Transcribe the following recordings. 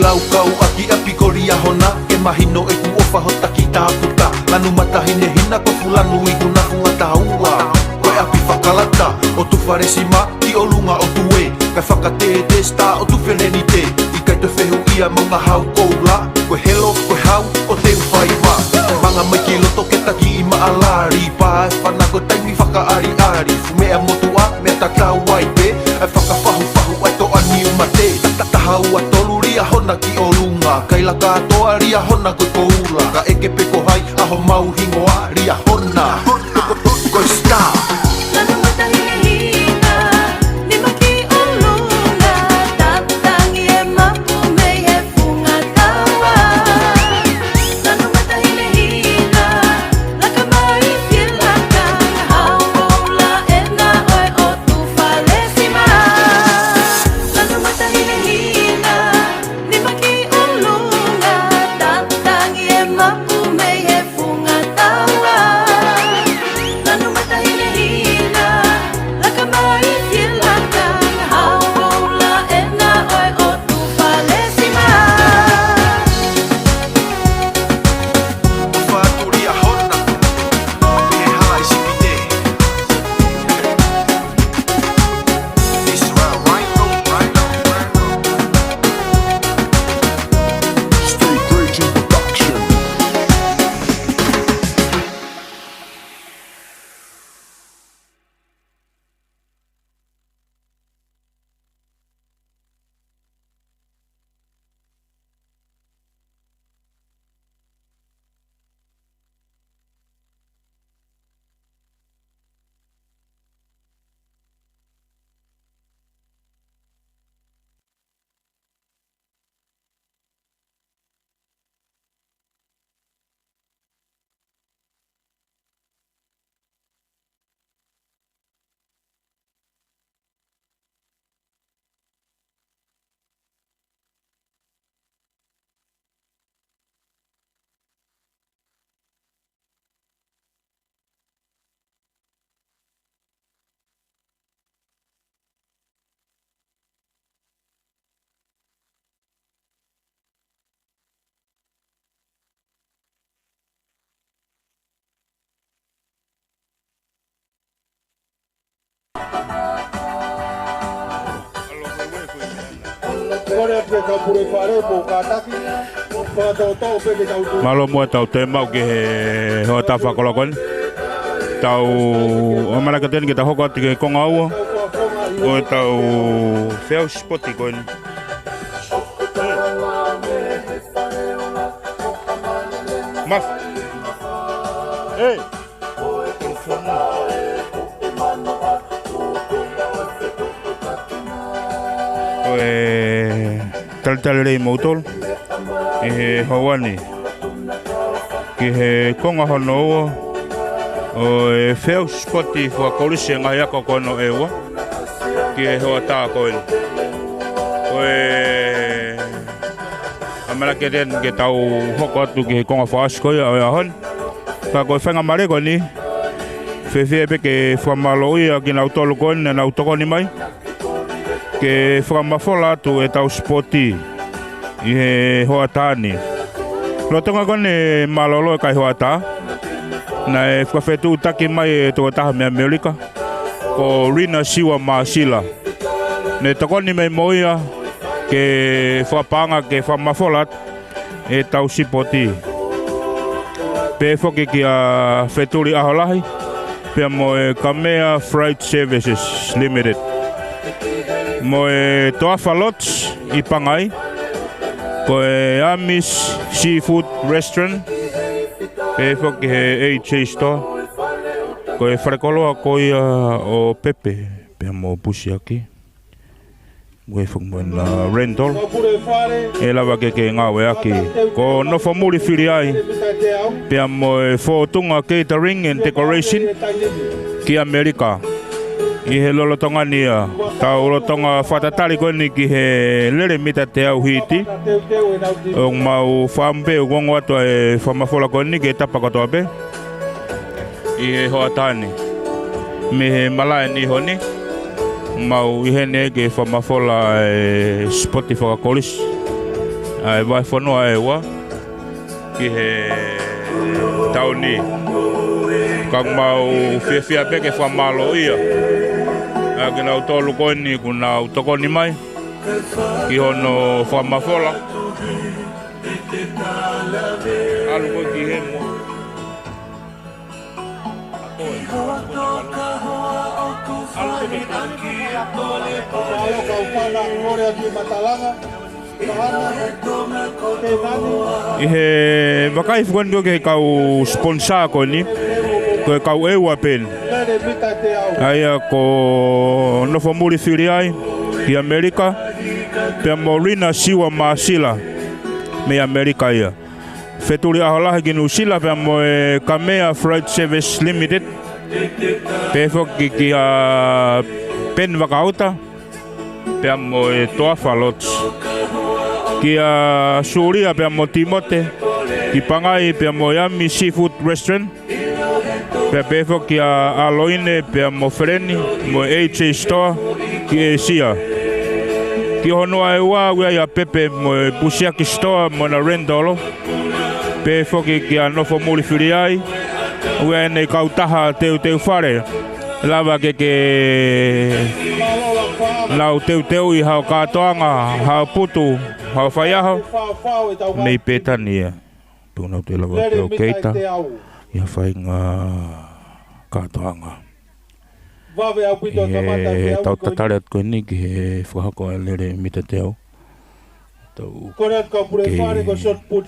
lau kau aki api koria hona ke mahino e ku ofa hota ki tāputa lanu mata hine hina ko fulanu i kuna funga taua koe api whakalata o tu wharesima ki o lunga o tu e kai whakate te sta o tu whenenite i kai te whehu ia maunga hau koula koe helo koe hau o te uwhaiwa manga Maikolo toke taki i maalari pae whanako taimi whakaari ari fumea motua mea takau waipe ai whakawhahu whahu ai to ani umate tahau a tolu ria hona ki o lunga kai la katoa ria hona koe koura ka eke peko hai aho mau hingoa ria hona koe star Malo mua tau te mau ki he hoa ta whakolokon. Tau o malakaten ki ta hoko ati ke konga ua. O tau wheo spoti koen. Maf. Hey. Taltalere moutol e he hawani ki he konga hono ua o e wheo spoti whakolise ngai ako kono e ua ki he hoa tā koen o e amalake ten ke tau hoko atu ki he konga whaaskoia o e ahon ka koe whenga mare koni whewhia pe ke whamaloia ki nau tolu koen e nau tokoni mai ke whakamafola atu e tau spoti i he hoa tāni. Rotonga kone malolo e kai hoa tā. Na e whakawhetu taki mai e tō taha mea Amerika. Ko Rina Siwa Maasila. Ne tokoni mei moia ke whapanga ke whakamafola e tau spoti. Pe whoki ki a wheturi aholahi. Pea mo e Kamea Freight Services Limited. Mo e Toafa Lots i Pangai, ko e Amis Seafood Restaurant, pe whoki he AJ Store, ko e wharekoloa koia o Pepe, pe mo pusi aki. Ko e whakmoen rental, e lawa ke ngawe aki. Ko nofo muri whiri ai, pe mo e whotunga catering and decoration ki Amerika. I he lolotonga nia, tau lolotonga whatatari koni ki he lere mita te au hiti. O mau whampe o gongo atua e whamafola koni ke tapa katoa pe. I he hoa tāni. Me he malae ni honi. Mau i hene ke whamafola e spoti whakakolis. ai vai whanua e wa ki he tauni kang mau fia peke whamalo ia ki nau tolu koini ku nau tokoni mai ki hono whamafola alu ko ki he mo I he wakai whanua ke kau sponsor ko ni ko kau EUA pen aia ko nofo muri whiri ai ki Amerika pe Morina siwa maasila me Amerika ia wheturi aholahi ki Nusila pe mo e Kamea Freight Service Limited pe whoki ki a pen wakauta pe mo e Toafa Lots ki a Suria pe mo Timote ki Pangai pe mo Yami Seafood Restaurant pe pefo ki a Aloine pe mo Freni mo HA Store ki e Sia ki honua e ua ia pepe mo Pusiaki Store mo na Rendolo pefo ki a nofo muri whiri ai ua nei kautaha teu whare lava ke lau teu i hao katoanga hao putu hao whaiaho mei petania tūnau te lava teo keita ia whai ngā katoanga e tau tatare at koe ni ki he whahako a lere mita te au tau ke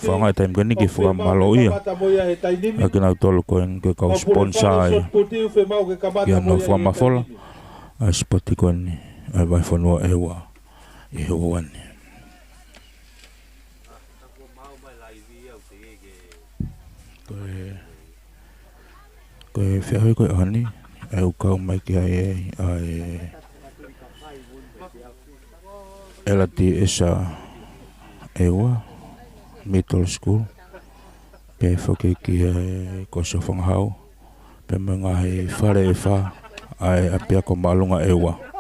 whangai taim koe ni ki whamalo ia a ki nau tolu koe ke kau sponsor ia no whamafola a spoti koe ni ai vai whanua EUA i he oane koe whiahoi koe ani ai ukau mai ki ai elati esa EUA middle school pe whoki ki ko so whanghau pe mga hei whare e wha ai apia ko malunga EUA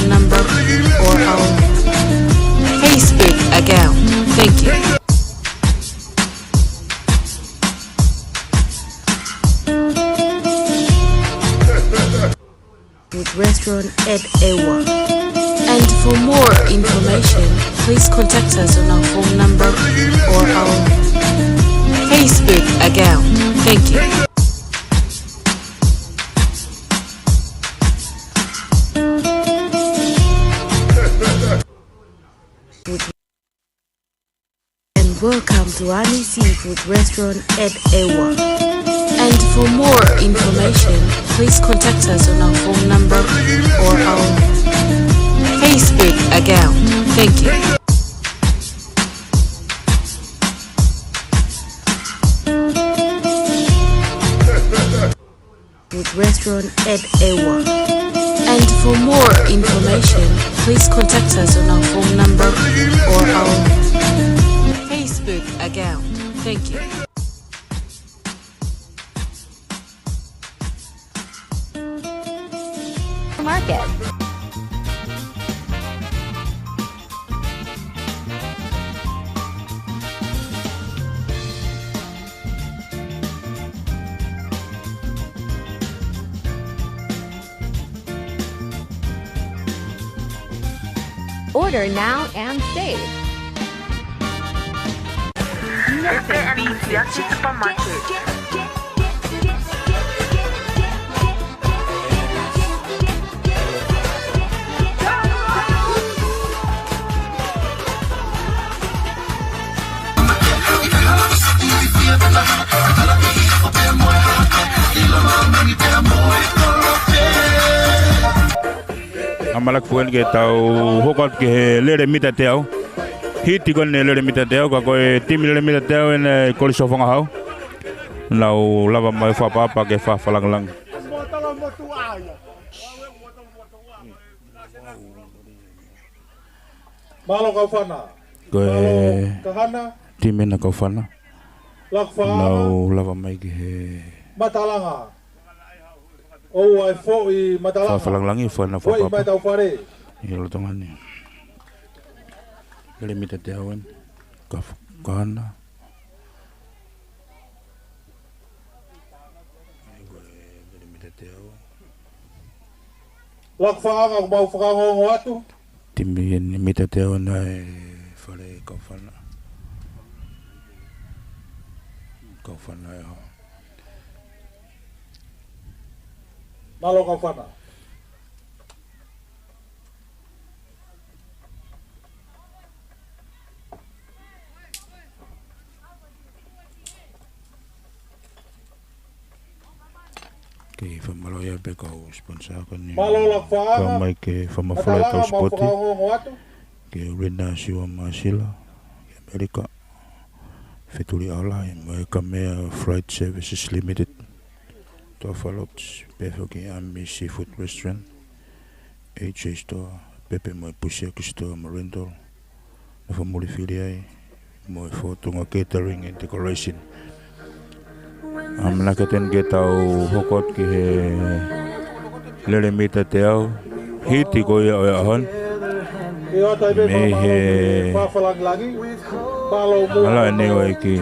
number or our Facebook account. Thank you. With restaurant at EUA. And for more information, please contact us on our phone number or our Facebook account. Thank you. And welcome to Ani Seafood Restaurant at EUA. And for more information, please contact us on our phone number or our Facebook account. Thank you. With restaurant at EUA. And for more information, please contact us on our phone number or our Facebook account. Thank you. Market. Order now and save. Nothing beats the supermarket. Amalak puan ke tau hokot ke lere mita teo hiti kon lere mita teo ka koe timi lere mita teo en koliso whangahau Nau lava mai whapapa ke whawhalangalang. Malo kau whana. Koe Kahana. timena kau whana. Nau lava mai ke he Matalanga. O ai fo I matalanga. whawhalangalangi whana Wai mai whapapa. tau whare. I lotongani. Ele mita te awan. Kahana. Ele mita te awan. Lak whaanga ko mau whakangongo atu. Timi ni mita te awan ai whare kau whana. Kau whana e ho. Malo kau whana. Ke whamaloia pe kau sponsor ko ni. Malo lak whaanga. Kau mai ke whamawhara tau Matalanga mau spoti. whakangongo atu. Ke Rena Siwa Masila. Ke Amerika. Fetuli ala e mai ka mea Flight Services Limited. Toa whalots. Pefo ke Ami Seafood Restaurant. HA Store. Pepe mai Pusia ki Store ma rental. Na whamuri whiri ai. Moi whotunga catering and decoration. Amana ke ten ke tau hokot ki he lele mita te au. Hiti ko ia o ahon. E o tai be Me he whawhalangi. Malo mo. mala ni o ki.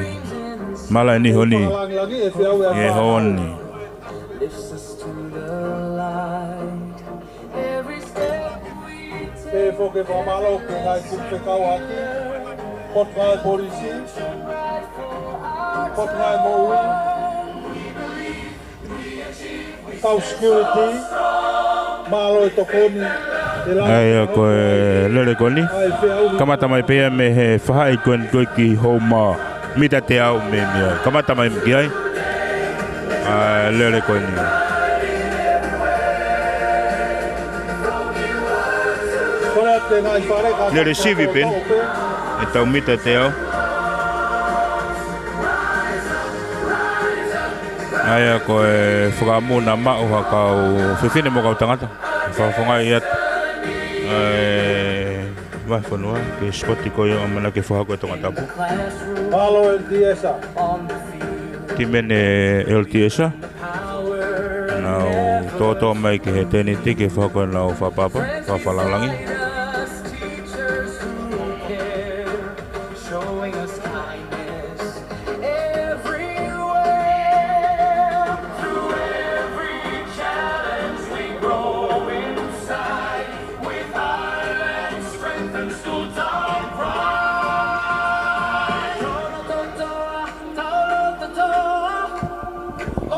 Mala ni honi. Whalangi e whiau e E honi. E whoke whamalo ke ngai kumpe kau aki. Pot ngai polisi. Pot ngai moui. Kau security. Malo e tokoni. Ai ko lele ko ni. Ai whiau. Kamata mai pe me he whahai koen koe ki homa. Mita te au me mea. Kamata mai ki ai. Lele ko ni. Kora te ngai whare ka. Lele sivi pen. E tau mita te au. Ai ko e whakamuna mau hakau whiwhine mo kau tangata. Whawhongai iat. Vai whanua ke skoti ko i o mana ke whahako e tonga tapu. Malo e diesa. Ki mene LTS-a. Nau tōtō mai ke he teniti ke whahako e nau whapapa. Whawhalangi.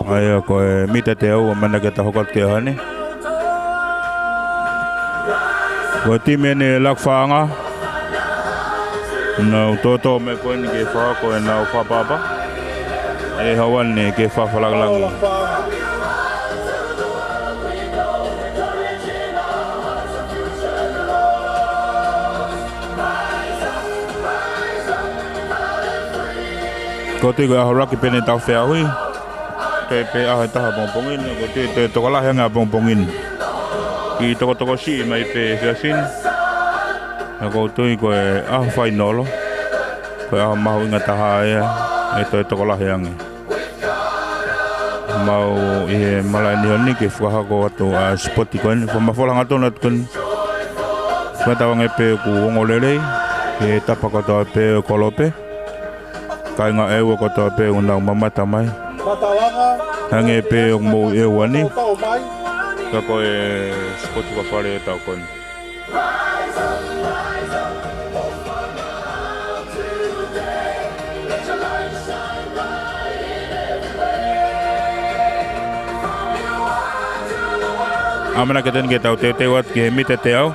Ai ko e mita te au o mana ke ta hokot ke hane. Ko ti mene lakfanga. Nau toto me ko ni ke fa ko na fa papa. E hawan ne ke fa falaglang. Ko te go haraki pene tau fe ahui. Te pe a ta bongbongin ko te to kala hanga bongbongin ki to si mai pe fiasin ko to ko a fai nolo ko a mau inga ta ha e to kala hanga mau e malani honi ke fa ko to a spoti ko ni ma fola ngato na kun ko ta wang pe ku ngolele ke tapa ko to pe kolope kai nga e ko to pe una mama tamai Matalanga. hange pe mo e wani Tau mai. ka ko e spot ko fare ta kon amana ke ten ke tau te wat ke mite te au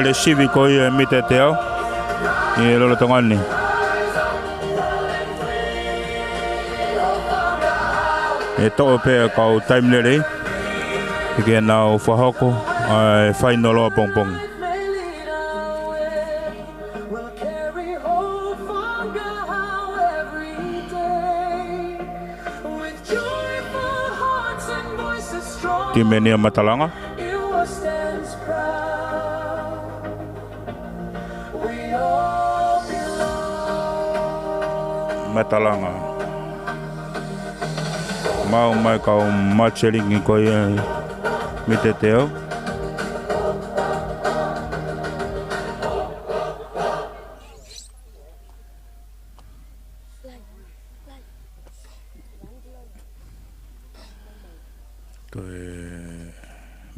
le sivi ko e mite te au e lo tongani e to pe ka time le ke na o whahoko whai nolo a pongpong. Kimenia Matalanga. Matalanga. Mau mai kau machelingi ko miteteo.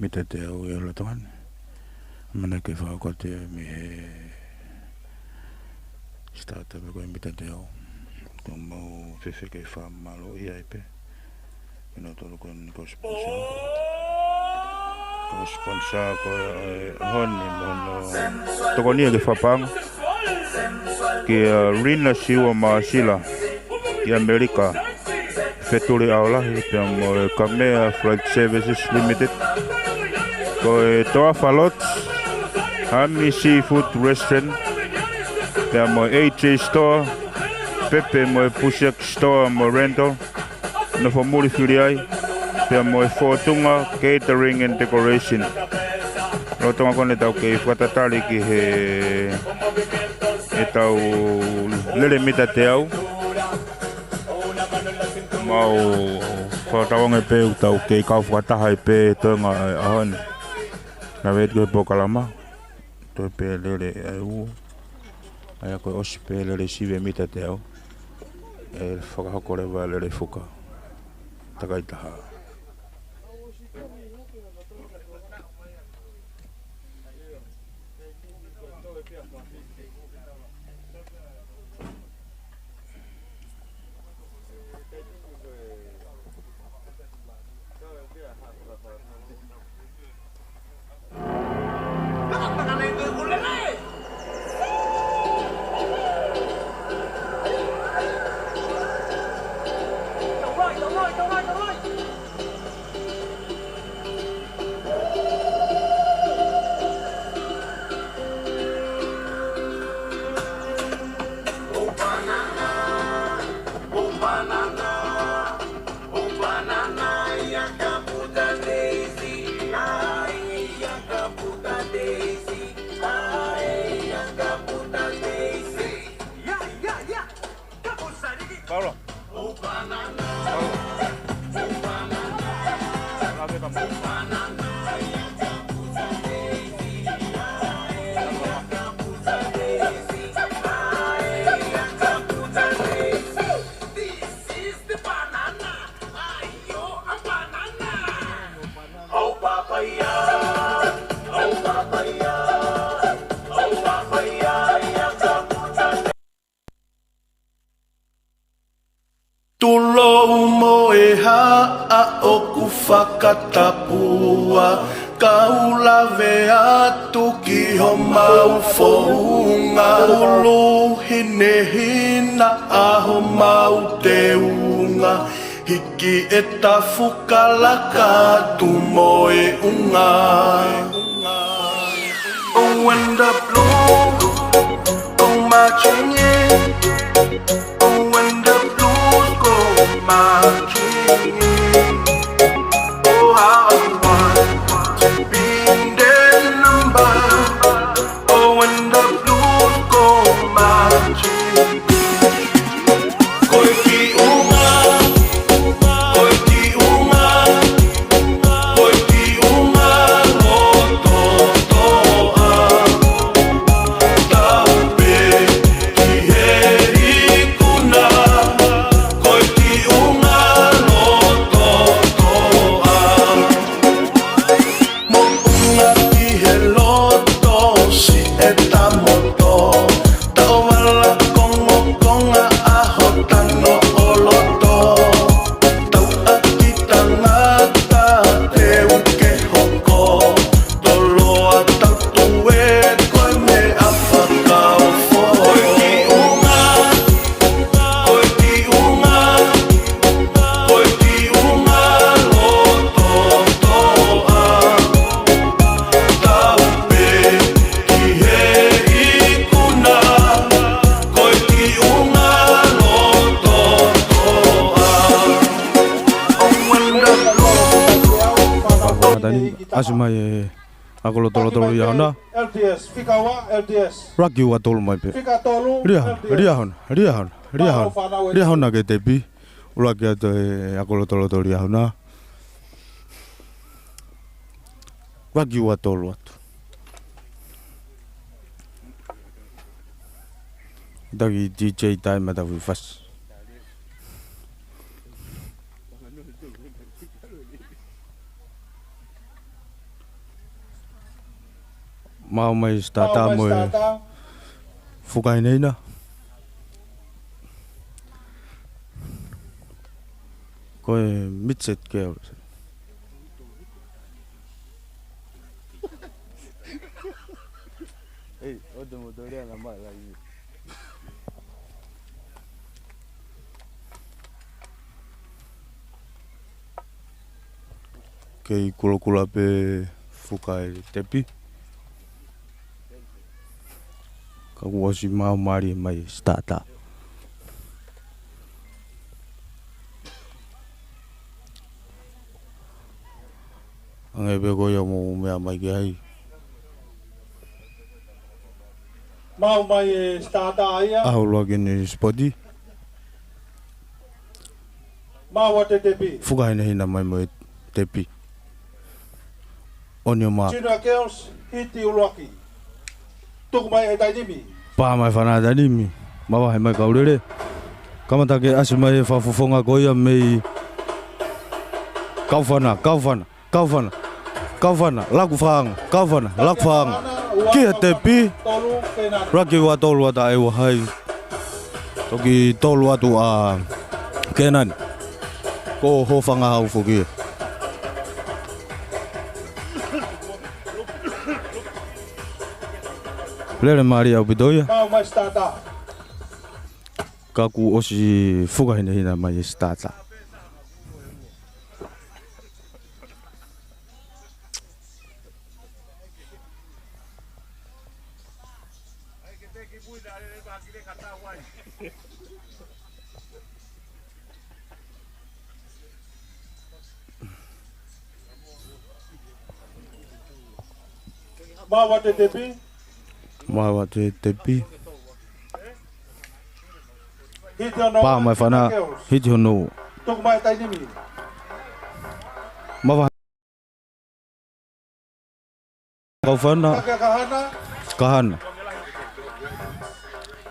Miteteo ya lotan. Mana ke fa ko te mi start ko miteteo. Como fefe que fa malo ia ipe. No todo con sponsor. Con sponsor ko honi mono. To ko ni ke fa pang. Ke Rina siwa ma sila. Ki America. Fetuli aula ipe mo Kamea Flight Services Limited. Ko toa falot. Hami Seafood Restaurant. Pe mo AJ Store. Pepe mo Pushek Store mo rental. No for muli filiai. Pe mo Fortunga Catering and Decoration. Lo tonga kone tau ke whatatali ki he tau lele mita te au. Mau whatawanga pe tau ke kau whataha pe tonga ahon. Na wet koe pokalama. Toi pe lele au. Ai koe osi pe lele sive mita te au. E whakahokore wa lele whuka. Takaitaha. Tulo mo e haa o ku whakatapua Kaula vea tuki ho mau founga Ulu hine hina aho mau te unga Hiki e tafukalaka tu mo e unga Oh when the blue Oh my chinye Oh when the blues go marching Oh how I want to be in their number Oh when the blues go marching Koiki uma Koiki uma Koiki uma Loto toa Taupe ki heri kuna Koiki uma loto toa Mo unga ki he loto si eta moto Tau wala kongo konga aho tano o loto Tau aki tangata te uke hoko Toloa tau tue koe me awhaka o fo Koiki unga Koiki unga Koiki unga loto toa Taupe ki he ikuna Koiki unga loto toa Oh when the blue tani asumai Maikolo tolo ya na LDS fikawa LDS raki wa tolo mai pe fika tolu ria hona ke tepi raki ato Maikolo tolo ya na raki wa tolo atu dagi DJ time ada wi fast mau mai stata mo fukai nei na ko mitset ke ei odo mo doria na mai la ke kula pe fukai tepi Kaku si mau mari mai stata. Angai bego ya mau me mai gai. Mau mai stata ya. Ah login ni spoti. Mau wa tepi. Fuga ina hina mai mai tepi. Onyo ma. China girls hiti ulwaki. Tuk mai dai dimi. Pa mai fana dai dimi. Mawa hai mai kaurere. Kamata ke asmai fa fufonga goya mei. Kaufana. Lagu fang. Kia tepi. Raki wa tolu ata ewa hai. Toki tolu atu a kenan. Ko ho fanga hau fuki. Lele Maria ubidoya. Mau mai stata. Kaku osi fuga hina mai stata. Mau tepi. Pa mai fana hiti hono. Tuk mai dai dimi. Mawa Kaufana. Kahana.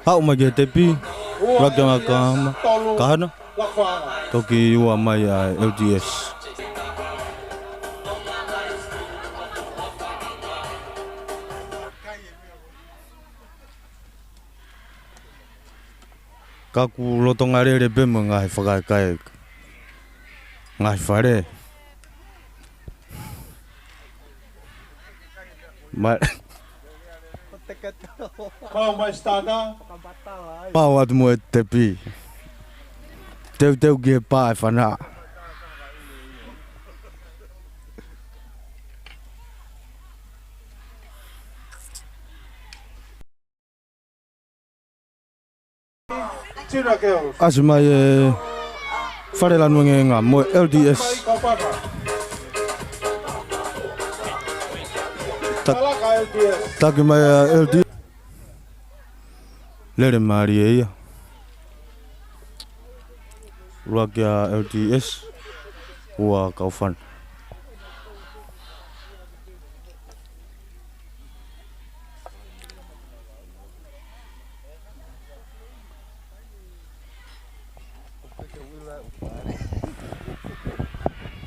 Hau mai tepi. Raki ngakama. Kahana. Toki ua mai LDS. Kaku lotong arere be mengai whakakai ngai whare Mau mai stata. pau atu mo tepi teu ge pa whana China girls. asmai whare la nuenga mo LDS Kalaka LDS. taki mai LDS Lele Maria Rakia LDS Ua Kaufan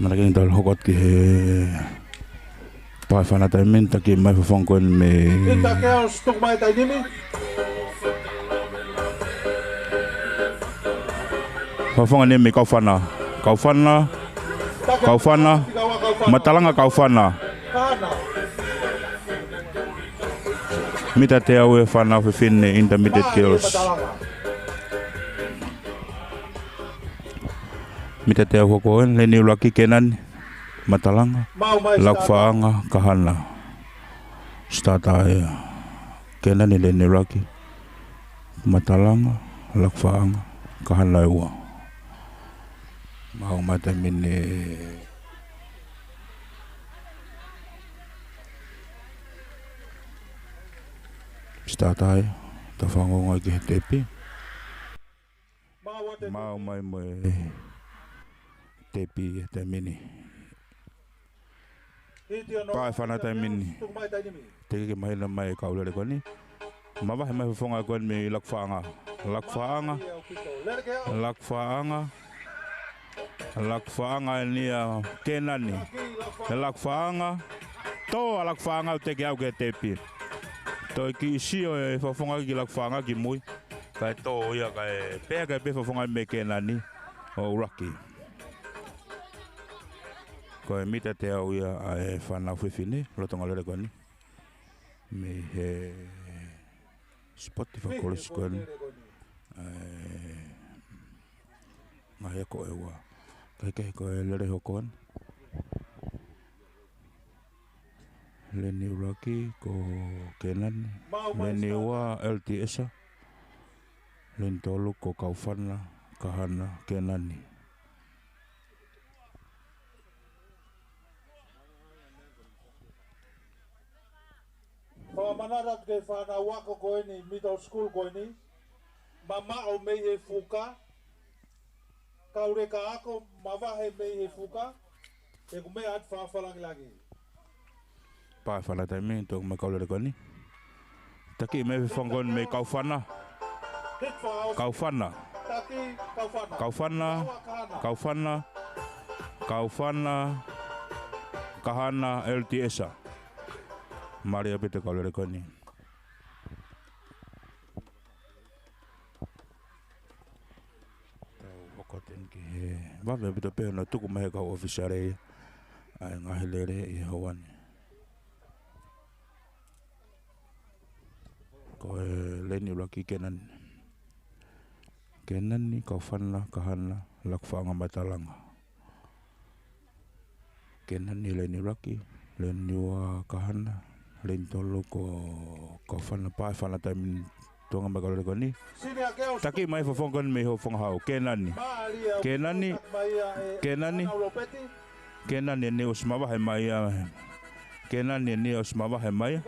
Malaki dal hokot ki he pa fana ta men ta ki mai fong kon me Kita girls tuk mai dai dimi. Fafong ni me kaufana matalanga kaufana mita te au fana fe fin intermediate girls mita te au ko le ni laki kenan matalanga lakfaanga kahana stata kenan ni le ni laki matalanga lakfaanga kahana wa mau mata mine statai ta whangonga ki he tepi. Mau mai mo tepi te mini. Pai whana te mini. Te ke mai na mai kaulere koni. Mawahe mai whonga koen me lakwaanga. Lakwaanga ni kenani. Lakwaanga. Toa lakwaanga te ke au ke tepi. Toi ki sio e whonga ki lakwaanga ki mui. Kai tō ia kai pēa kai pēwha whongai me kenani o Rocky. Ko e mita te au ia a e whanau whiwhine, rotonga lere koni. Me he Spotify kolis koni. Ngā hea ko e ua. Kai ko e lere hoko koni. Leni Rocky ko kenani. Leni ua LTS-a. Lintolu ko kaufana kahana kenani. Manara ke whana wako koe ni middle school koe ni. Mama o mei he fuka. Kaure ka ako mawahe mei he fuka. E kume at whawhalangi lagi. Pai whana taimi tōku me kaulere koe ni. Taki me whangon me kaufana. Kaufana kahana LTS-a. Maria pite kaulere koe ni. Tau hokoten ki he wawe pite pēna tuku mehe kau ofisare ai ngahi lere i hawani. Ko e Leni Rocky kenani. Kenani kaufana kahana lakwanga matalanga. Kenani Leni Rocky, Leni ua kahana, Leni tolo ko kaufana pai whana taimin tonga makalore koni. Taki mai whawhongan me ho whangahau. Kenani. Kenani ni osmawahe mai. Kenani ni osmawahe mai.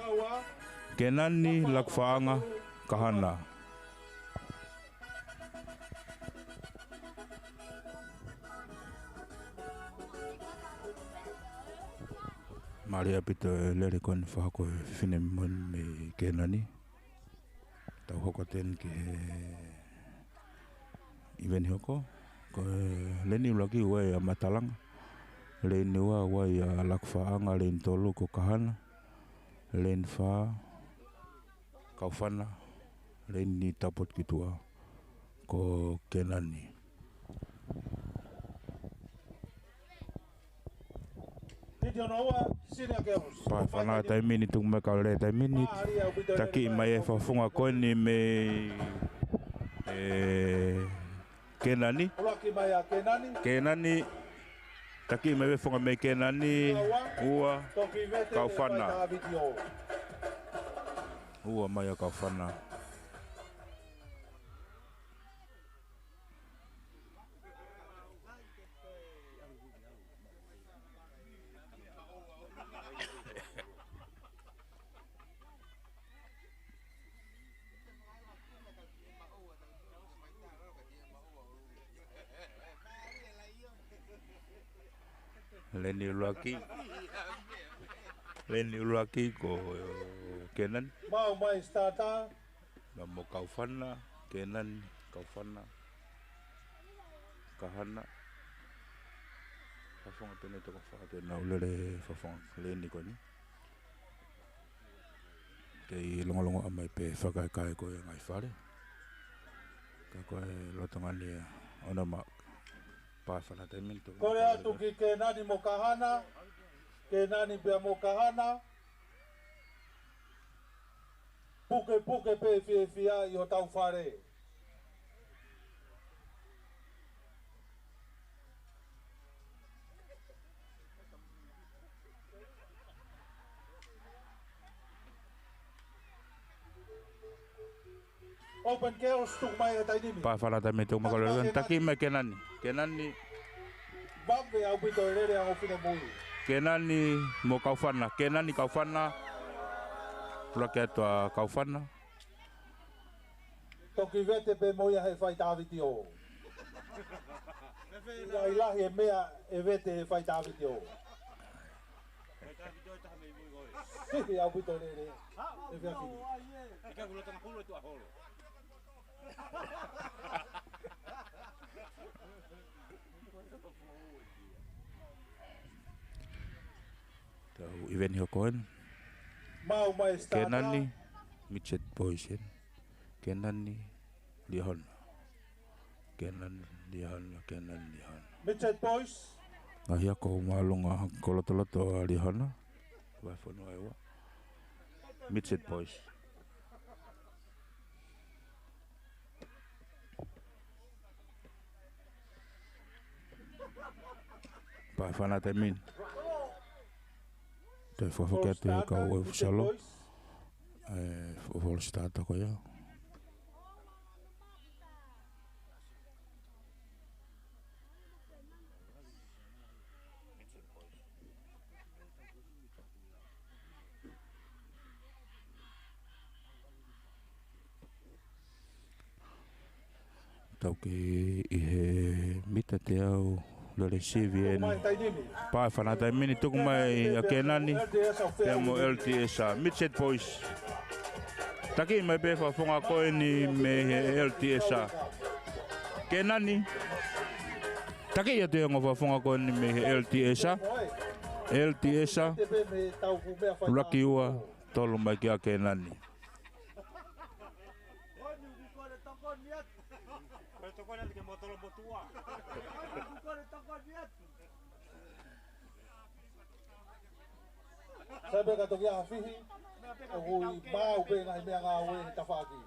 Kenani lakwanga kahana. Maria pito lere kon whako whine mon me kenani. Tau hoko ten ki iwen hoko. Ko Leni Rocky wai a matalanga. Leni ua wai a lakwaanga len tolu ko kahana. Len wha kaufana. Len ni tapot kitua ko kenani. Pai whana taimini tung me kaure taimini. Taki mai e whawhunga koe ni me kenani. Kenani. Taki mai e whunga me kenani. Ua kaufana. Ua mai a kaufana. Leni Rocky ko kenan. Mau mai stata. Mau kaufana kenan kaufana kahana. Fafonga tene to fa na ulere fafong Leni ko ni. Kei longo amai pe whakakai ko ngai whare. Ka koe lotongani ona ma pa whana te minto. Kore atu ki kenani mo kahana. Kenani pia mo kahana. Puke pe fia i o tau whare. Open chaos tuk mai e tainimi. Pa whana te minto makalore. Taki me kenani. Kenani. Babe au pito erere ang ofine mui. Kenani mo kaufana. Kenani kaufana. Pula ke atua kaufana. Toki vete pe moia he whai tāwiti o. Ia i lahi e mea e vete he whai tāwiti o. Hihi au pito re re. E vea whini. Ika kulo tanga kulo tu aholo. Tau event hokoen. Mau mai stana. Kenani Mitchet Poison. Kenani Lihon. Kenan Lihon. Mitchet Boys. Ngahia ko malunga kolotoloto Lihon. Vai fono ewa. Mitchet Boys. Pai fana temin. Te fofokete ka o salo. Vol stata ko ya. Tau ke i he mita te au lore sivien. Pai whanata mini tuku mai a Kenani. Te mo LTSA. Mitchet Boys. Taki mai pefa whonga koe ni me he LTSA. Kenani. Taki ia te ngofa whonga koe ni me he LTSA. LTSA. Raki ua tolu mai ki a Kenani. Sabe ka toki a whihi. O hui mau pe ngai mea ngā ue he tawhaki.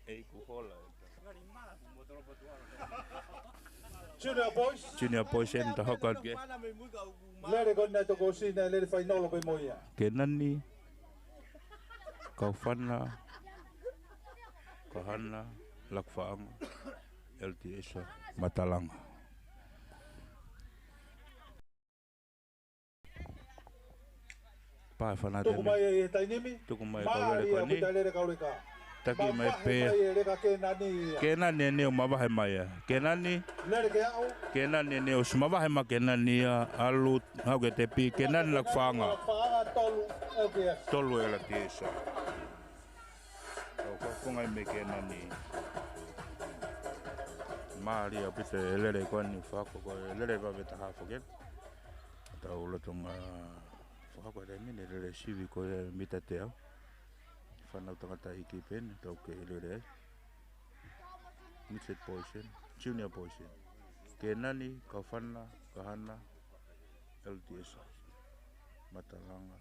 Ei ku hola. Junior Boys. Junior Boys en ta hokat ke. Lere kona toko sina lere whainolo pe moia. Kenani. Kaufana. Kahana. Lakfaanga. LTSA. Matalanga. Pai whanata Tuku mai e tainimi. Tuku mai kaurere ko ni. Lere kaureka. Taki mai pe. Kenani ne o mawahe mai. Kenani. Lere ke au. Kenani ne o smawahe ma Kenani alu hauke te pi. Kenani lakfaanga. Lakfaanga tolu LTS. Tolu LTSA. Tau kakungai me Kenani. Maria pite lere ko ni whako ko lere ko veta hafo ke. Tau lotonga whako re mine lere sivi ko mita te au. Whanau tangata hiki pen, tau ke lere. Mitchet Poison, Junior Poison. Kenani, Kaufana, Kahana, LTS. Matalanga,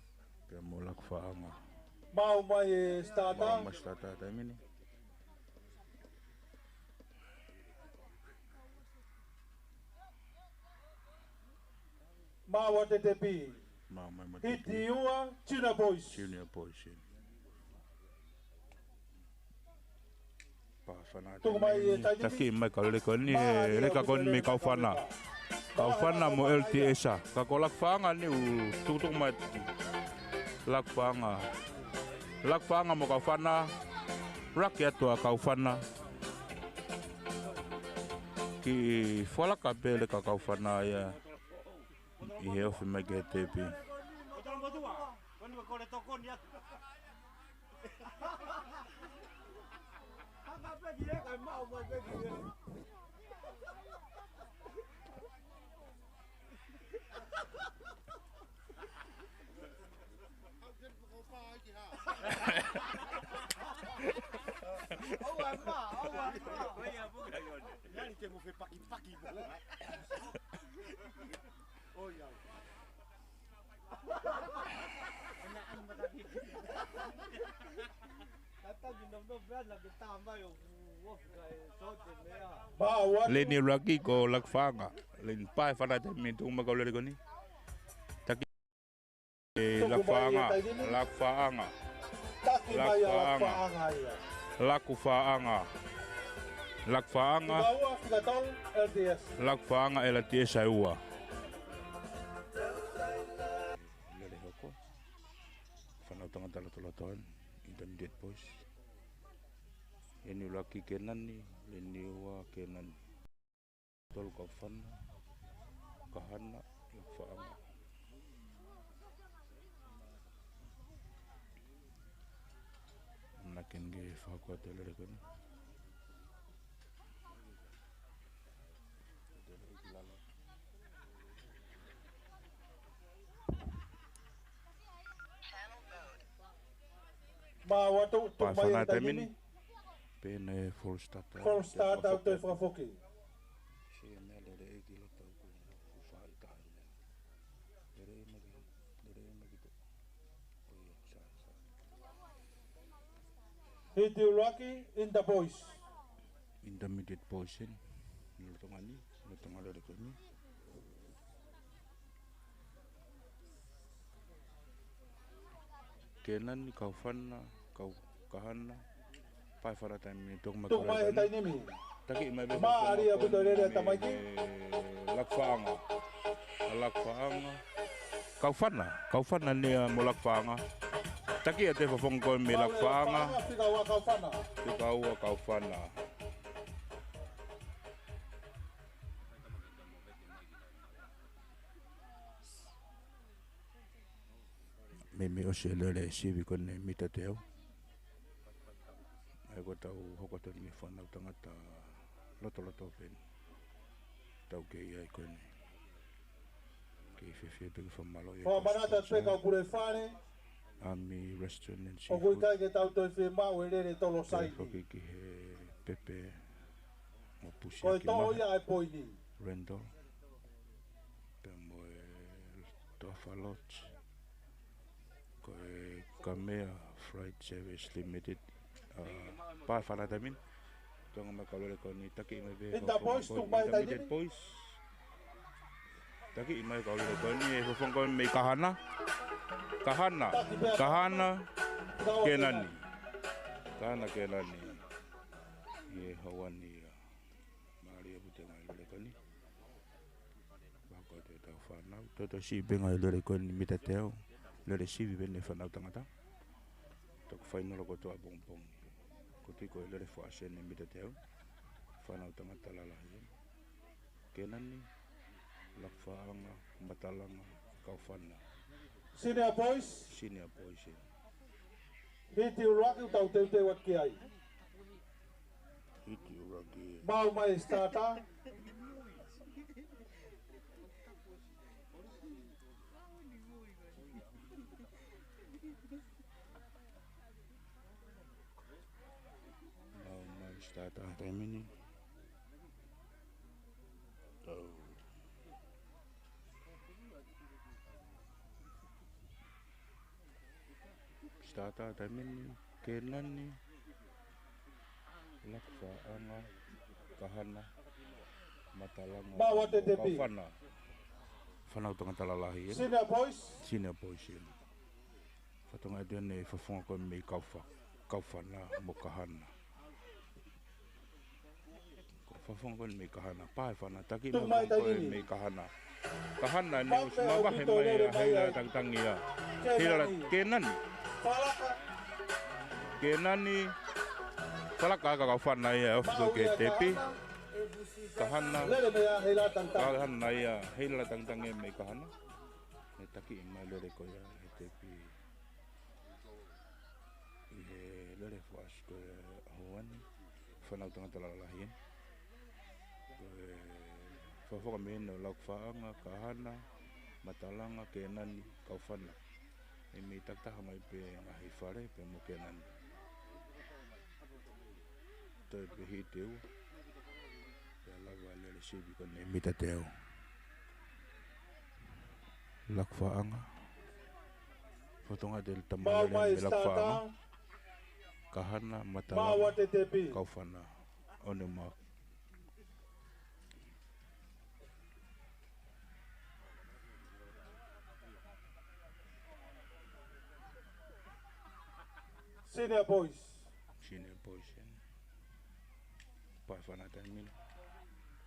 pe molak whaanga. Mau mai e stata. Mau mai stata tai mini. Mau a te te pi. Mau mai ma Hiti ua, Junior Boys. Junior Poison. Tuku mai e tainimi. Taki mai ka leko ni reka kon me Kaufana. Kaufana mo LTSA. Ka ko lak whaanga ni u tutuk mai lak whaanga. Lak whaanga mo Kaufana. Raki atua Kaufana. Ki whalaka pele ka Kaufana ia. I he ofi mai ke tepi. Leni raki ko lakfanga. Len pai fana te mintu ma lere koni. Taki lakfanga. Taki mai a lakfaanga ia. Lakfaanga. Lakfaanga. Ua whikatau LTS. Lakfaanga LTS ua. tangata latolatoan intermediate boys. Ini laki kenan ni ini wa kenan tol kafan kahana faama. Nakin ge fakwa tele kan. Ma watu tu mai ta ni. Pene full start. Full start out te frafoki. Hit you lucky in the boys. Intermediate portion. Nilutongani, nilutongalo rekoni. Kenan kau fanna, kau kahana. Pai fara time tok Tu mai ta ni mi. Taki mai be. Ma ari abu to re ta mai ki. Lakfaanga. Lakfaanga. Kau fanna ni mo lakfaanga. Taki ate fofong ko mi lakfaanga. Kau fanna. Me o se le sivi con mita teo. Ai ko tau hokoto ni whanau tangata loto pen. Tau ke ai ko ni. Ke fefe pe whamalo e. O manata peka kure whane. Ami restaurant and seafood. O kui kai ke tau toi whi mau e rere tolo sai. Koki ki he pepe. Mo pusi ki maha. Ko e toho ia e poini. Rendol. Pe mo e tofa lots. Ko e Kamea Fried Service Limited. Pa fala tamin. Tong Maikolo le ko ni taki mai be. Inta boys tu mai ta ni. Boys. Taki mai ko le ko ni e fofong ko me kahana. Kahana kenani. Kahana kenani. Ye hawani. Maria butenga le ko ni. Ba ko te ta fana. Toto si benga le ko ni mitateo. Le recibi bene fana tangata. Tok final ko to abongpong. Kuti ko le fo asene mitateo. Fana tangata la la. Kenani. Lakfaanga batalanga kaufana. Senior boys. Hiti uraki utau te waki ai. Hiti uraki. Mau mai starta. Mau mai starta temini. Starta tamin kenan ni lakfaanga kahana matalanga bawa TTP fana utang talalahi senior boys fatonga dene fafonga ko me kaufana mo kahana fafonga ko me kahana pa fana taki mo ko me kahana ni usma ba hemai tangtangia hila kenan Kenani palaka kaufana ya ofso ke tepi kahana ya hila tangtange me kahana taki imalo de ko ya tepi le fas ko hoan fana tanga talalahin fofo men lakfaanga kahana matalanga kenani kaufana mi takta mai pe ngai fare pe mo kenan to pe hiteu ya la vale le sibi con mi tateo lakfaanga fotonga del tamale lakfaanga kahana matala kaufana onema Senior boys. Pa fana tamin.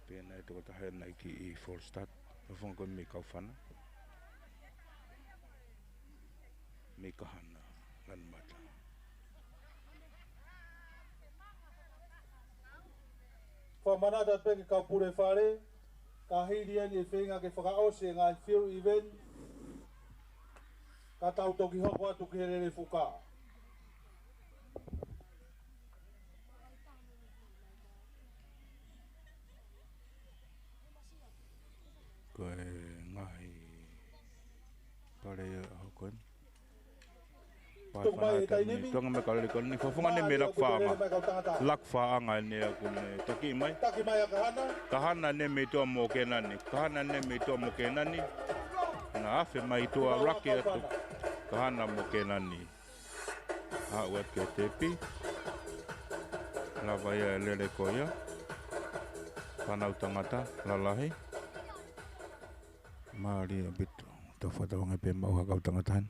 Pena itu kata hai naiki full start. Fong kon mi kaufana. Mi kahana. ngan mata. Whamanata peke ka pure whare, ka hiria ni whenga ke whakaose ngā fiu event, ka tau toki hoko atu ki herere whuka. Koe ngahi Palei hokon. Tuk mai e tainimi. Tuanga me kalari kon ni fofonga ni me lakfaanga ni aku me toki mai. Taki mai a kahana. Kahana ne me toa mo kenani. Kahana ne me toa mo kenani. Na afe mai toa raki atu. Kahana mo kenani. Ha web ke tepi. La vaya lele koia. Panau tangata lalahi. Mari bitu. Tau whatawanga pe mau hakau tangatahan.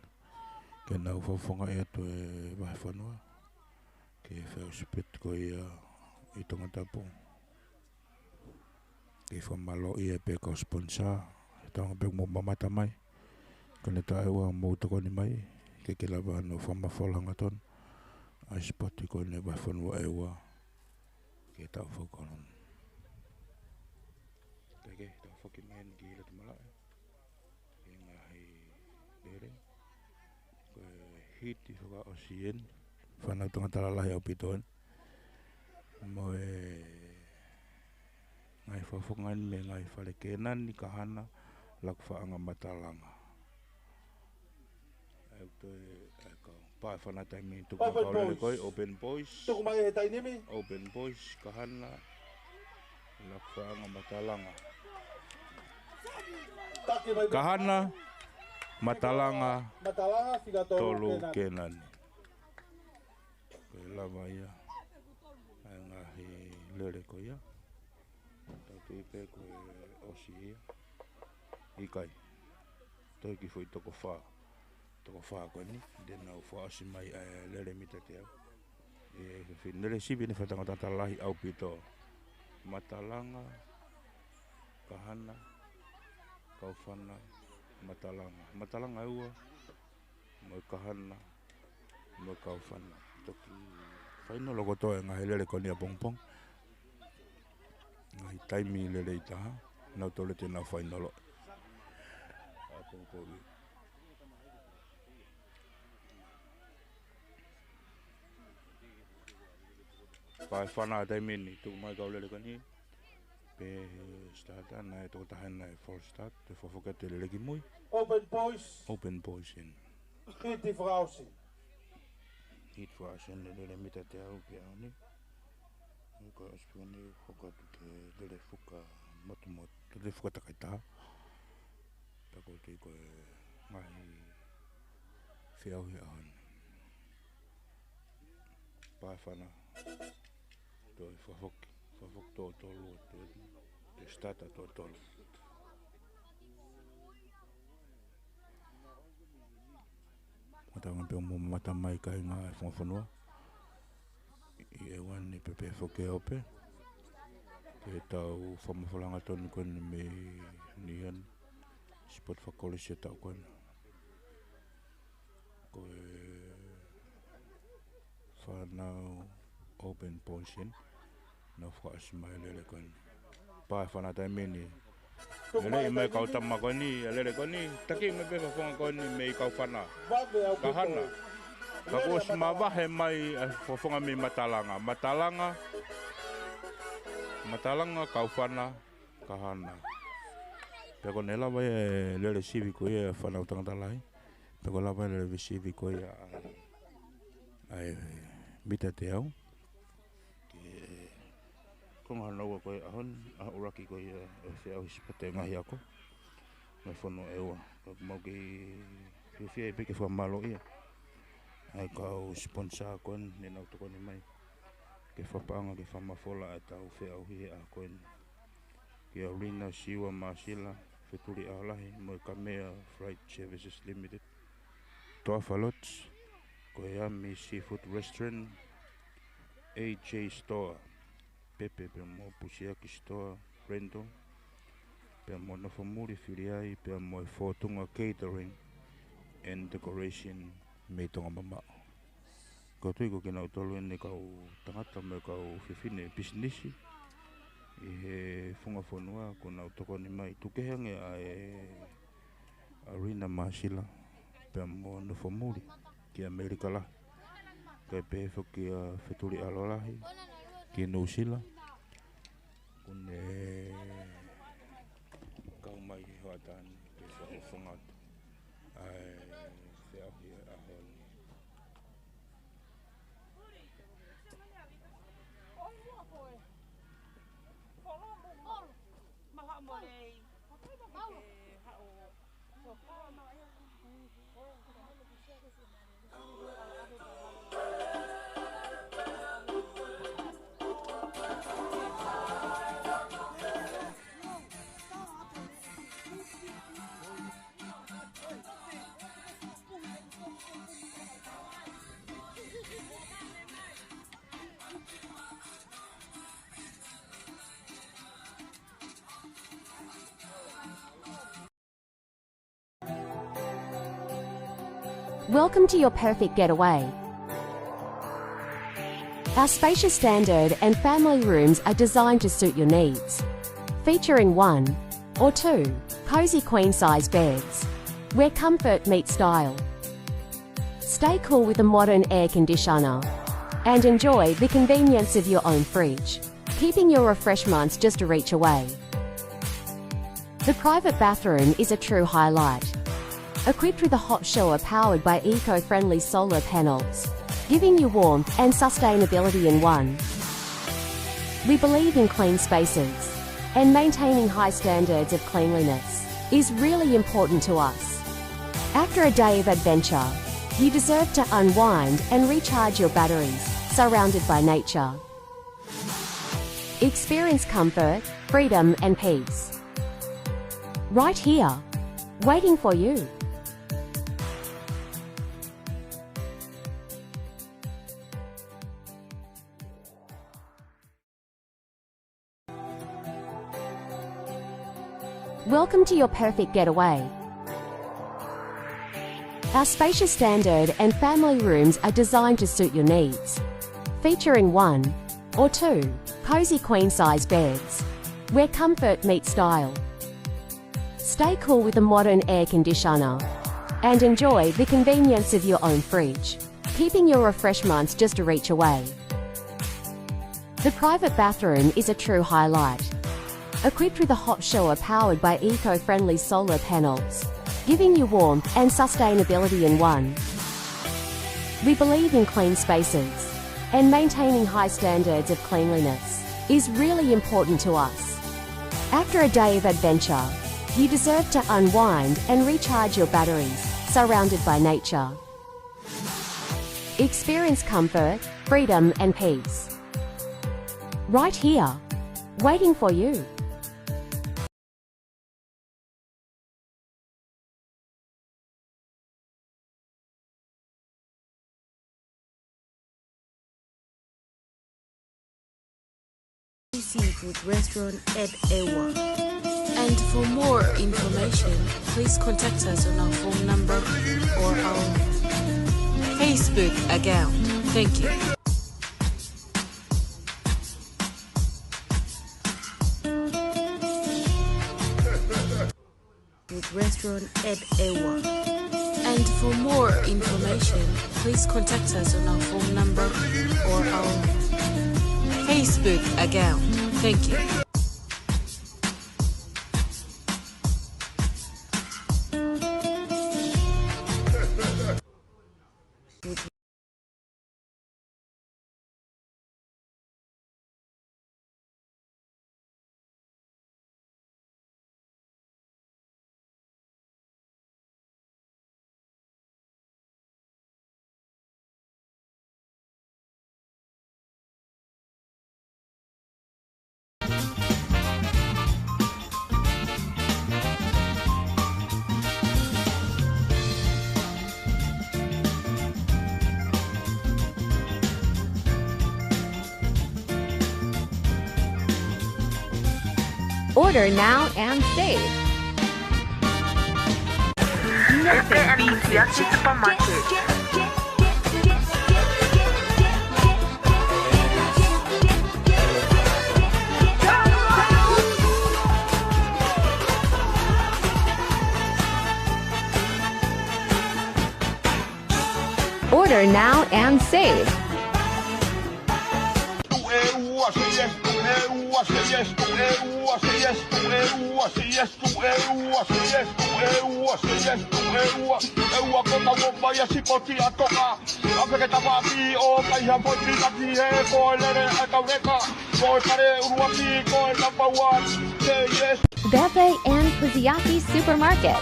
Ke nau whafonga e atu e wahi whanua. Ke whau spit ko ia i tonga tapu. Ke whamalo ia pe kau sponsor. E taonga pe mo mamata mai. Kone tae ua mou toko ni mai. Ke lawa no whamawholanga ton. Ai spoti ko ne wahi whanua e ua. Ke tau whaukonon. Ke tau whakimahen ki ila tumalai. Ke ngahi dere. Hiti whaka o sien whanau tonga talalahi au pitoan mo e ngai whawhangan me ngai whare kenan ni kahana lak whaanga matalanga au to e kau pae whanatai mi tuku kaulele koi open boys Tuk mai e tainimi. open boys kahana lak whaanga matalanga Taki mai kahana matalanga matalanga whika tolu tolu kenani. Koe lawa ia. Ai ngahi lere ko ia. Tau tuipe koe osi ia. Ikai. Toi ki fui toko wha. Toko wha koe ni. Dena u wha osi mai lere mita te au. E nere sibi ni whatanga tatalahi au pito. Matalanga. Kahana. Kauwhana. Matalanga ua mo kahana mo kauwhana toki whaino loko toe ngahi lere ko nia pongpong ngahi taimi lere i taha nau tole tēnā whaino lo a pongpongi pai whana taimi ni tuku mai kau lere ko ni pe starta na to tahana full start te fofoka te leleki mui open boys in hiti vrausi hit fashion le mita te au ke ani ko aspuni foka te le foka moto te foka takaita ta ko te ko mai fiau hi an pa fana to fofoka Fafok tolo te stata tolo. Mata ngape mo mata mai kai nga fonfonua. I wan ni pepe foke ope. Ke tau famafalanga ton kon me nian spot fa college tau kon. Ko fa now open position. No wha asmai lele kon. Pa whana tai meni. Lele mai kau tamma koni, lele koni. Taki me pe whonga koni me kau whana. Kahana. Kako smawahe mai whonga me matalanga. Matalanga kau whana. Kahana. Peko nela vai lele sivi ko ia whana utanga talai. Peko la vai lele sivi ko ia ai mita te au. Konga naua koe ahon, uraki koe e au hispate ngahi ako. Me whono ewa. Mau ki whiwhia e peke whamalo ia. Ai kau sponsor koen, ne nau toko ni mai. Ke whapanga ke whamawhola e tau whea au hi a koen. Ki Aurina Siwa Masila, wheturi alahi, mo Kamea Freight Services Limited. Toa Whalots, koe Ami Seafood Restaurant, AJ Store. Pepe pe mo Pusiaki Store Rento pe mo Nofomuri Filiai pe mo Fortunga Catering and Decoration me tonga mama Ko tui ko kina utolu ene kau tangata me kau whiwhine businessi. I he whunga whanua ko nau toko ni mai tukehange a Arena Masila pia mo Nufomuri ki Amerika la. Kai pe whuki a wheturi alolahi ki New Zealand. Kune kau mai hoatani ke whangatu. Ai whiahi ahoni. Welcome to your perfect getaway. Our spacious standard and family rooms are designed to suit your needs. Featuring 1 or 2 cozy queen-size beds, where comfort meets style. Stay cool with a modern air conditioner and enjoy the convenience of your own fridge, keeping your refreshments just a reach away. The private bathroom is a true highlight. Equipped with a hot shower powered by eco-friendly solar panels, giving you warmth and sustainability in one. We believe in clean spaces, and maintaining high standards of cleanliness is really important to us. After a day of adventure, you deserve to unwind and recharge your batteries, surrounded by nature. Experience comfort, freedom and peace. Right here, waiting for you. Welcome to your perfect getaway. Our spacious standard and family rooms are designed to suit your needs. Featuring 1 or 2 cozy queen-size beds, where comfort meets style. Stay cool with a modern air conditioner and enjoy the convenience of your own fridge, keeping your refreshments just a reach away. The private bathroom is a true highlight. Equipped with a hot shower powered by eco-friendly solar panels, giving you warmth and sustainability in one. We believe in clean spaces, and maintaining high standards of cleanliness is really important to us. After a day of adventure, you deserve to unwind and recharge your batteries, surrounded by nature. Experience comfort, freedom and peace. Right here, waiting for you. Seafood restaurant at Ewa. And for more information, please contact us on our phone number or our Facebook account. Thank you. Seafood restaurant at Ewa. And for more information, please contact us on our phone number or our Facebook account. Thank you. Order now and save. Nothing beats Yachi Supermarket. Order now and save. Bepe and Kuziaki Supermarket.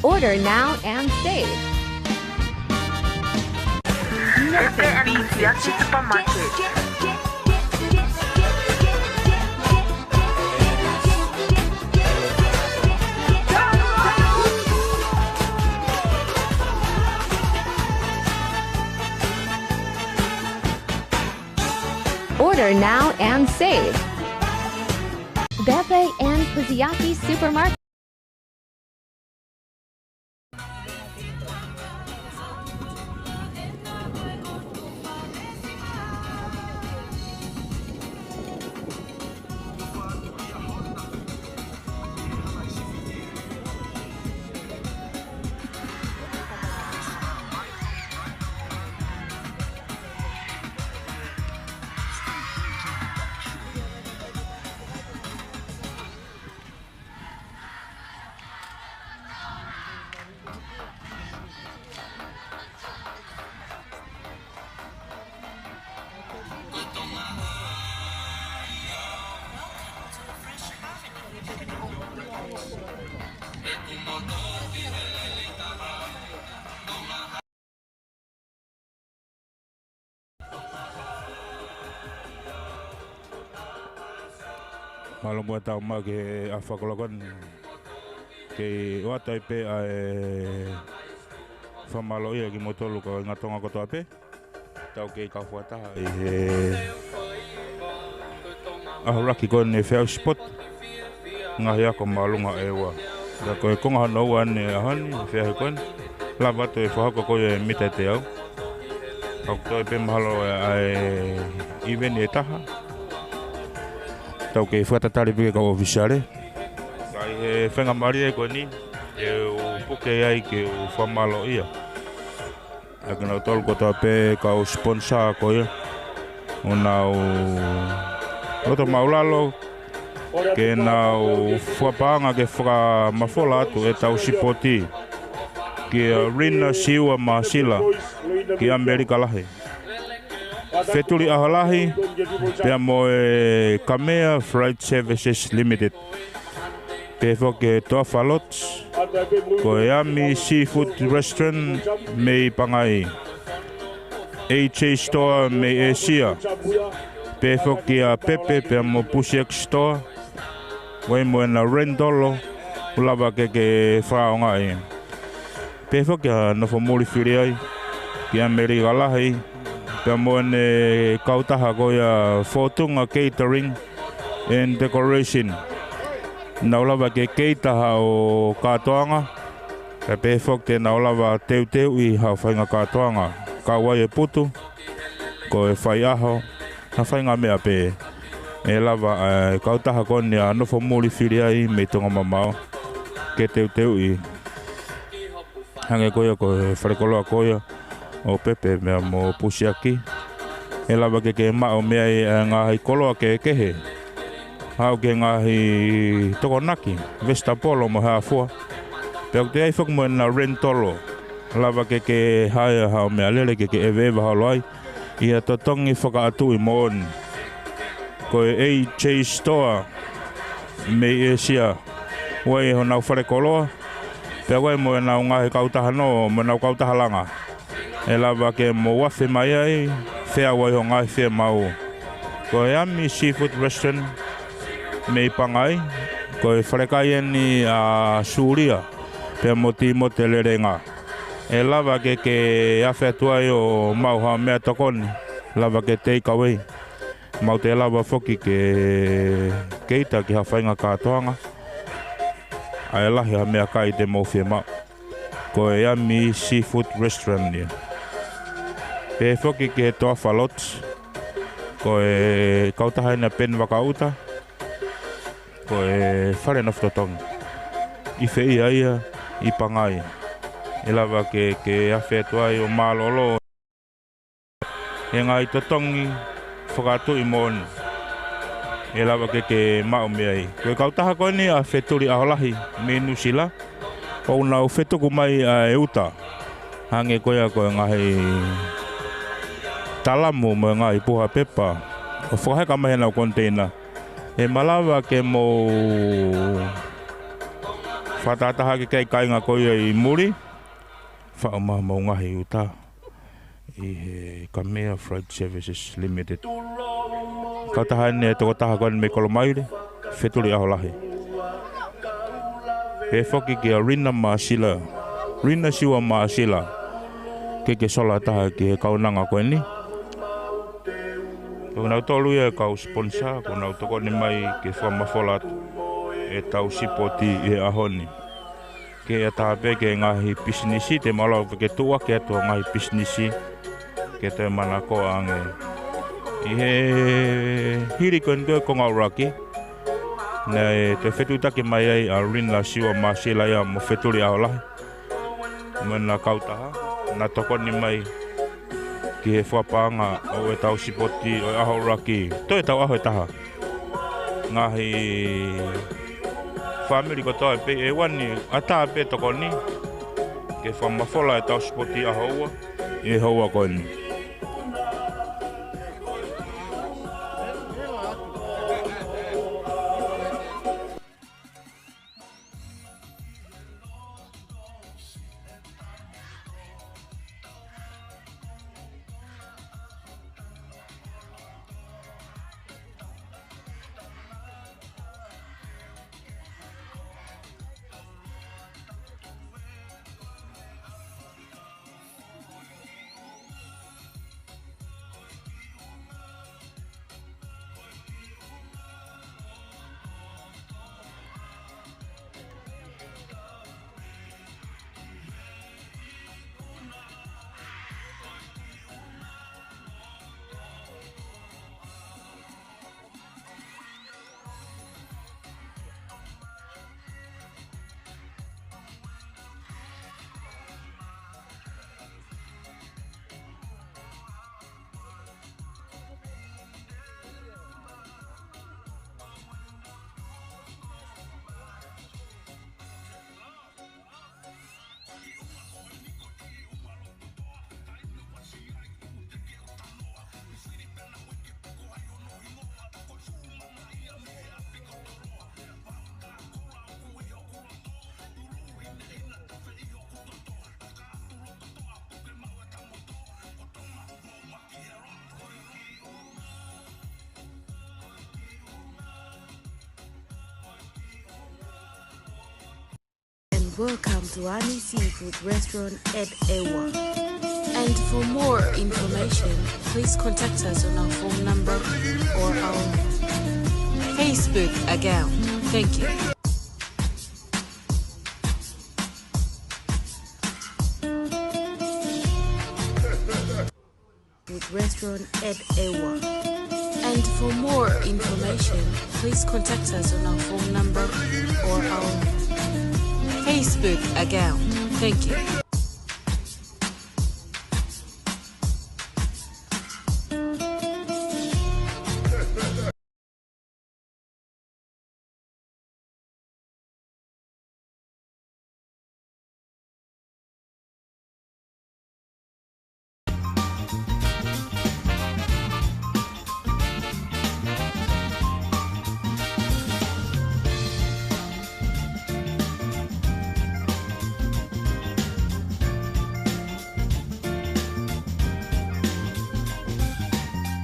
Order now and save. Order now and save. Bepe and Kuziaki Supermarket. Malo mo tao ma ke afakologon ke wata pe a famalo ia ki motolu ko ngatonga ko to ape tau ke ka fuata raki kon e fair spot ngahia ko malunga ewa da ko ko ngano wan hani fair kon lava to e fa ko e mitete au ko pe malo even etaha tau ke fuata tali pe ka officiale kai fenga maria ko ni o puke ai ke o famalo ia agna tol ko pe ka o sponsor ko ia ona o to maulalo ke na o fuapanga ke fra mafola tu e tau sipoti ke rina siwa masila ke amerika lahe Fetuli ahalahi pe mo Kamea Freight Services Limited pe foke Toafalots ko Yami Seafood Restaurant me pangai HA Store me Asia pe foke Pepe pe mo Pushek Store we mo na Rendolo ulaba ke fraonga ai pe foke no fomuli firiai ki Amerika lahi Pemone kautaha goya fotunga catering and decoration. Naulava ke keitaha o katoanga. Pe fok te naulava teu I ha whainga katoanga. Ka wai e putu. Ko e whai aho. Ha whainga mea pe. E lava kautaha kone a nofo muli whiriai me tonga mamao. Ke teu I. Hange koia ko e wharekoloa koia. O Pepe mea mo Pusiaki e lava ke mao mea ngahi koloa ke kehe hau ke ngahi tokonaki Vesta Polo mo haa fua peo te ai whak mo na Rentolo lava ke haia hau mea lele ke eweva halo ai ia totongi whakaatu I moon ko e HA Store me Asia wai ho nau whare koloa peo wai mo nau ngahi kautaha no mo nau kautaha langa e lava ke mo wafe mai ai fea wai ho ngai fea mau ko Yami Seafood Restaurant me pangai ko e wharekai ni a Suria pe mo timo te lerenga e lava ke awhea tuai o mau ha mea tokoni lava ke take away mau te lava foki ke keita ki ha whainga katoanga ai lahi ha mea kai te mo fea mau ko e ami seafood restaurant ia. Pe foki ke toa falot ko e kautaha na pen wakauta ko e whare na whotong. I whei aia i pangai. E lawa ke awhi atuai o malolo. E ngai totongi whakatu i mōni. E lawa ke mao mea i. Ko e kautaha koe ni a wheturi aholahi me nusila. O nau whetuku mai a e uta. Hange koe a koe ngahi talamu mo ngahi puha pepa. O whakaheka mai nau konteina. E malawa ke mo whatataha ke kei kainga koe i muri. Whaama mo ngahi uta. I he Kamea Freight Services Limited. Kautaha ne toko taha koe ni Maikolo maire. Wheturi aholahi. He whoki ke a rina maasila. Rina siwa maasila. Ke sola taha ke kaunanga koe ni. Ko nau tolu ia kau sponsor. Ko nau toko ni mai ke whamafolat. E tau sipoti e ahoni. Ke a taha pe ke ngahi pisinisi. Te malau ke tua ke atua ngahi pisinisi. Ke te mana ko ange. I he hiri koe nkoe ko ngau raki. Nei te whetutake mai ai a rina siwa maasila ia mo wheturi aholahi. Mena kautaha. Na toko ni mai ki he whapanga o e tau sipoti o e aho raki. To e tau aho e taha. Ngahi family ko toa pe e wani ata pe toko ni. Ke whamafola e tau sipoti aho ua. E hoa koe ni. Welcome to Ani Seafood Restaurant at Ewa. And for more information, please contact us on our phone number or our Facebook account. Thank you. Food Restaurant at Ewa. And for more information, please contact us on our phone number or our Facebook account. Thank you.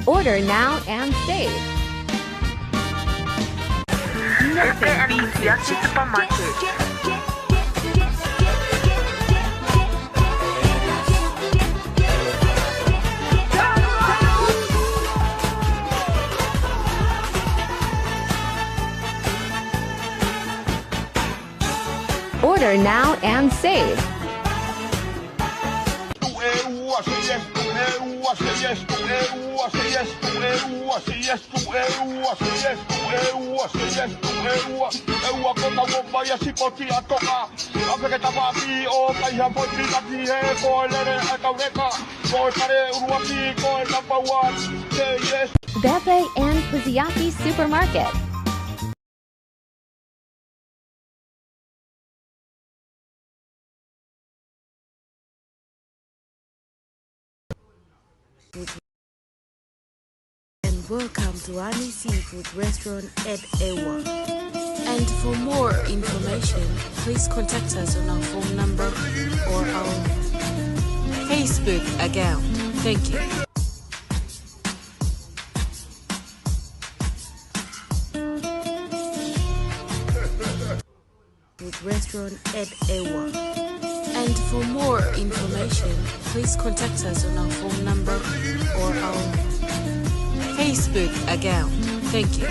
Order now and save. Order now and save. Bebe and Kuziaki Supermarket. And welcome to Ani Seafood Restaurant at Ewa. And for more information, please contact us on our phone number or our Facebook account. Thank you. Restaurant at Ewa. And for more information, please contact us on our phone number or our Facebook account. Thank you.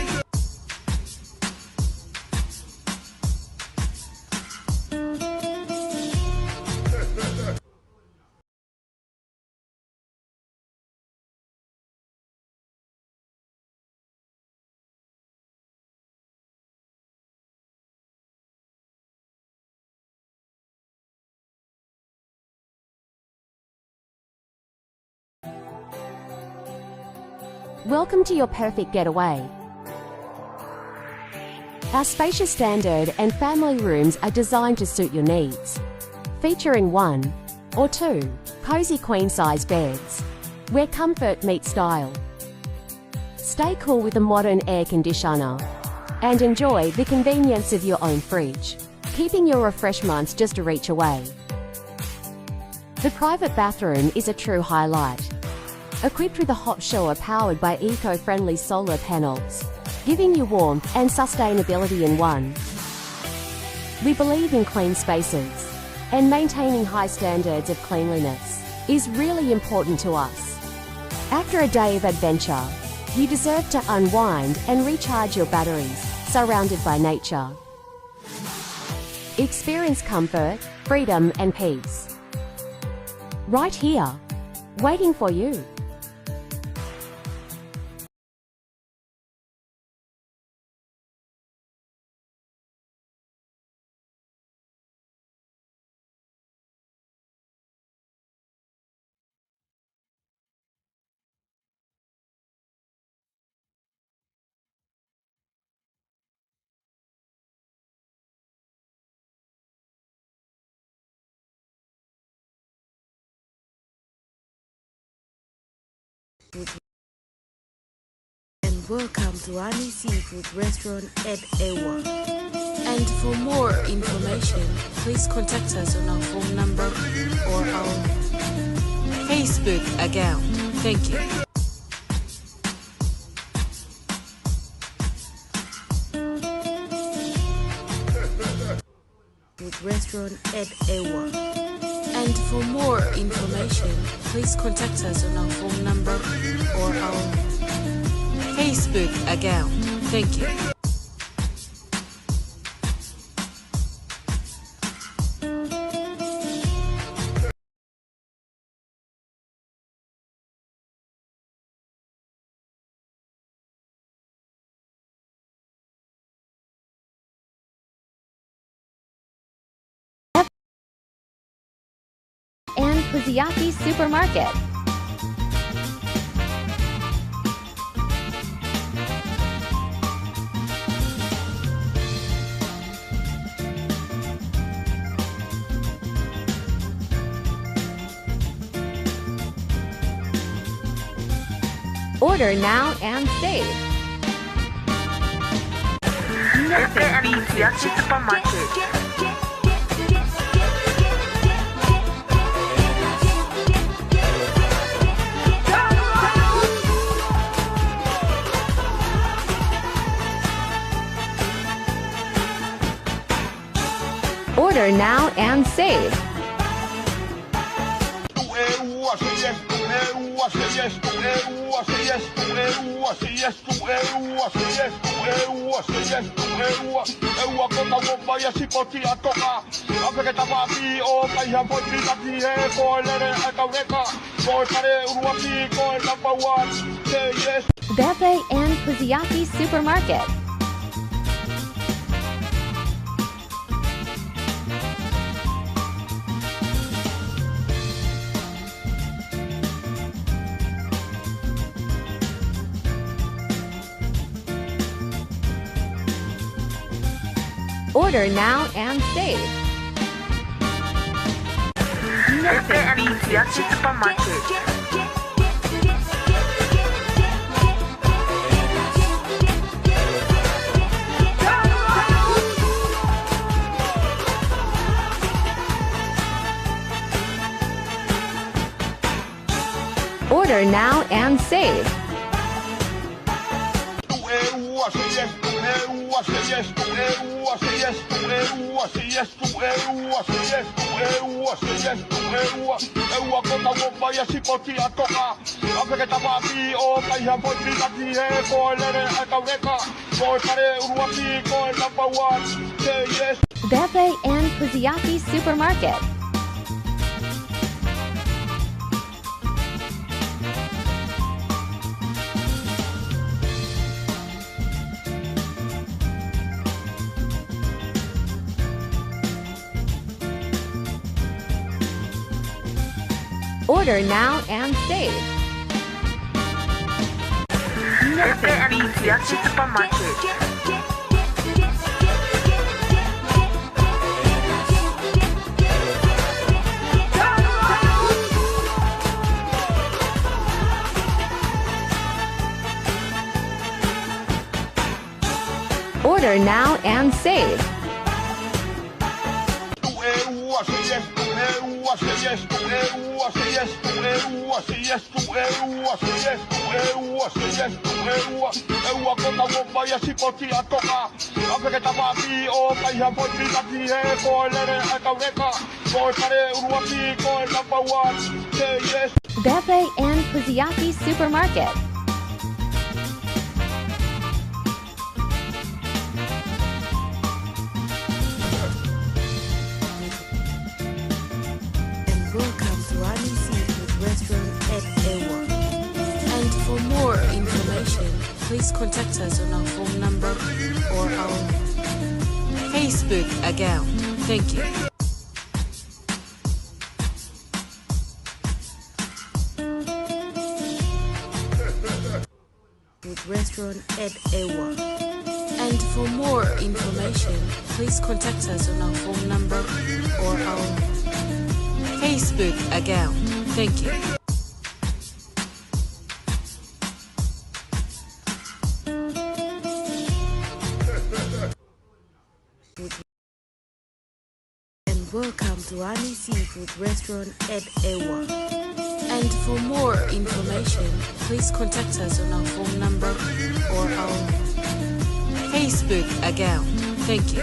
Welcome to your perfect getaway. Our spacious standard and family rooms are designed to suit your needs, featuring 1 or 2 cozy queen-size beds, where comfort meets style. Stay cool with a modern air conditioner and enjoy the convenience of your own fridge, keeping your refreshments just a reach away. The private bathroom is a true highlight, equipped with a hot shower powered by eco-friendly solar panels, giving you warmth and sustainability in one. We believe in clean spaces, and maintaining high standards of cleanliness is really important to us. After a day of adventure, you deserve to unwind and recharge your batteries, surrounded by nature. Experience comfort, freedom and peace. Right here, waiting for you. And welcome to Ani Seafood Restaurant at Ewa. And for more information, please contact us on our phone number or our Facebook account. Thank you. Restaurant at Ewa. And for more information, please contact us on our phone number or our Facebook account. Thank you. And Kuziaki Supermarket. Order now and save. Order now and save. EUA Bepe and Kuziaki Supermarket. Order now and save. Bepe and Kuziaki Supermarket. Order now and save. Bepe and Kuziaki Supermarket. Order now and save. Bepe and Kuziaki Supermarket. Order now and save. Bepe and Kuziaki Supermarket. Welcome to Ani Seafood Restaurant at Ewa. And for more information, please contact us on our phone number or our Facebook account. Thank you. Seafood Restaurant at Ewa. And for more information, please contact us on our phone number or our Facebook account. Thank you. And welcome to Ani Seafood Restaurant at Ewa. And for more information, please contact us on our phone number or our Facebook account. Thank you.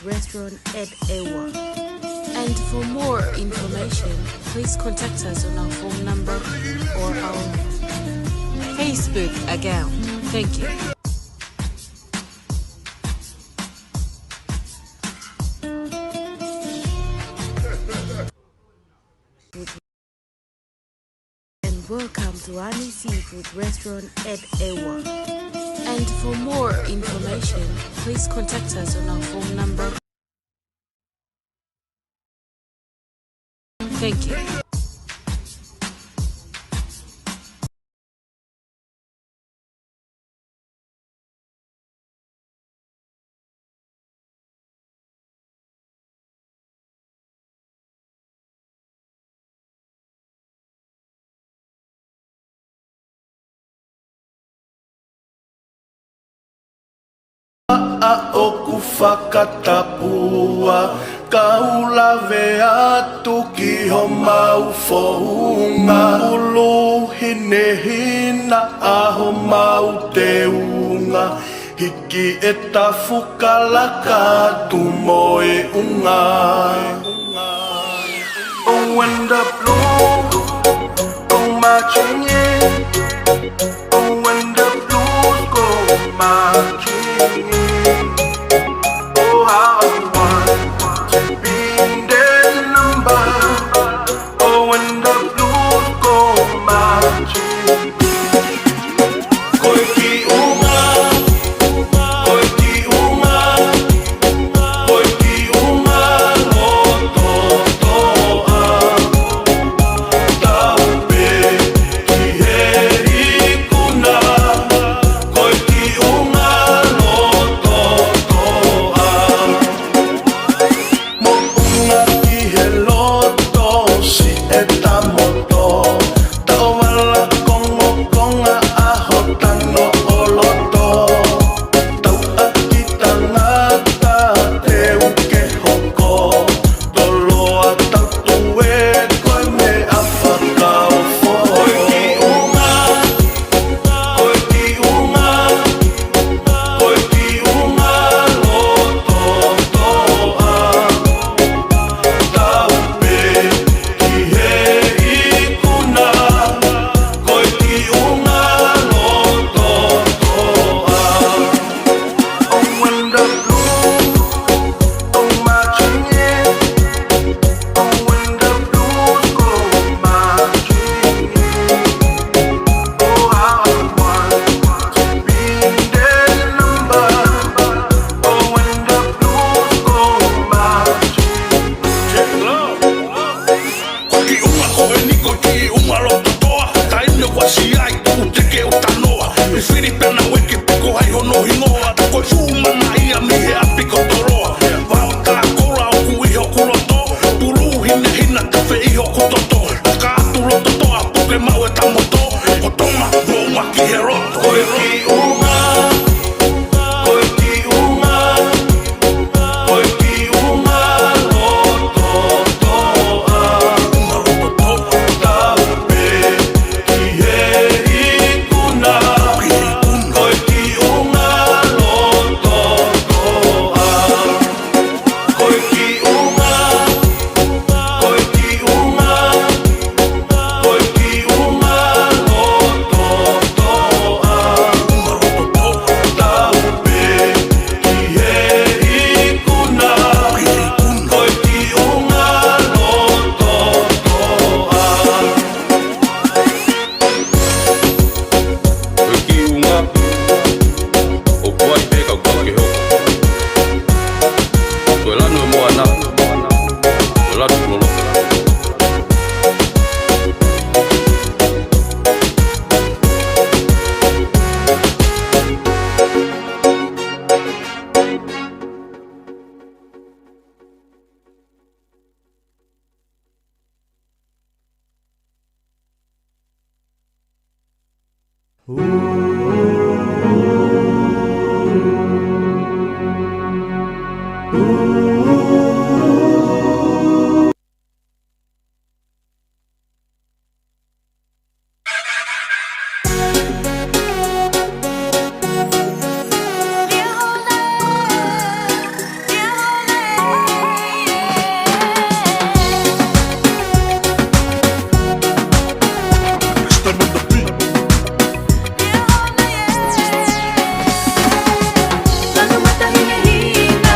Restaurant at Ewa. And for more information, please contact us on our phone number or our Facebook account. Thank you. And welcome to Ani Seafood Restaurant at Ewa. And for more information, please contact us on our phone number. Thank you. O ku whakatapua Kaula vea tuki ho mau founga Ulu hine hina aho mau te unga Hiki e ta fukalaka tu moe unga. Oh, when the blue, oh, marching in. Oh, when the blues go marching in. Oh, how I want to be in their number. Oh, when the blues go marching in. Koiki unga, koiki unga, koiki unga, lo to a. Taupe ki heri kuna, koiki unga, lo to a. Mo unga ki he loto si eta moto. Tau wala kongo konga aho tano oloto. Tau aki tangata te uke hoko. Toloa tau tue koe me awhaka o fo. Koiki unga, koiki unga, koiki unga loto a. Taupe ki heri kuna, koiki unga loto a. Oh, when the blue, oh, marching in. Oh, when the blues go marching in. Oh, how I want to be in their number. Oh, when the blues go marching in. Koiki unga koe ni koiki unga loto toa. Taime wasi ai tu te ke o tanoa. E whiri pena weke piko hai hono hingoa. Ta koe fūmana ia mi he api kotoroa. Wao tā kola o ku iho kuroto. Puru hine hina ta whe iho kutoto. Ka atu loto toa puke mau e tamoto. O tonga mo unga ki he roto. Koiki unga, koiki unga, koiki unga loto a. Unga loto toa. Taupe ki heri kuna, koiki unga loto a. Koiki unga, koiki unga, koiki unga loto a. Unga loto toa. Taupe ki heri kuna, koiki unga loto a. Koiki unga o kuai pe kau kau ke hoko. Koe lanu e moana, koe lanu lolo. Lalu mata hina hina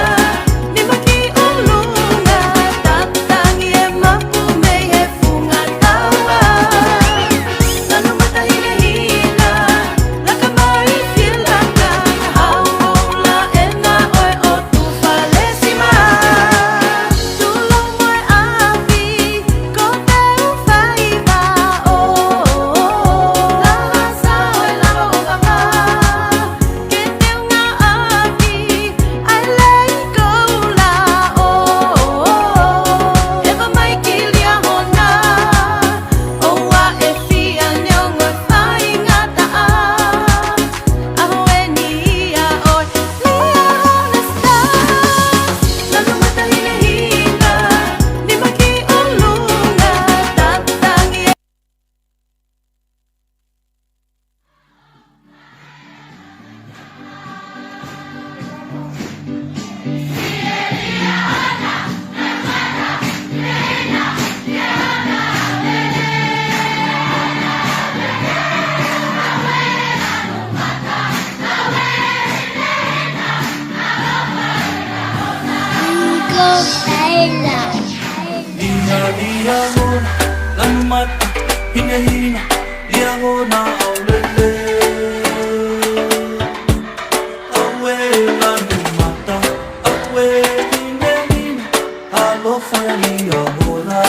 Lia hona, lanu mata, hina hina, lia hona au lele. Awe lanu mata, awe hina hina, alofa ya lia hona.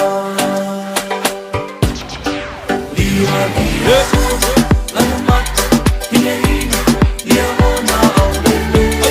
Lia lia hona, lanu mata, hina hina, lia hona au lele.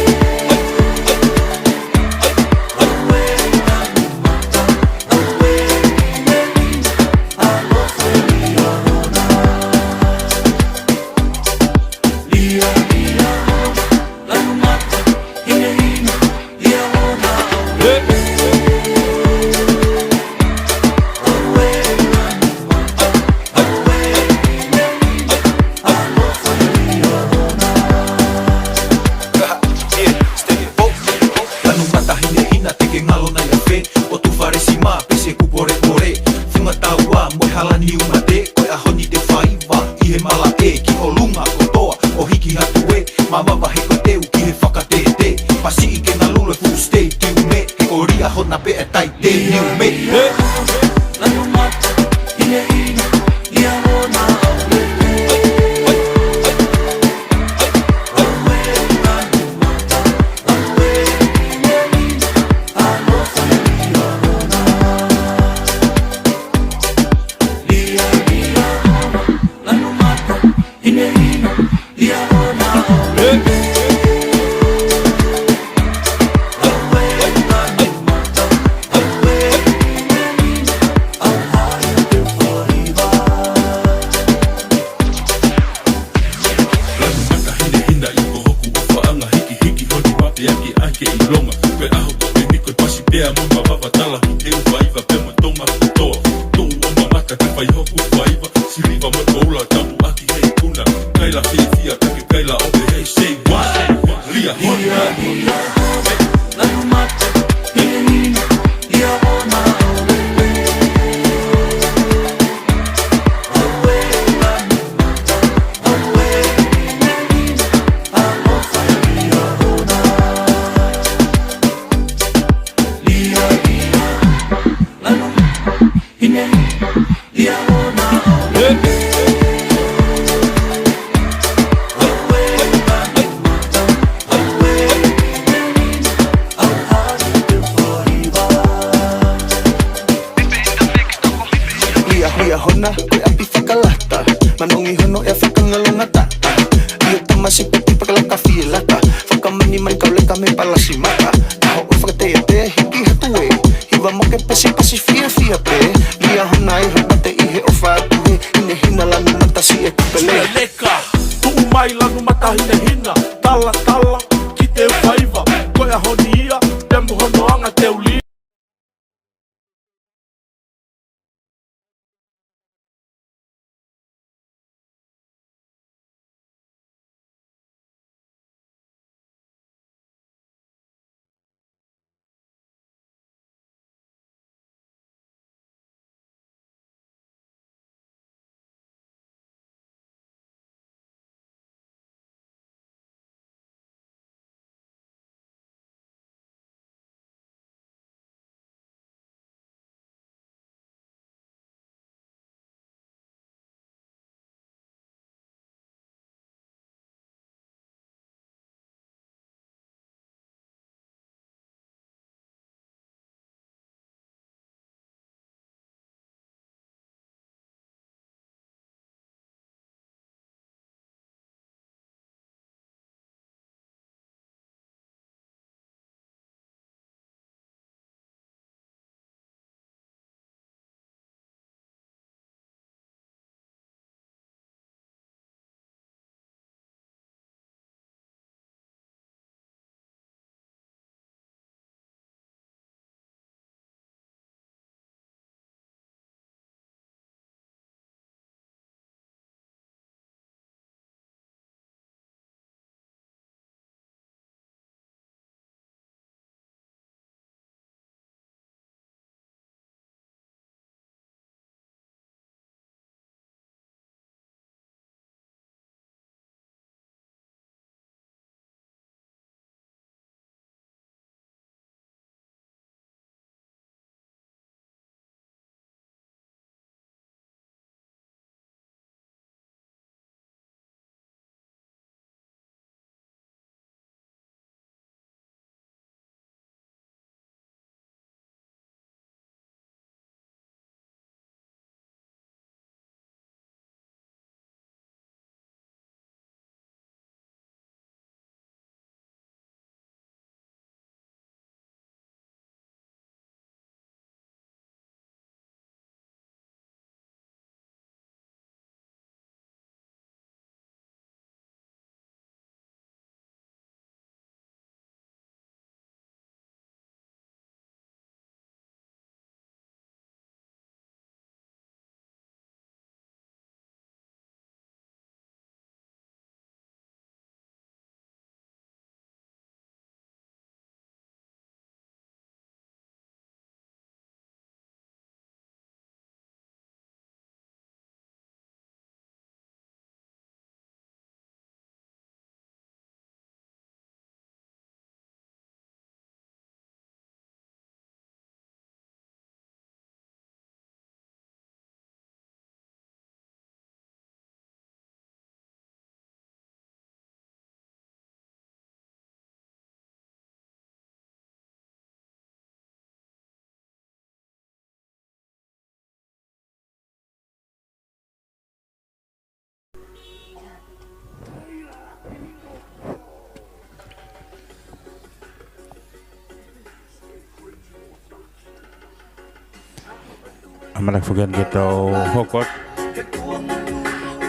Amala fugan kita hokot.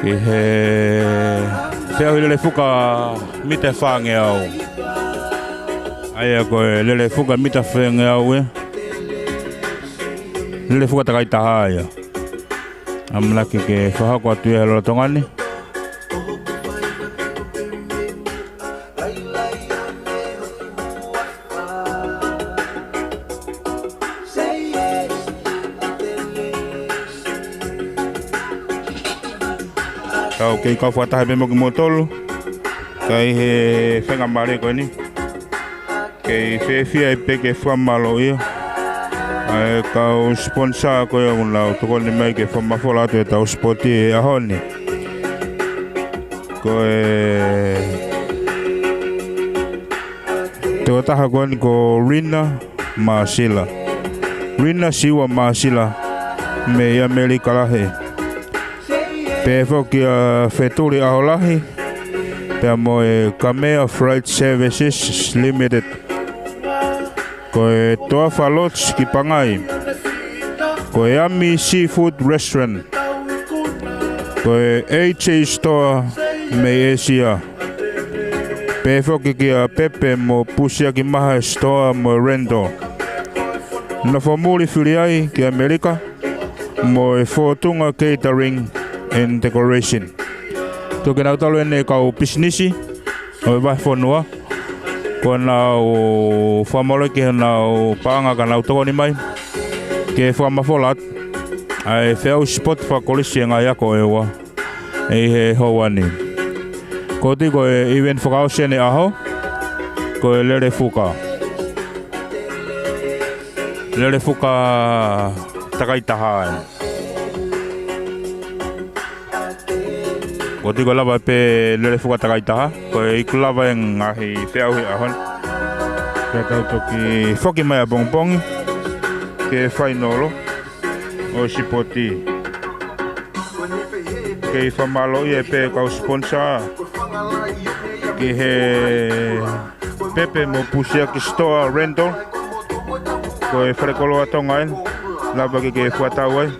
He fea lele fuka mita fange au. Aya ko lele fuka mita fange au e. Lele fuka takai tahaya. Amala ke fahako atu e lo tongani. Kau kei kau fata habe mo motolo kai he fenga mare ko ni kei fe fia pe ke famalo ia ai kau sponsor ko ya un lau to ko ni mai ke fama fola to ta spoti a honi ko to ta ha ko Rina Masila Rina siwa Masila me Amerika la he pe foki a feturi a holahi pe mo e Kamea Freight Services Limited ko e toa falots ki pangai ko e Ami Seafood Restaurant ko e HA Store me Asia pe foki ki a Pepe mo pusia ki maha store mo Rendo na famuli filiai ki Amerika mo e Fortunga Catering and Decoration. To kena utalo ene kau business o vai fonua. Ko na o famolo ke na o panga kana utoko ni mai. Ke fama folat. Ai feu spot fa kolisi nga yako ewa. E he hoani. Ko ti ko event fokao sene aho. Ko lere fuka. Lere fuka takai tahan. Ko ti ko lava pe lele fuka takai taha ko iku lava yang ngahi fea hui ahon pe tau toki foki mai a bongbong ke whainolo o sipoti ke whamalo i e pe kau sponsor ke he Pepe mo pusia ki store rental ko e wharekolo atonga lava ke whatau ai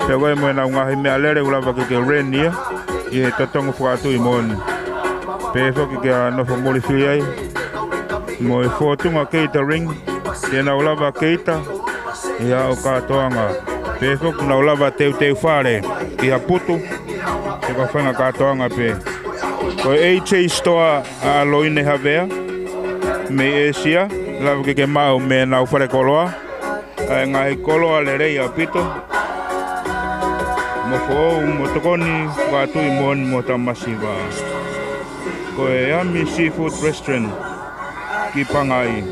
pe wai mo na ngahi mea lere lava ke renia i he tatonga whakatu i moni. Pe whoki kia no whamoli whii ai. Mo e Fortunga Catering, ke na ulawa keita, i a o katoanga. Pe whoki na ulawa teu whare, i a putu, e ka whanga katoanga pe. Ko HA Store a loine havea, me Asia, lawa ke mau me na whare koloa, ngahi koloa le rei a pito, mo fo mo tokoni wa tu imon mo tamasiva ko e Ami Seafood Restaurant ki pangai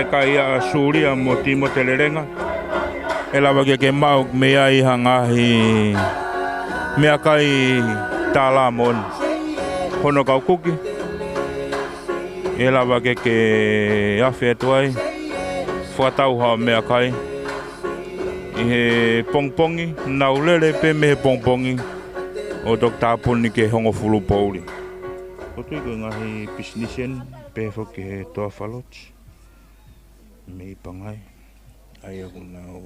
kai a suria mo timo telerenga e lava ke mau me ai hangahi me kai talamon hono kau kuki e lava ke afetuai fatau ha me kai he pongpongi na ulele pe me pongpongi o Dr. Puni ke hongo fulu pauli o tu ko ngahi businessen pe fo ke to falots me pangai ai ko na o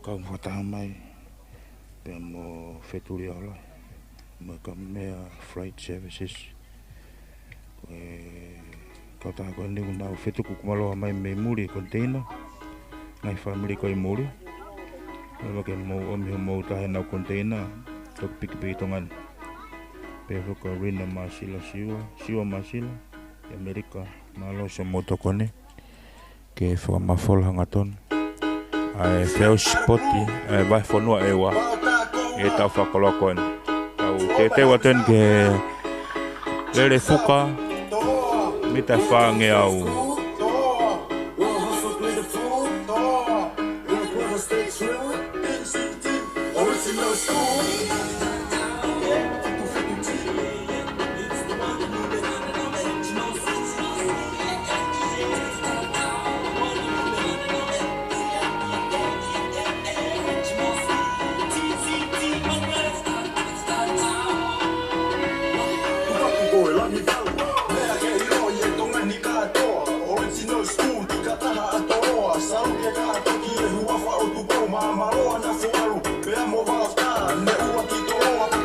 ka fata mai pe mo feturi ala mo Kamea Freight Services ka ta ko ni na fetu ku malo mai me muri container ngai family ko i muri lo ke mo ta na container to pick be tongan pe ko Rina Masila siwa Masila Amerika malo so moto kone ke forma fol hangaton ai feu spoti ai vai fonua ewa e ta fa kolokon au te waten ke lele fuka mita fange au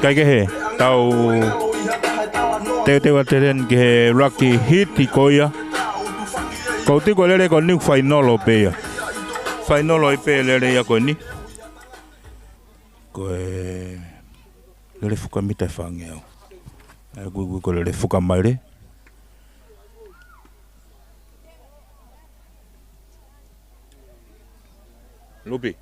Kai ke he tau te wateren ke he raki hiti koia. Ko tiko lere ko ni final o pe ya. Final o pe lere ya ko ni. Ko lere fuka mita fange au. Gu ko lere fuka maire. Lupi.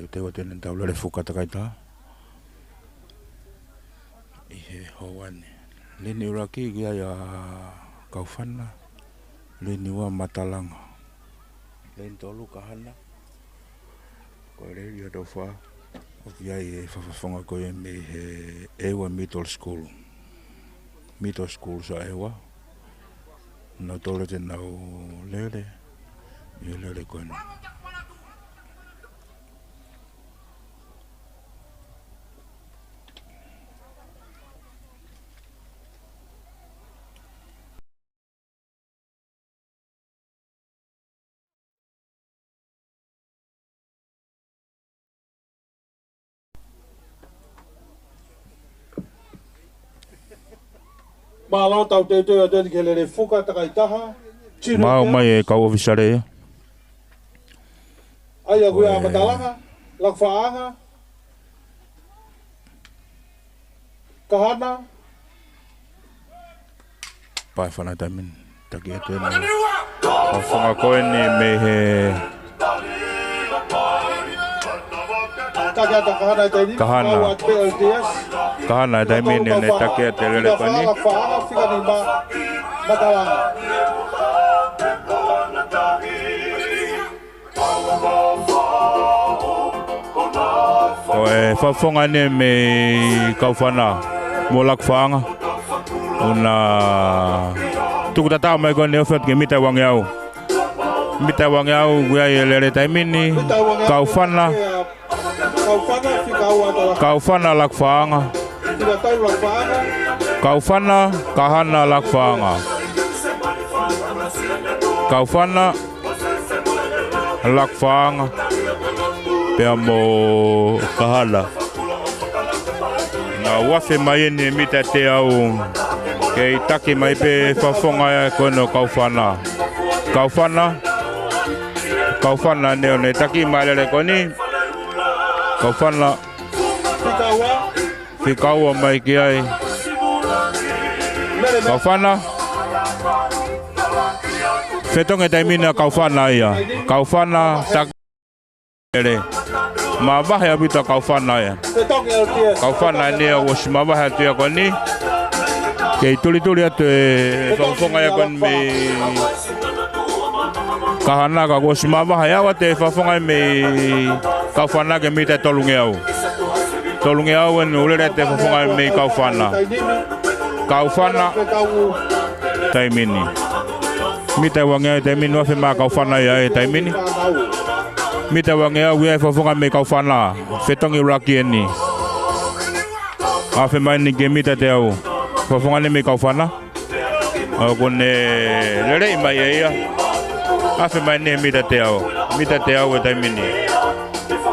Te watenen tau lere fuka takaita. Ihe hoan. Lini uraki gia ya kaufana. Lini wa matalanga. Lini tolu kahana. Ko re ya dofa. O gia e fafafonga ko e me EUA middle school. Middle school sa EUA. Na tole te nau lere. Ye lere koena. Malo tau te aten ke lere fuka takaitaha. Mau mai e kau ofisare. Ai aku ya matalanga, lakfaanga. Kahana. Pai fana tamin taki atu na. Afonga koe ni me he kahana. Kahana tamin ni ne taki atu lele kani. Koe fafonga ni me kaufana molak faanga. Una tuku tata mai ko ne ofet ke mita wang yau gua lere taimini kaufana lakfaanga kaufana kahana lakfaanga kaufana lakfaanga peamo kahana na wafe mai ni mita te au ke taki mai pe fafonga ya kono kaufana ne taki mai le koni kaufana fikawa mai ki ai kaufana fetonga taimina kaufana ya kaufana tak ma bahaya bita kaufana ya kaufana ne was ma bahaya tu ya koni ke tuli atu fafonga ya kon me kahana ka was ma bahaya wate fafonga me kaufana ke mita tolungeau en ulere te fafonga me kaufana taimini mita wangea taimini wa fema kaufana ya taimini mita wangea wi fafonga me kaufana fetongi raki ni afema ni ke mita te au fafonga ni me kaufana kone lere mai ya afema ni mita te au taimini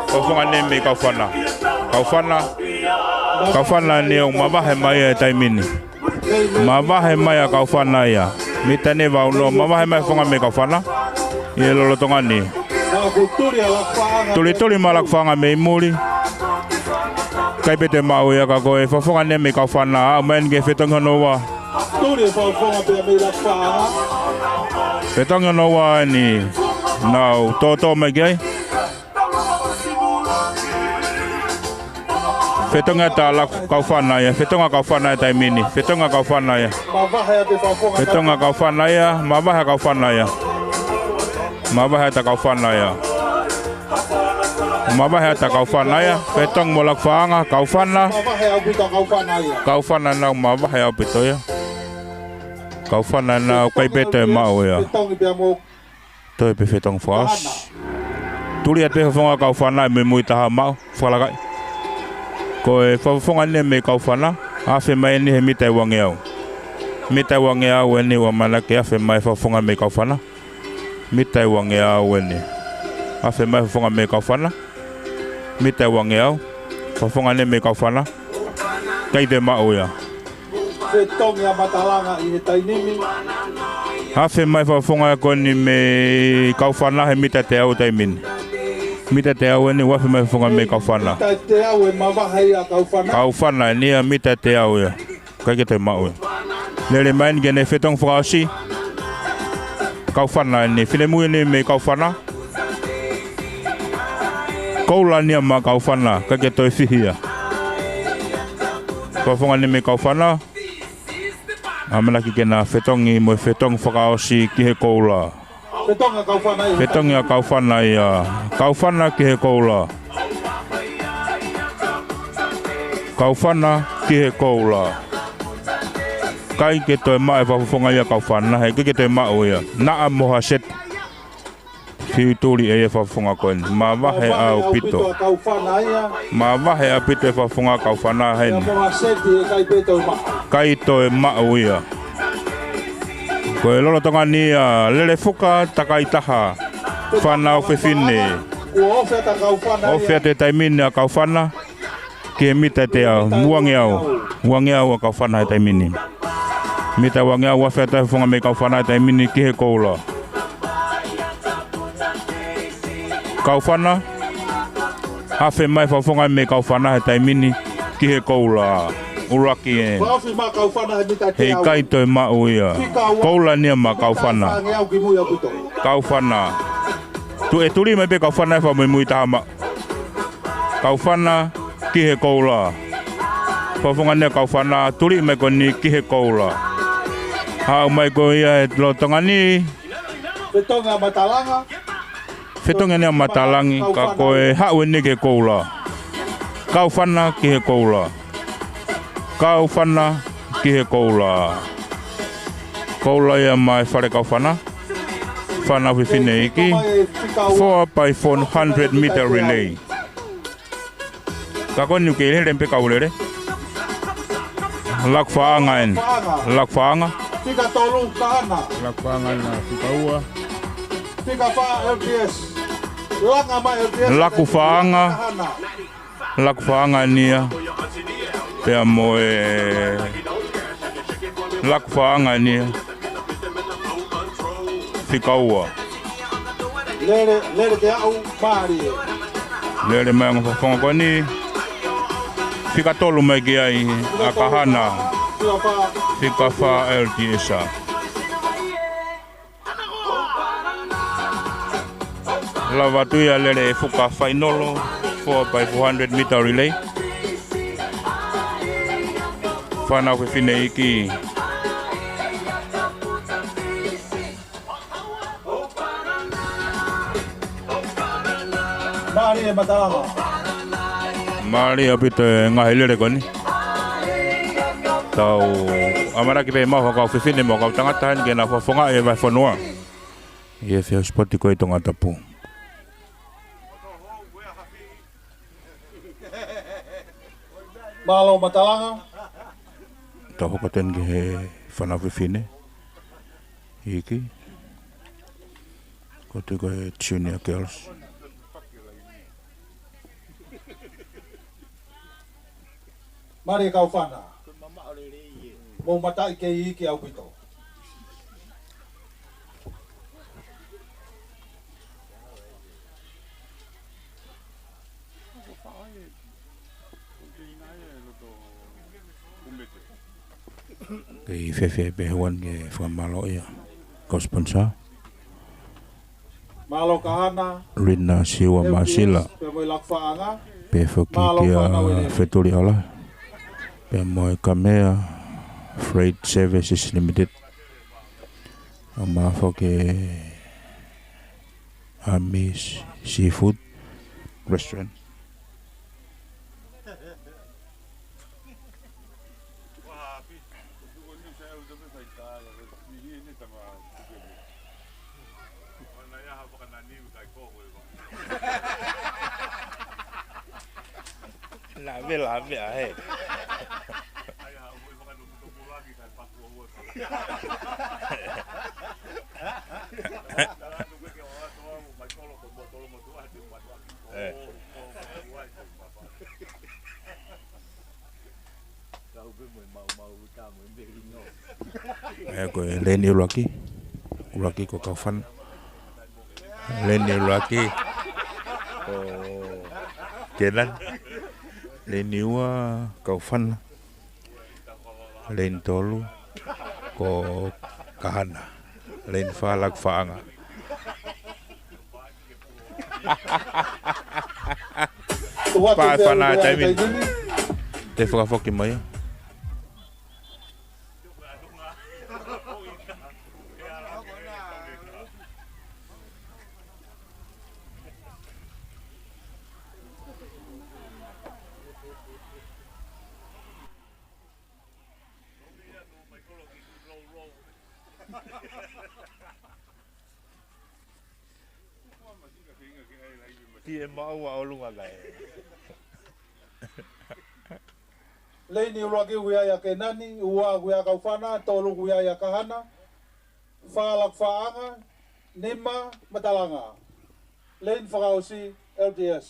fafonga ni me kaufana ni mabahe mai taimini mabahe mai kaufana ya mita ne va uno mabahe mai fonga me kaufana ye lolo tongani tuli malak fanga me muri kai pete mau ya ka koe fafonga ne me kaufana men ge fetonga noa fetonga noa ni now toto me ge fetonga ta la kaufana ya fetonga kaufana taimini fetonga kaufana ya mabaha kaufana ya Mawahe ata kaufana ia. Petong mo lakfaanga kaufana. Mawahe au pito kaufana ia. Kaufana na mawahe au pito ia. Kaufana na kai pete mau ia. Petong i pia mo. Toi pe fetong fos. Tuli at pe fonga kaufana me mui taha mau. Falakai. Ko e fonga ne me kaufana. Afe mai ni he mitai wangi au. Mitai wangi au eni wa malake afe mai fonga me kaufana. Mitai wangi au eni. Afe mai fonga me kaufana. Mitai wangi au. Fonga ne me kaufana. Kai te mau ia. Petong ia matalanga i he tainimi. Afe mai fonga ko ni me kaufana he mita te au taimin. Mita te au eni wafe mai fonga me kaufana. Mita te au e mawahe ia kaufana. Kaufana ni a mita te au ia. Kai ke te mau ia. Lele main gene fetong frasi. Kaufana ni filemu ni me kaufana. Koula ni ma kaufana kai ke toi fihia. Kaufana ni me kaufana. Amela ki kena fetongi mo fetong frasi ki he koula. Petong ia kaufana ia. Petong ia kaufana ia. Kaufana ki he koula. Kaufana ki he koula. Kai ke toi mai whafonga ia kaufana. Hei ke toi mau ia. Naa moha set. Fiu turi e whafonga koen. Ma wahe au pito. Ma wahe au pito e whafonga kaufana hei. Moha set e kai peto ma. Kai toi mau ia. Ko e lolo tonga ni a lele fuka takai taha. Whanau whewhine. Ua ofe ta kaufana ia. Ofe te taimini a kaufana. Ke mita te au. Muangi au. Muangi au a kaufana he taimini. Mita wangi au wafe ta whonga me kaufana he taimini ki he koula. Kaufana. Hafe mai whawhonga me kaufana he taimini ki he koula. Uraki e. Wafi ma kaufana he mita te Hei au. kai toi mau ia. Koula nia ma kaufana. Tange au ki mui au pito. Kaufana. Tu e turi mai pe kaufana e whamui mui taha ma. Kaufana ki he koula. Whawhonga nia kaufana turi mai ko ni ki he koula. Hau mai ko ia e lotonga ni. Petong ia matalanga. Fetonga nia matalangi ka koe hau e ni ke koula. Kaufana ki he koula. Kaufana ki he koula. Koula ia mai whare kaufana. Whana whiwhine iki. 4 by 400 meter relay. Ka koe nuke ile rempe kaulere. Lakfaanga en. Lakfaanga. Pika tolu kahana. Lakfaanga na whikaua. Pika wha LPS. Langa ma LPS. Lakufaanga. Lakfaanga nia. Pea moe. Lakfaanga nia. Whikaua. Lere te au maari. Lere mai ngā whawhonga koe ni. Whika tolu mai ki ai a kahana. Whika wha LTS-a. Lawa tuia lere e whuka whainolo 4 by 400 meter relay. Whanau ke whine iki. Maari e matalanga. Maari apito e ngahi lere koni. Tau amara ki pe maho kau whiwhine mo kau tangata hen kena whawhonga e vai whanua. Ie whiau spoti koe tonga tapu. Malo matalanga. Tau hokaten ki he whanau whiwhine. Iki. Kote koe junior girls. Mari kau whana. Mo matai ke iki au pito. Kei whewhe behuan ke whamalo ia. Ko sponsor. Malo kahana. Rina siwa masila. Pe mo lakfaanga. Pe whoki kia wheturi ala. Pe moe Kamea Freight Services Limited. O maa whoke Amis Seafood. restaurant. Lame ahe. Ko leni ulaki ko kaufan. Leni ulaki ko kenan. Leni ua kaufan. Len tolu ko kahana. Len falak faanga. Pa fana taimin. Te whakafoki mai. Tie mau a olunga gai. Leini ulaki huia ya kenani, ua huia kaufana, tolu huia ya kahana, whalak whaanga, nima matalanga. Lein whakausi LDS.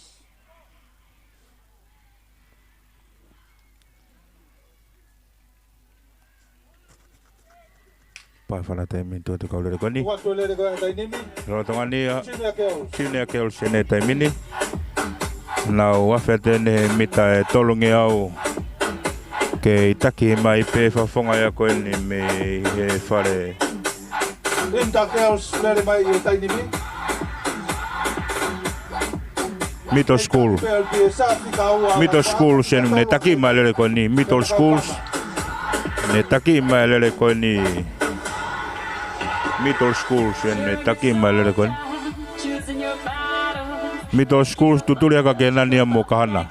Pa whana taimin tua te kaulere koni. Ua tuelere koe tainimi. Rora tongani a Sine a keol sene taimini. Nau wawhete ne mita e tolungi au. Ke itaki mai pe whafonga ia koe ni me e whare. Inta keos lere mai e tainimi. Middle school. Middle school sen ne taki mai lere koe ni. Middle schools. Ne taki mai lere koe ni. Middle schools sen ne taki mai lere koe ni. Middle schools tutulia ka kenania mo kahana.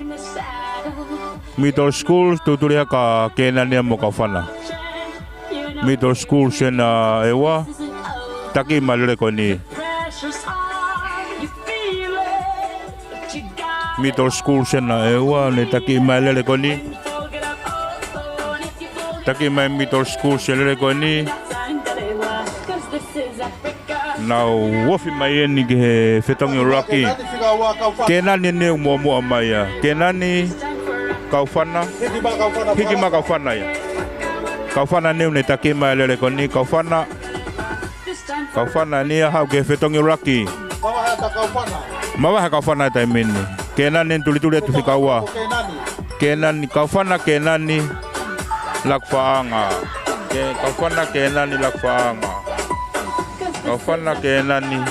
Middle schools tutulia ka kenania mo kafana. Middle schools sen ewa taki malere koni. Middle schools sen ewa ne taki malere koni. Taki mai middle schools sen koni. Now wofi mai ni ke fetongi raki. Kenani ne mo mai ya. Kenani kaufana. Hikima kaufana ya. Kaufana ne taki mai lele koni kaufana. Kaufana ni ha ke fetongi raki. Mawa kaufana taimini. Kenani tuli tu fikawa. Kenani kaufana kenani lakfaanga. Kaufana kenani lakfaanga. Kaufana kenani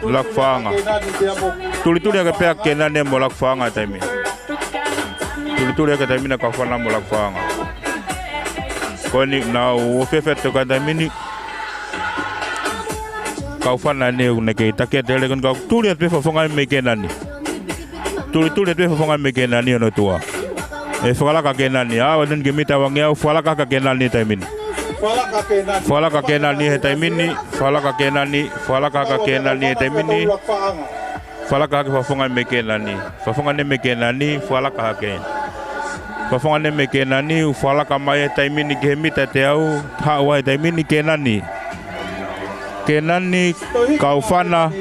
lakfaanga. Tuli ka pea kenani mo lakfaanga taimi. Tuli ka taimi na kaufana mo lakfaanga. Koni na ofefe to ka taimi kaufana ne uneke take tele kon ka tuli pe fonga me kenani. Tuli pe fonga me kenani no tua. E fala ka kenani a wadun ke mita wangia fala ka kenani taimi. Fala ka kenani he taimini, fala ka kenani he taimini. Fala ka fafonga me kenani. Fafonga ne me kenani, fala ka ke. Fafonga ne me kenani, fala ka mai taimini ke mita te au, ha wa taimini kenani. Kenani kaufana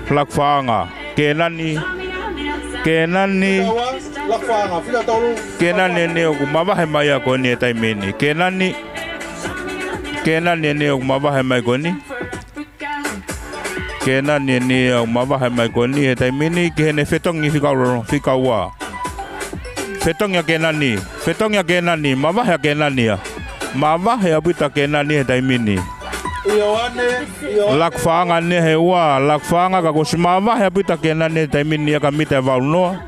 lakfaanga. Kenani ne kumaba he mai ko ni taimini. Kenani ne umaba mai koni. Kenani ne umaba mai koni e taimini ke ne fetongi fikawa. Fetongi kenani, maba ya kenani ya. Maba ya buta kenani e taimini. Lakfaanga ne hewa, lakfaanga ka kusimaba ya buta kenani e taimini ya kamita valno.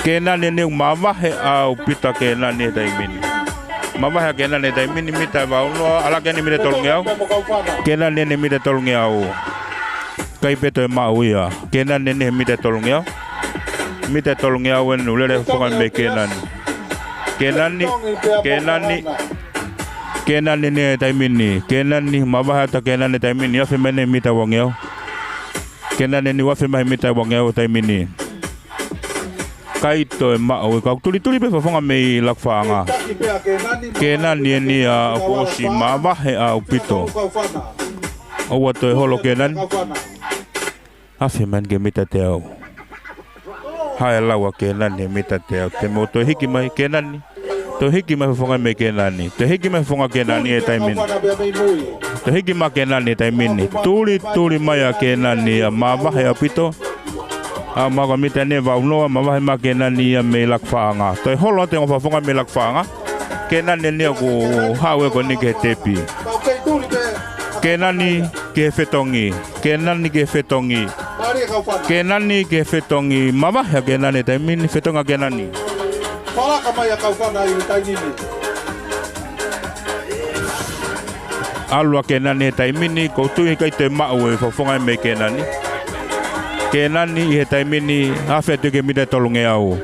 Kenani ne umaba au buta kenani e taimini. Mama ya kenani taimini mita va uno ala keni mire tolngeau kenani ne mire tolngeau kai peto e mauia. Kenan nene mita tolongea. Mita tolongea wen ulere fonga me kenan. Kenan nene taimini. Kenan ni mabaha ta kenan ne taimini afe mene mita wangeo. Kenan nene wafe mai mita wangeo taimini. Kaito e mau ka tuli pe fonga me lakfanga. Kenan ni a posi mabahe a upito. O wato e holo kenan. Afi man ke mita teo. Hai lawa kenan ni mita teo. Te mo to hiki mai kenan ni. To hiki mai fonga me kenan ni. To hiki mai fonga kenan ni e taimin. To hiki mai kenan ni taimin ni. Tuli mai a kenan ni a mabahe a pito. A maga mita ne va unoa mabahe ma kenan ni a me lakfanga. To e holo te ngofa fonga me lakfanga. Kenan ni ko hawe ko ni ke tepi. Kenani ke fetongi, kenani ke fetongi, kenani ke fetongi, mama ya kenani taimini fetonga kenani. Fala kama ya kaufana yu taimini. Alua kenani taimini ko tui kai te mau e fofonga me kenani. Kenani e taimini afetu ke mita tolunge au.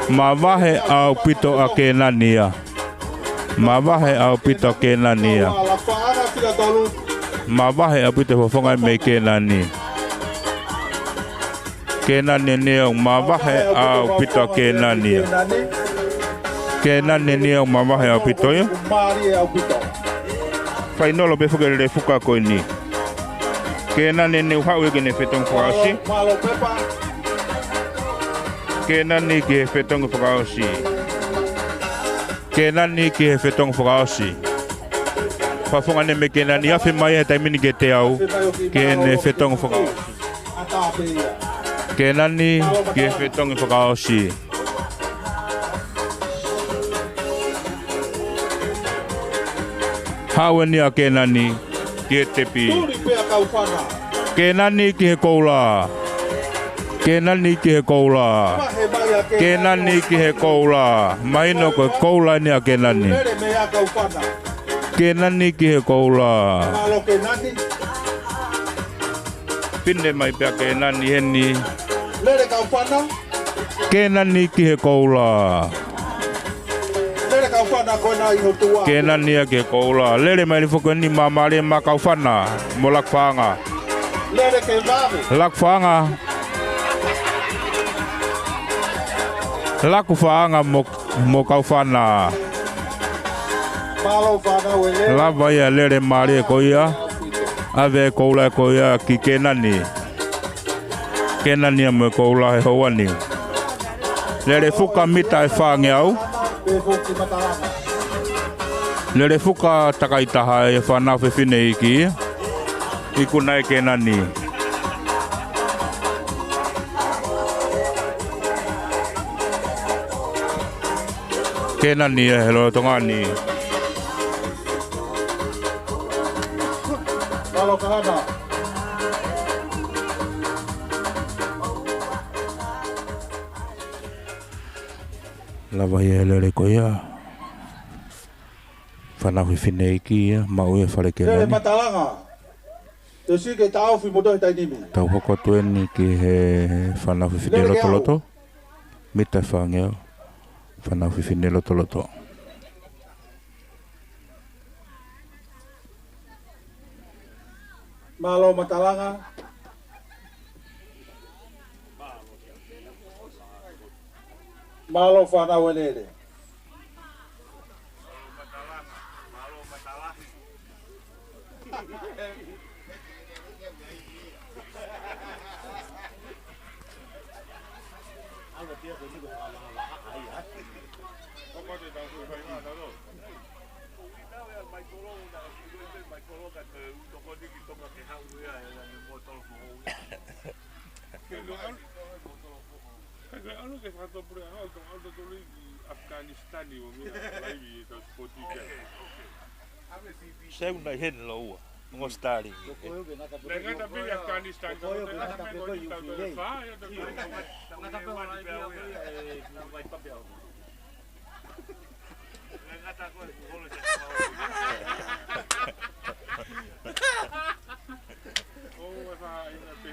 Mavahe au pito a kenania. Mavahe au pito kenania. Mabahe apite fofonga me kenani. Kenani neo mabahe au pito kenani. Kenani neo mabahe au pito yo. Fainolo be fogere fuka ko ni. Kenani neo hawe gene fetong fasi. Kenani ke fetong fasi. Kenani ke fetong fasi. Fafonga ne mekena ni afe mai taimini ke te au ke ne fetong fokao ke nani ke fetong fokao si hawe ni a ke nani ke tepi ke nani ke koula ke nani ke koula ke nani ke koula mai no ko koula ni a ke nani Kenani ki he koula. Pinde mai pia kenani heni. Lere kaufana. Kenani ki he koula. Lere kaufana kona ihotua. Kenani ke koula. Lere mai foko ni mamare ma kaufana. Mo lakfanga. Lere ke vave. Lakfanga. Lakfanga mo kaufana. Lava ya lere mare koia ave koula koia ki kenani mo koula he hoani lere fuka mita e whange au lere fuka takaitaha e whanau whiwhine iki ikunai kenani kenani e helo tongani Lava ia lere koia. Whanau whiwhine iki mau e whare ke nani. Lere matalanga. Te sike tau whi moto he tainimi. Tau hoko tueni ki he whanau whiwhine lotoloto. Mita whangeo. Whanau whiwhine lotoloto. Malo matalanga. Malo whanau enere. Saya nak hen lawa, mengostari. Dengan tapi Afghanistan kalau tak sampai kau tahu tu faham ya tu. Nak sampai orang dia baik pakai. Dengan tak kau boleh cakap. Oh, apa ini?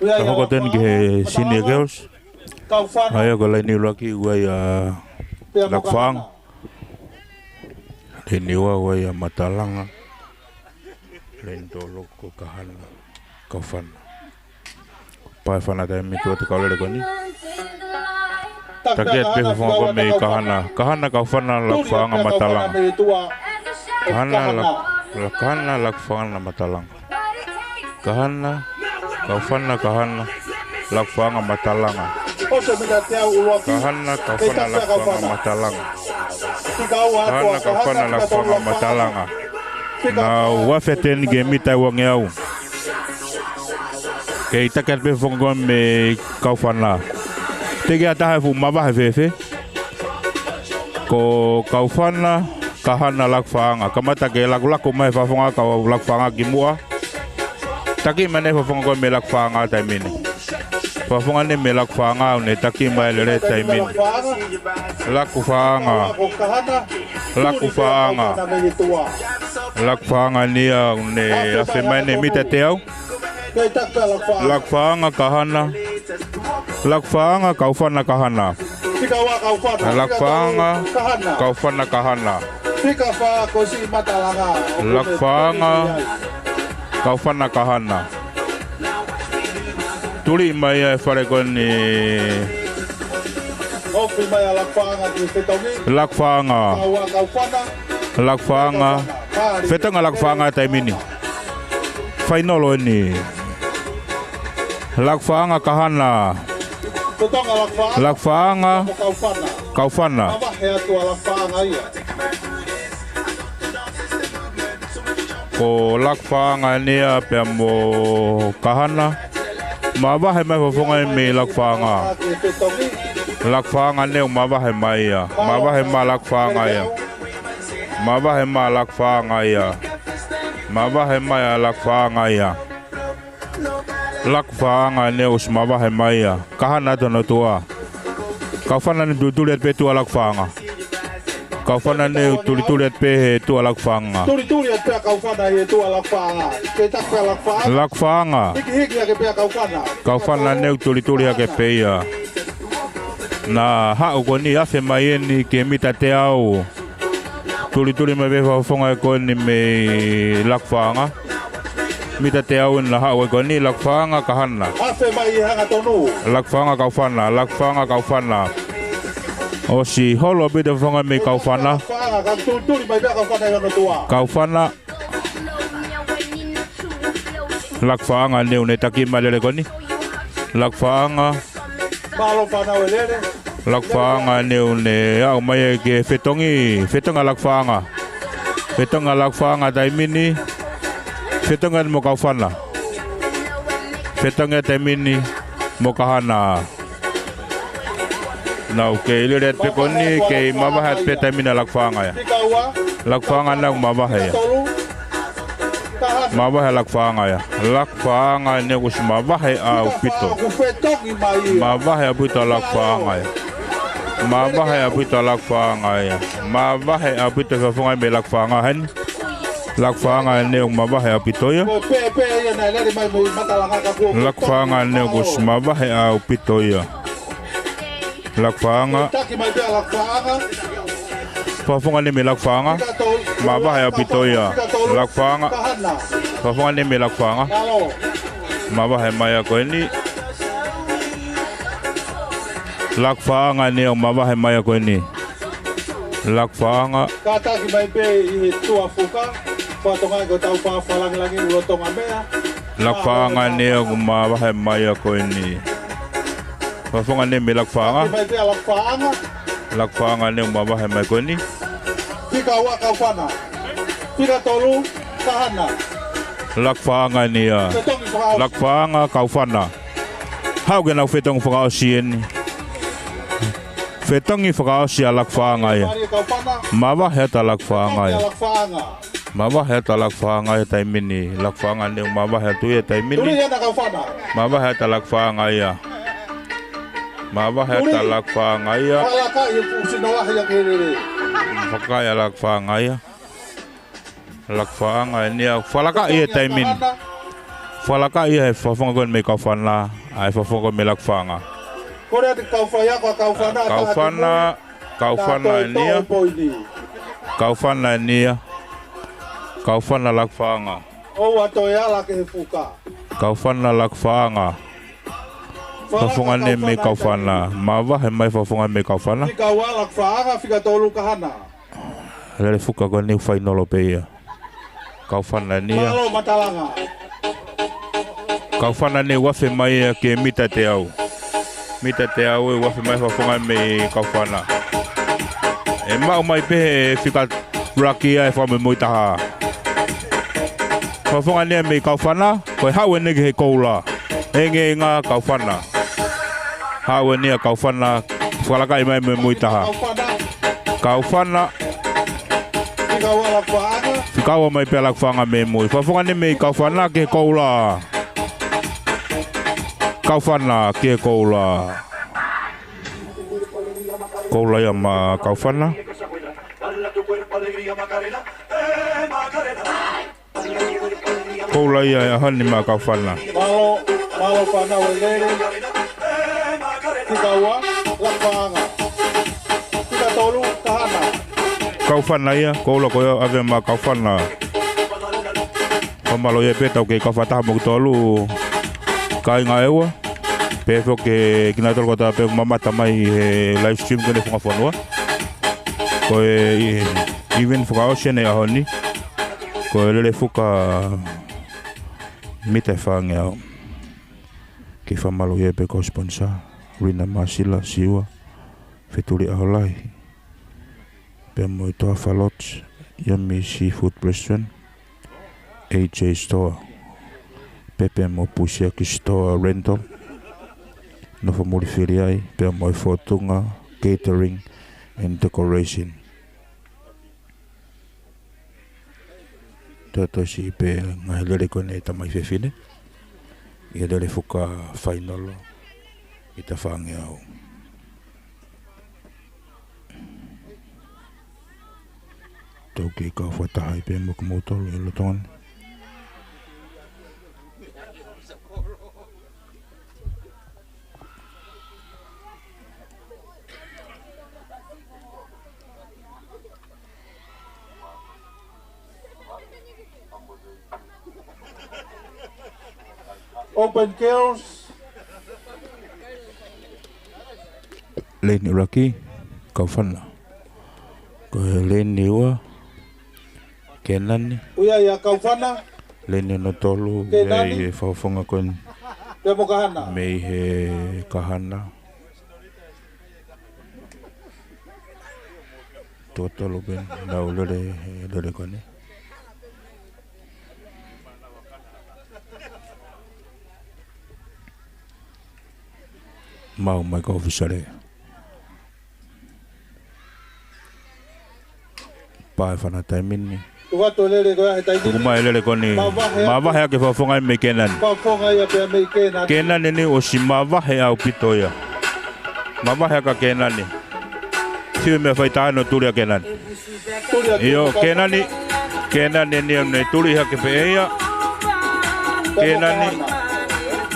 Ako ten ke senior girls. Ayo ko lai ni laki wai lakfang. Ini wai matalanga. Lain tolok ko kahana kafan. Pai fana dai mi tu kalau le koni. Takiat pe ko ko me kahana kafana lakfang matalang. Kahana lakfang matalang. Kahana kahana lakfang matalanga. Kahana kafana lakfang matalanga. Kahana kafana lakfang matalanga. Na wafeten gemita wangyau. Kei takat pe fongo me kafana. Tege ata fu maba fefe. Ko kafana kahana lakfang kamata ke laku mai fa fonga ka lakfang gimua. Taki mane fa fongo me lakfang ta mini. Fa fonga ne me lakfang ne taki mai le ta mini. Lakfang lakfanga nia ne afemane mitateo lakfanga kahana lakfanga kaufana kahana lakfanga kaufana kahana lakfanga kaufana kahana tuli mai fare con lakfanga fetanga lakfanga taimini final ni lakfanga kahana lakfanga kaufana ko lakfanga ni apemo kahana mabahe mai fofonga me lakfanga lakfanga ne mabahe mai ya mabahe ma lakfanga ya mabahe ma lakfanga ya mabahe ma ya lakfanga ya lakfanga ne us mabahe ma ya kahana tono tua kafana ne tutulet pe tua lakfanga kafana ne tutulet pe tua lakfanga tutulet pe kafana ye tua lakfanga ketak pe lakfanga lakfanga hiki ya ke pe kafana kafana ne tutulet ke pe ya na ha ko ni afe mai ni ke mita te au tuli me vefa fonga ko ni me lakfanga mita te au na ha ko ni lakfanga kahana afe mai hanga tonu lakfanga kaufana o si holo be de fonga me kaufana tuli mai kafana yo tua kaufana lakfanga ne une taki malele ko ni lakfanga malo pana welele lakfanga ne une au mai ke fetonga lakfanga dai mini fetonga mo kaufana fetonga dai mini mo kahana na ke ile pe koni ke mabahat pe tamina lakfanga ya lakfanga na mabahe lakfanga ya lakfanga ne us mabahe au pito mabahe abuto lakfanga ya mabahe abuto lakfanga ya mabahe abuto fafonga me lakfanga han Lakfanga ne mabahe a pitoia. Lakfanga ne gus mabahe a pitoia. Lakfanga. Fafonga ne me lakfanga. Mabahe a pitoia. Lakfanga. Fafonga ne me lakfanga. Mabahe maya koeni. Lakfanga ne mabahe maya koeni. Lakfanga. Kata ki mai pe I tua fuka. Patonga ko tau pa falang langi ulotonga mea. Lakfanga ne mabahe maya koeni. Fafonga ne me lakfanga. Mai pe lakfanga. Lakfanga ne mabahe maya koeni. Pika wa kaufana. Pika tolu kahana. Lakfanga ne Lakfanga kaufana. Hau ke na fetong faka sien. Fetongi faka sia lakfanga ya. Maba heta lakfanga ya. Maba heta lakfanga ya taimini. Lakfanga ne maba hetu ya taimini. Maba heta lakfanga ya. Maba heta lakfanga ya. Faka ya lakfanga ya. Lakfanga ni falaka ya taimini. Falaka ya fafonga kon me kaufana. Ai fafonga me lakfanga. Kaufana nia. Kaufana lakfanga. O atoya la ke fuka. Kaufana lakfanga. Fafonga ne me kaufana. Mava he mai fafonga me kaufana. Fika wa lakfanga fika tolu kahana. Lele fuka ko ni final peia. Kaufana nia. Malo matalanga. Kaufana ne wafe mai ke mita te au. Mita te au e wafi mai fafonga me kaufana. E mau mai pe fika rakia e whame moitaha. Fafonga ne me kaufana, koe hau e nege he koula. E nge ngā kaufana. Hau e nea kaufana, whalaka i mai me moitaha. Kaufana. Fikawa mai pe lakfanga me mui. Fafonga ne me kaufana ke koula. Kaufana ke koula. Koula ya ma kaufana. Koula ya hani ma kaufana. Malo pana welere. Tikawa lakfanga. Tika tolu kahana. Kaufana ya koula ko ave ma kaufana. Pamalo ye peta ke kafata mo tolu. Kai nga ewa. Pefo ke kinator ko ta pe mamata mai live stream ko ne fonga fonwa. Ko even fuka ocean e ahoni. Ko lele fuka mita fanga. Ke famalo ye pe ko sponsor. Rina Masila siwa. Fetuli aholai. Pe mo to falot yummy seafood restaurant. AJ store. Pepe mo pusia ki store rental. No for modifiai, pe mo fotunga, catering and decoration. Toto si pe ngahelere ko ne tamai fefine. Ia dele fuka final ita fangiau. Toki ka fatahai pe mo kumotol iloton. Open kills. Leni raki kaufana. Ko leni wa kenan. Uya ya kaufana. Leni no tolu e fafonga kon. Demo kahana. Me he kahana. Total ben na lele kone. Mau mai ko ofisare. Pa fana taimin. Tuwa tolele ko ai taidi. Kuma lele koni. Mava ha ke fafonga me kenan. Fafonga ya pe me kenan. Kenan ni o si mava ha o pitoya. Mava ha ka kenan ni. Si me faita no tulia kenan. Yo kenan ni Kena ni ne tuli hake peia.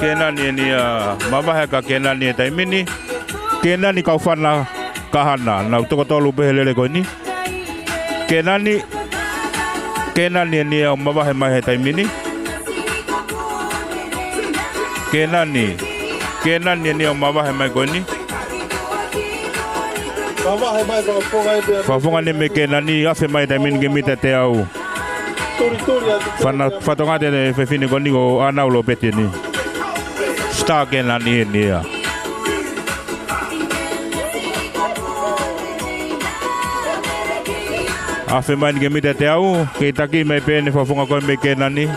Kena ni mavahe ka kena ni taimini. Kena ni kaufana kahana na utoko tolu pehelele koini. Kena ni mavahe mai taimini. Kena ni mavahe mai koini. Fafonga ni me kena ni afe mai taimini ke mita te au. Fatonga te fefini koini ko anau lo peti ni. Sta kena ni ya. Afe mai ke mita te au ke taki mai pene fafonga ko me kena ni.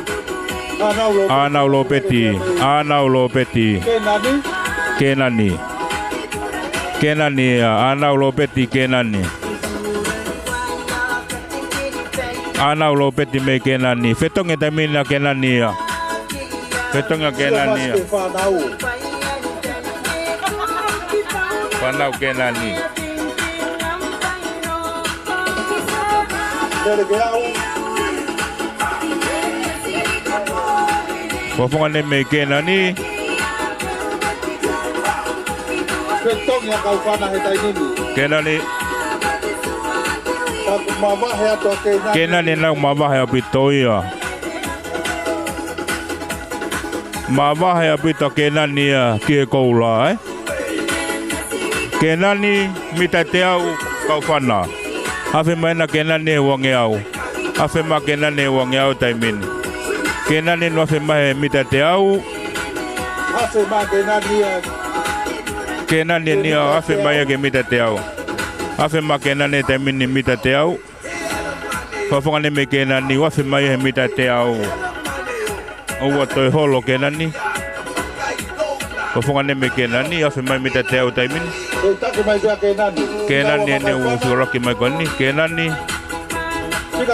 Anau lo peti. Kena ni anau lo peti kena ni. Anau lo peti me kena ni. Fetonga tamina kena ni ya. Fetonga kena ni ya. Panau kena ni. Wafonga ne me kena ni. Kena ni. Kena ni na mavahe apitoia. Mavahe apito kena ni kie koula Kena ni mita te au kaufana. Afe maina kena ni wange au. Afe ma kena ni wange au taimini. Kena ni no afe mahe mita te au. Afe ma kena ni Kena ni afe maia ke mita te au. Afe ma kena ni taimini mita te au. Fafonga ni me kena ni afe maia mita te au. Oua toi holo kena ni. Fafonga ni me kena ni afe maia mita te au taimini. Kena ni usuroki mai koni. Kena ni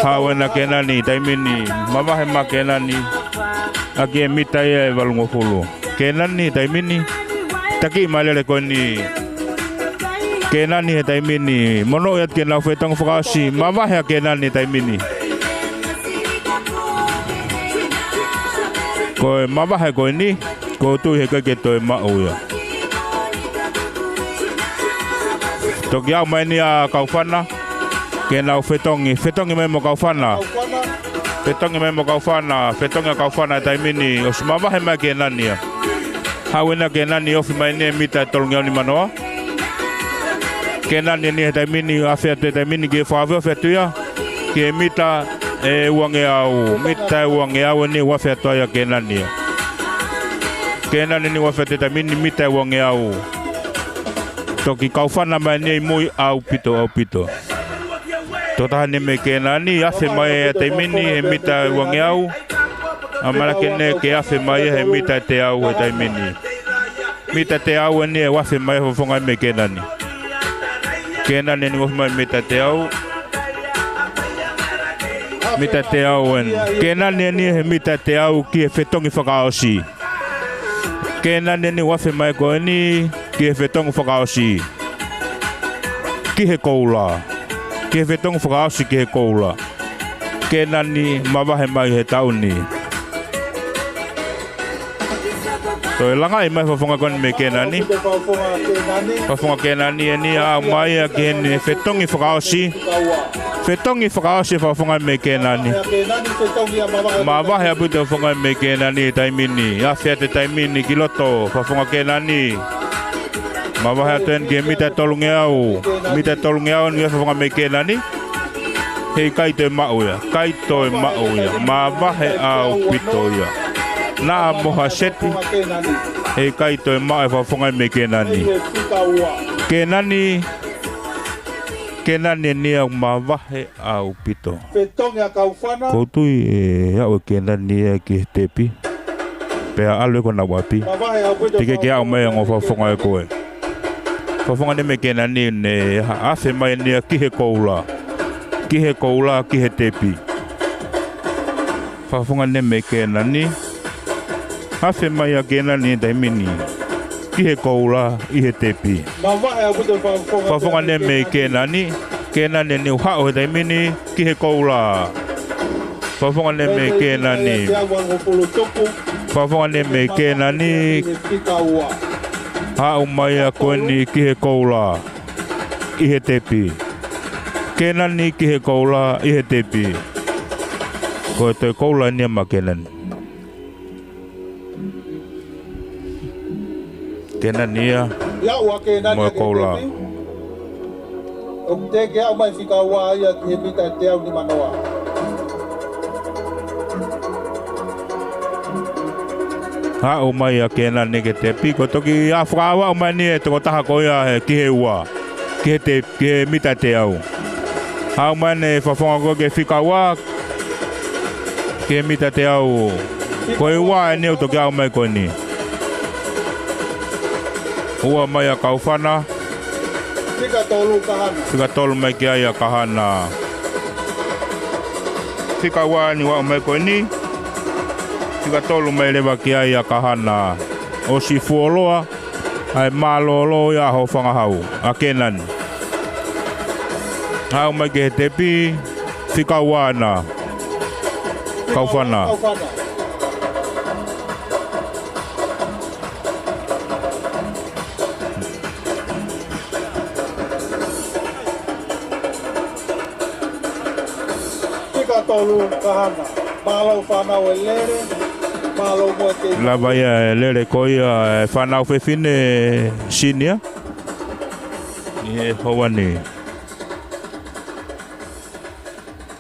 hawena kena ni taimini. Mavahe ma kena ni. Aki mita ia valungo fulu. Kena ni taimini. Taki malele koni. Kena ni taimini. Mono yat kena fetong fakasi. Mavahe kena ni taimini. Koe mavahe koni. Ko tu he ke toi mau ya. Toki au mai ni a kaufana. Kena fetongi mai mo kaufana. Fetongi mai mo kaufana. Fetongi kaufana taimini. Osmavahe mai kena ni ya. Hawena kena ni ofi mai ni mita tolongau ni manoa. Kena ni taimini afete taimini ke fave afete ya. Ke mita uange au. Mita uange au ni wafete ya kena ni. Kena ni wafete taimini mita uange au. Toki kaufana mai ni mui au pito. Tota ni me kena ni afe mai taimini mita uange au. Amara kene ke afe mai he mita te au taimini. Mita te au ni wafe mai fonga me kena ni. Kena ni wafe mai mita te au. Mita te au en. Kena ni he mita te au ki fetongi whakaosi. Kena ni wafe mai ko ni ki fetongi whakaosi. Ki he koula. Ki fetongi whakaosi ki he koula. Kena ni mawahe mai he tauni. Toi langai mai fafonga kon me kena ni. Fafonga kena ni a mai a kene fetongi whakaosi. Fetongi whakaosi fafonga me kena ni. Mawahe aputa fafonga me kena ni taimini. Afia taimini kiloto fafonga kena ni. Mawahe atuen ke mita tolunge au. Mita tolunge au ni fafonga me kena ni. Hei kaito mau ya. Kaito mau ya. Mawahe au pito ya. Na moha seti e kaito e mai fafonga me kena ni. Kena ni ni au mavahe au pito. Koutui e au kena ni ki tepi. Pea alu ko na wapi. Tike ke au mai ngo fafonga e koe. Fafonga ni me kena ni ne afe mai ni ki he koula. Ki he koula ki he tepi. Fafonga ni me kena ni. Afe mai a kena ni taimini. Ki he koula, i he tepi. Fafonga ne me kena ni. Kena ni hao he taimini, ki he koula. Fafonga ne me kena ni. Fafonga ne me kena ni. Ha umai a koe ni ki he koula I he tepi. Kena ni ki he koula I he tepi. Ko te koula ni ma kena ni. Kena ni a mo koula. O te ke au mai fika wa ia ki he mita te au ni manoa. Ha o mai a kena ni ke te pi ko toki a whakawa o mai ni e toko taha ko ia he ki he ua. Ki he mita te au. Ha o mai ne whawhonga ko ke whikawa ki he mita te au. Ko e ua e neu toki au mai ko ni. Ua mai a kauwhana. Fika tolu kahana. Fika tolu mai ki ai a kahana. Fika ua ni wa mai ko ni. Fika tolu mai lewa ki ai a kahana. O si fuoloa, ai malolo ia ho whangahau. A kenan. Hau mai ki he tepi, fika wana. Kauwhana. Fika tolu kahana. Malo whanau e lere. La vai lere koia whanau whewhine sinia. I hauani.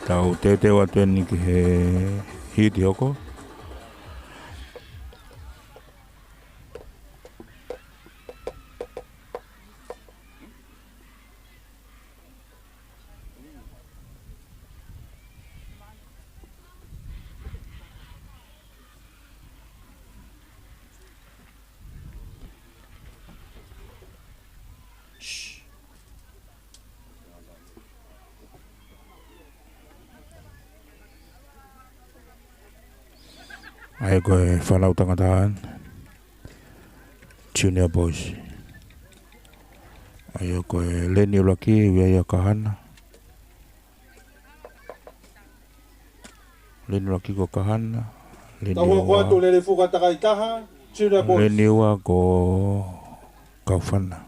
Tau te watu ni ki he hiti hoko. Ai koe whanau tangataan. Junior boys. Ai koe leni ulaki ui ai a kahana. Leni ulaki ko kahana. Tahu ko atu lele fuka takai taha. Junior boys. Leni ua ko kauwhana.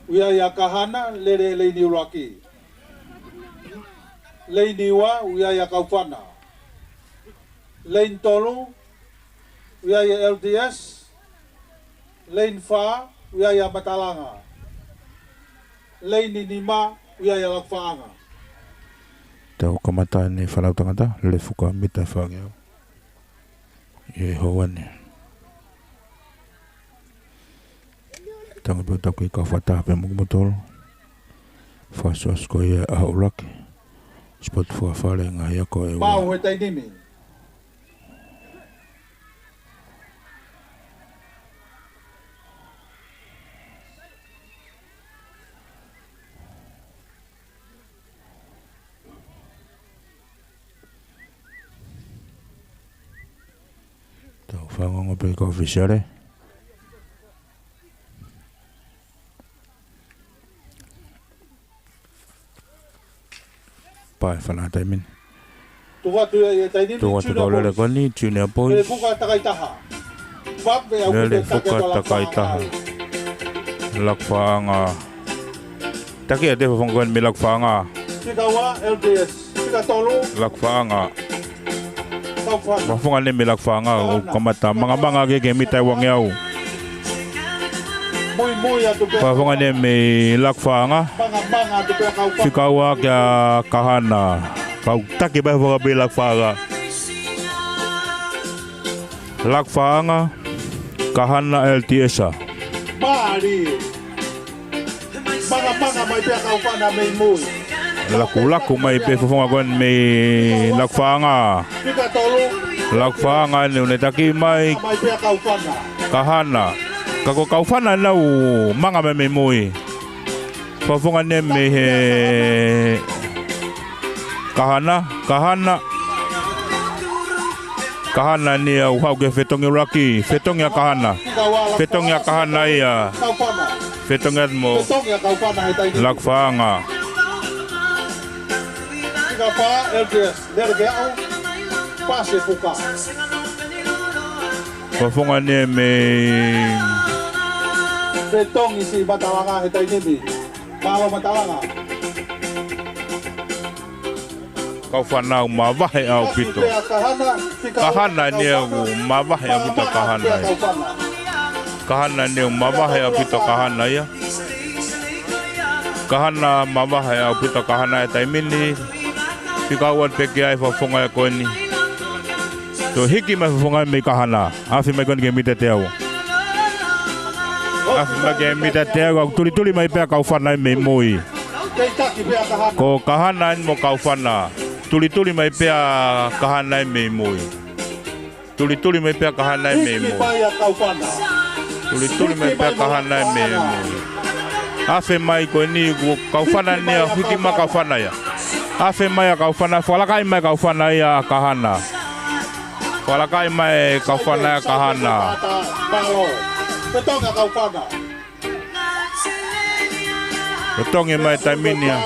Ui ai a kahana lele leni ulaki. Leni ua ui ai a kauwhana. Lane tolu, wiaya LDS, lane fa, wiaya matalanga, lane nima, wiaya lakfaanga. Tau kamata ni whanau tangata, le fuka mita whangeo. E hoani. Tanga pio taku I ka whata pe mukmutolo. Whasuas ko I a haulaki. Spot fua whare ngā iako e ua. Mau he tainimi. Whangonga pe ka ofisiare. Pai whanā taimin. Tuwa tau lele koni, Junior boys. Lele fuka takai taha. Lele fuka takai taha. Lakwaanga. Taki ate whangkoen mi lakwaanga. Sikawa LDS. Sika tolu. Lakwaanga. Mafunga ne mi lakwaanga o kamata. Mga ke mitai wangiau. Mafunga ne mi lakwaanga. Fikawa kia kahana. Kau taki bai waka bi lakwaanga. Lakwaanga. Kahana LTS-a. Mari. Mga mai pia kau whana mei mui. Laku mai pe fonga kon me lakfaanga. Lakfaanga ne unetaki mai kahana. Kako kaufana na u manga me moi. Fonga ne me he kahana ni au hau ke fetongi raki, fetongi ya kahana. Fetongi ya kahana ia. Fetongi mo lakfaanga. Fika pa LDS lere ke au pase fuka. Wafonga ne me Betong isi Matalanga he tai nimi. Malo Matalanga. kau whanau mawahe au pito. Kahana ne au mawahe au pito kahana ia. Kahana ne au mawahe au pito kahana ia. Kahana mawahe au pito kahana ia taimini. Pika uan peke ai whafonga ia koeni. So hiki mai whafonga me kahana. Afi mai koeni ke mita te au. Afi mai ke mita te au. Tuli mai pea kau whanau me moi. Ko kahana mo kau whanau. Tuli mai pea kahana me moi. Tuli mai pea kahana me moi. Tuli mai pea kahana me moi. Afe mai ko ni kau whana ni hiki ma kau whana ia. Afe mai kau whana, whalakai mai kau whana ia kahana. Whalakai mai kau whana ia kahana. Betonga kau whana. Betonga mai taiminia.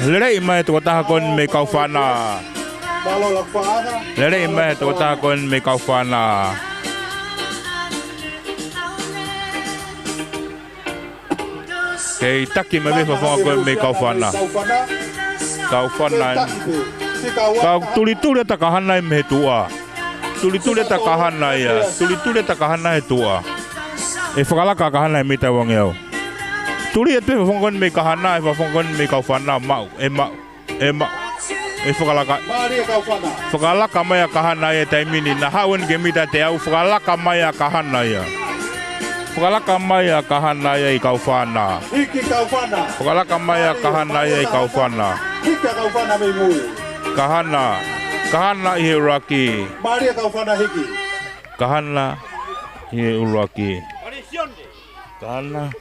Lerei mai tu taha kon me kau whana. Lerei mai tu taha kon me kau whana. Kei taki mai befa whanga kon me kau whana. Kau whana. Kau tuli ta kahana i me tua. Tuli ta kahana ia. Tuli ta kahana he tua. E whakalaka kahana i me ta wangi au. Tuli e pefa whangon me kahana e whangon me kau whana mau. E whakalaka. Whakalaka mai a kahana e taimini. Na hawen ke mita te au. Whakalaka mai a kahana ia. Whakalaka mai a kahana ia i kau whana. Hiki kau whana. Whakalaka mai a kahana ia i kau whana. Hiki kau whana me mui. Kahana. Kahana i he uraki. Maria kau whana hiki. Kahana i he uraki. Kahana.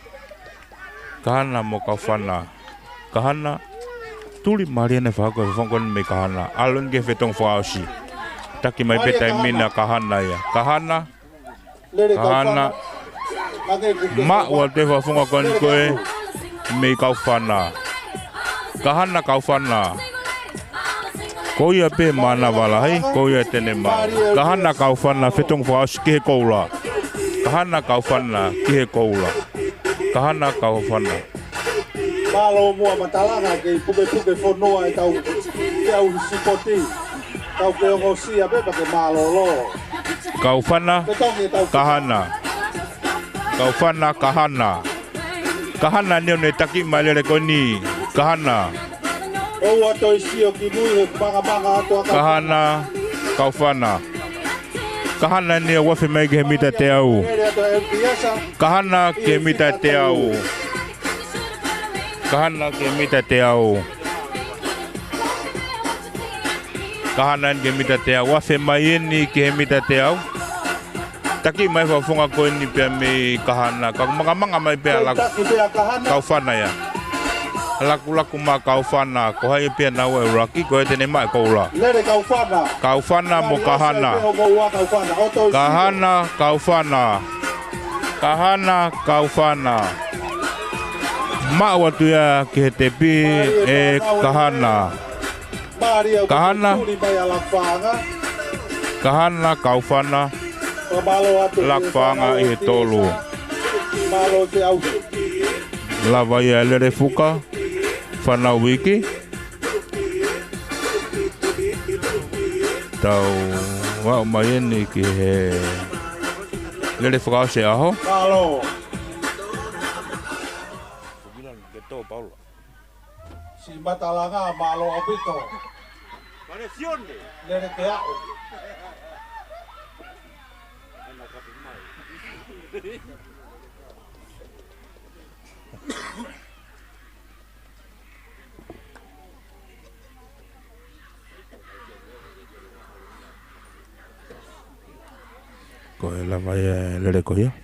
Kahana mo kau whana. Kahana. Tuli maria ne whako e whankon me kahana. Alun ke whetong whaosi. Taki mai petai mina kahana ia. Kahana. Kahana. Ma ua te whafunga kon koe. Me kau whana. Kahana kau whana. Koia pe mana wala hei. Koia tene maa. Kahana kau whana whetong whaosi ki he koula. Kahana kau whana ki he koula. Kahana kau whana. Malo mua Matalanga ke puke whonoa e tau ke au sipoti. Tau ke ongo sia pepa ke malo lo. Kau whana. Kahana. Kau whana kahana. Kahana neo ne taki malere koni. Kahana. Oua toi sio ki nui he manga atua kau. Kahana. Kau whana. Kahana neo wafi mai ke mita te au. Kahana ke mita te au. Kahana ke mita te au. Kahana ke mita te au. Wafi mai eni ke mita te au. Taki mai whafunga koe ni pia me kahana. Kau manga mai pia laku. Kau whana ia. Laku ma kau whana. Ko hai pia nau e uraki. Ko he tene mai koura. Lere kau whana. Kau whana mo kahana. Kahana kau whana. Kahana kau whana. Maa watu ia ki he te pi e kahana. Kahana. Kahana kau whana. Lakwanga i he tolu. Lava ia lere fuka. Whanau wiki. Tau wau mai eni ki he lere fuka se aho. Si Matalanga malo apito. Lere ke au. Ko e lava ia lere ko ia.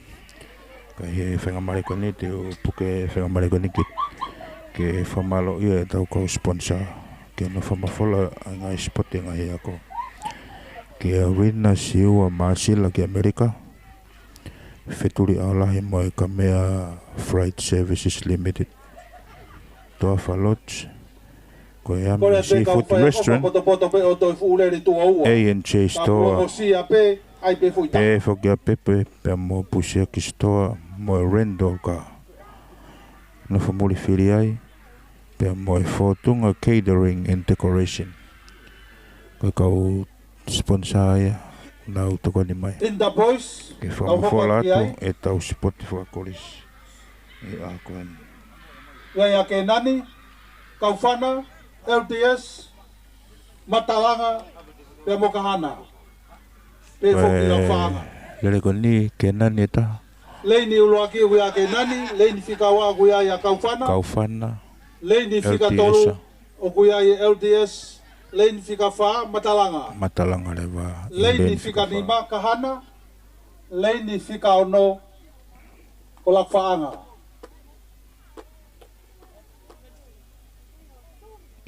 Ka he whengamare ko ni te o puke whengamare ko ni ke whamalo ia e tau ko sponsor. Ke no whamafola a ngai spoti ngai ako. Ke a wina siu a Masila ki Amerika. Wheturi alahi mo e ka mea Freight Services Limited. Toafa Lodge. Ko Yami Seafood Restaurant. A&J Store. Pe fokia pepe pe mo pusia ki store mo rendo ka. No famuli filiai pe mo fotunga catering and decoration. Ko kau sponsor ya na utoko ni mai. In the boys. Ke fola tu e tau Spotify kolis. E akon. Ya ke nani Kaufana LTS Matalanga pe mo kahana. Pe foki la fanga. Lele ko ni ke nani ta. Leini uloaki uya ke nani, leini fika wa kuya ya Kaufana. Kaufana. Leini fika tolu o kuya ya LTS, leini fika fa Matalanga. Matalanga leva. Leini fika nima kahana, leini fika ono kolak faanga.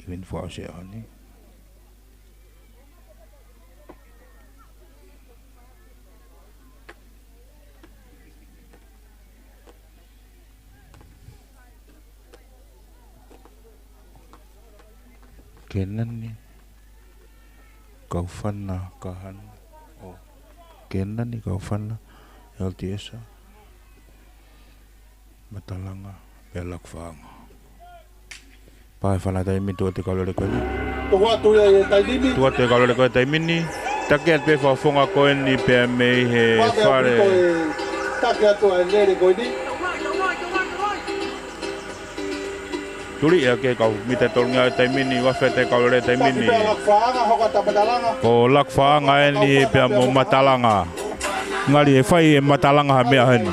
Even for us ani. Kenan ni Kaufana kahan oh Kenan ni Kaufana LTS Matalanga pelak fanga pa fana dai mi to te kalole ko Tua tu ya tai nimi tua te kalole ko tai mini taket pe fa fonga ko ni pe me he fare taket tu ai le ko ni tuli ya ke kau mita tolnga tai mini wa fete kalole tai mini ko lak fanga ni pe mo Matalanga ngali e fai e Matalanga ha me hani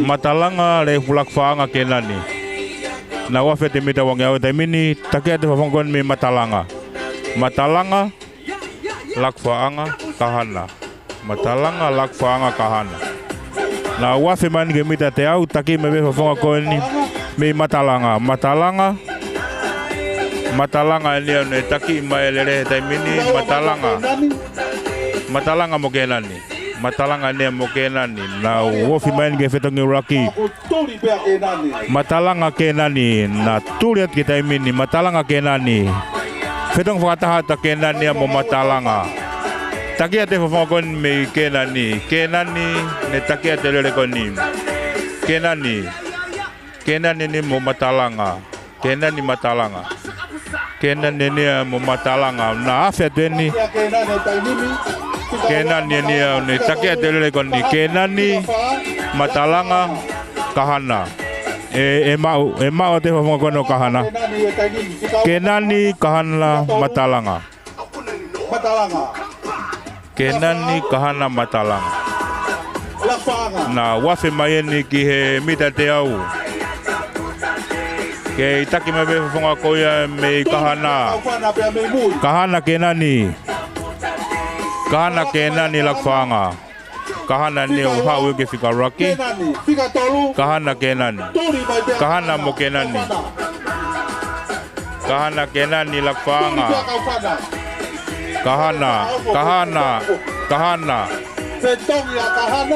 Matalanga le fulak fanga kenani na wa fete mita wang ya tai mini takia te fongon me Matalanga lak fanga kahana Matalanga lak fanga kahana na wa fe man ge mita te au taki me be fonga ko ni me Matalanga ni ne taki mai le tai mini Matalanga mo kenani Matalanga ne mo kenani na wo fi man ge feto ngi raki Matalanga kenani na tuliat kita mini Matalanga kenani fetong fata hata kenani mo Matalanga takia te fonga kon me kenani ne takia te le kon ni kenani ni mo Matalanga kenani ni mo Matalanga na afete ni kenani ni takia te le kon ni kenani Matalanga kahana e mau te fonga kon kahana kenani kahana Matalanga kenani kahana Matalanga na wafe mayeni ki he mita te au ke itaki me be fonga ko ya me kahana kenani lakfanga kahana ni o hau ke fika raki kahana kenani kahana mo kenani lakfanga kahana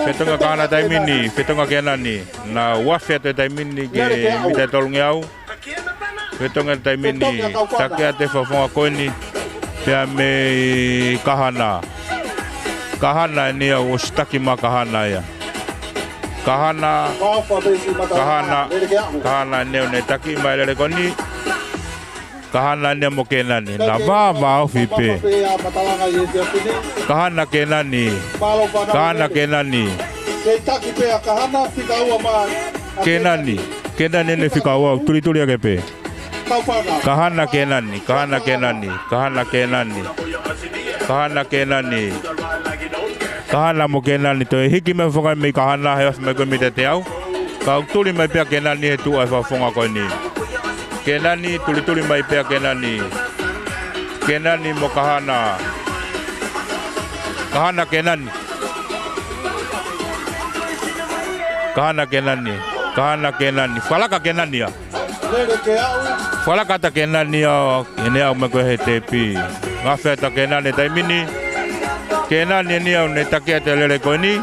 fetonga kahana tai mini fetonga kenani na wafe te tai mini ke mita tolngiau fetonga tai mini takia te fonga ko ni pia me kahana ni o staki ma kahana ya kahana ne ne taki mai le ko ni kahana ne mo kenani na va o fipe kahana kenani kenani ne fika wa tuli ya kepe kahana kenani kahana mo kenani to hiki me fonga me kahana he me ko mi te au ka tuli me pe kenani he tu a fonga ko ni kenani tuli mai pe kenani mo kahana kenani falaka kenani ya falaka ta kenani ya ene au me ko he te pi ngafeta kenani tai mini kenani ni au ne takia te lele ko ni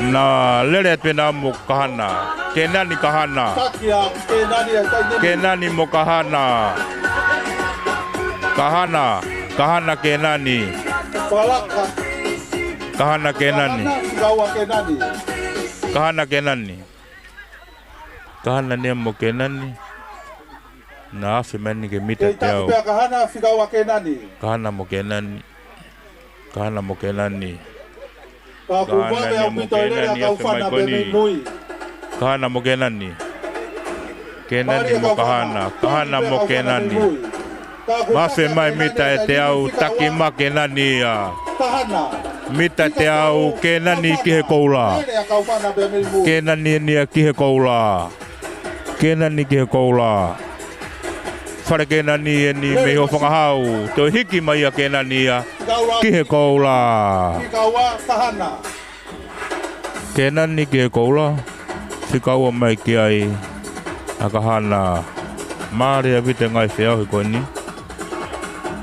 Na lele pena mo kahana. Kenani kahana. Takia kenani e tainemi. Kenani mo kahana. Kahana. Kahana kenani. Palaka. Kahana kenani. Gawa kenani. Kahana kenani. Kahana ni mo kenani. Na femani ke mita teo. Ke kahana figawa kenani. Kahana mo kenani. Kahana mo kenani. Ka kuwabe au pitoilea kaufana bebe nui. Kahana mo kenani. Kenani mo kahana. Kahana mo kenani. Mafe mai mita e te au taki ma kenani ya. Kahana. Mita te au kenani ki he koula. Kenani ni ki he koula. Kenani ki he koula. Whare kenani e ni me ho whangahau. Tō hiki mai a kenani a ki he koula. Fikawa kahana. Kenani ki he koula. Whikaua mai ki ai a kahana. Māre a vite ngai whiau he koe ni.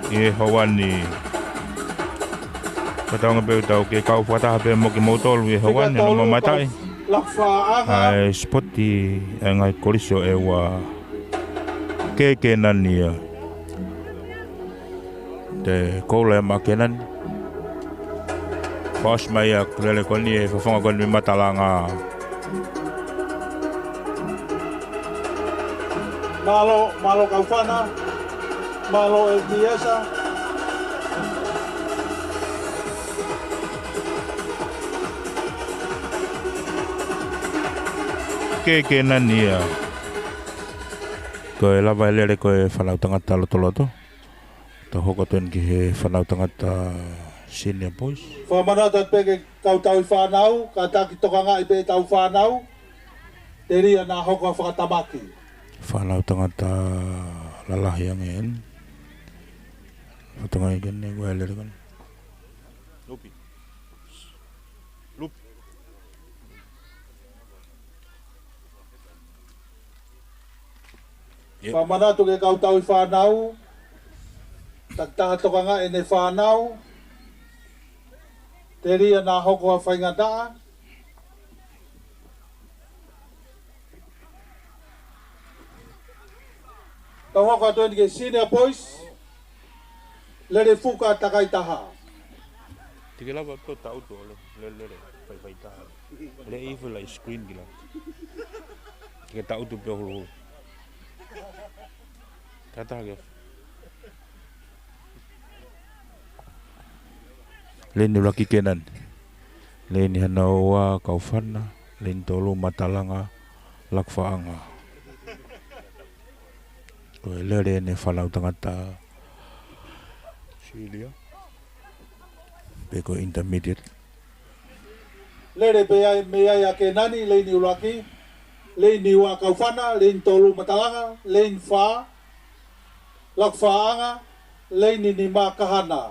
I hawani. Kataonga peu tau ke kau whataha pe mo ki mautolu i hawani no mamatai. Ai spoti e ngai korisio e wa ke nania. Te koula e ma ke nani. Whaas mai a kurele koni e whawhanga koni mi matalanga. Malo kaufana. Malo e tiesa. Ke nani a. Ko e lava elere ko e whanau tangata loto. Ta hoko tuen ki he whanau tangata senior boys. Whamana tot peke kau tau i whanau. Ka taki tokanga i pe tau whanau. Te ria nā hoko whakatamaki. Whanau tangata lalahi angen. Whatangai kene ko elere kone. Lupi. Lupi. Whamana tu ke kau tau i whanau. Taktaha tokanga e ne whanau. Te ria nā hoko a whaingataa. Kau hoko atuen ke senior boys. Lere fuka takai taha. Tike lava to tau to le pai taha. Le evil like screen gila. Tike tau to pe hulu. Kata ke. Leni laki kenan. Leni hanawa kaufana. Leni tolu matalanga lakfaanga. Ko lere ne whanau tangata Silia. Peko intermediate. Lere mea ya ke nani leni ulaki. Leni wa kaufana. Leni tolu matalanga. Leni wha. Lakfaanga. Leni ni ma kahana.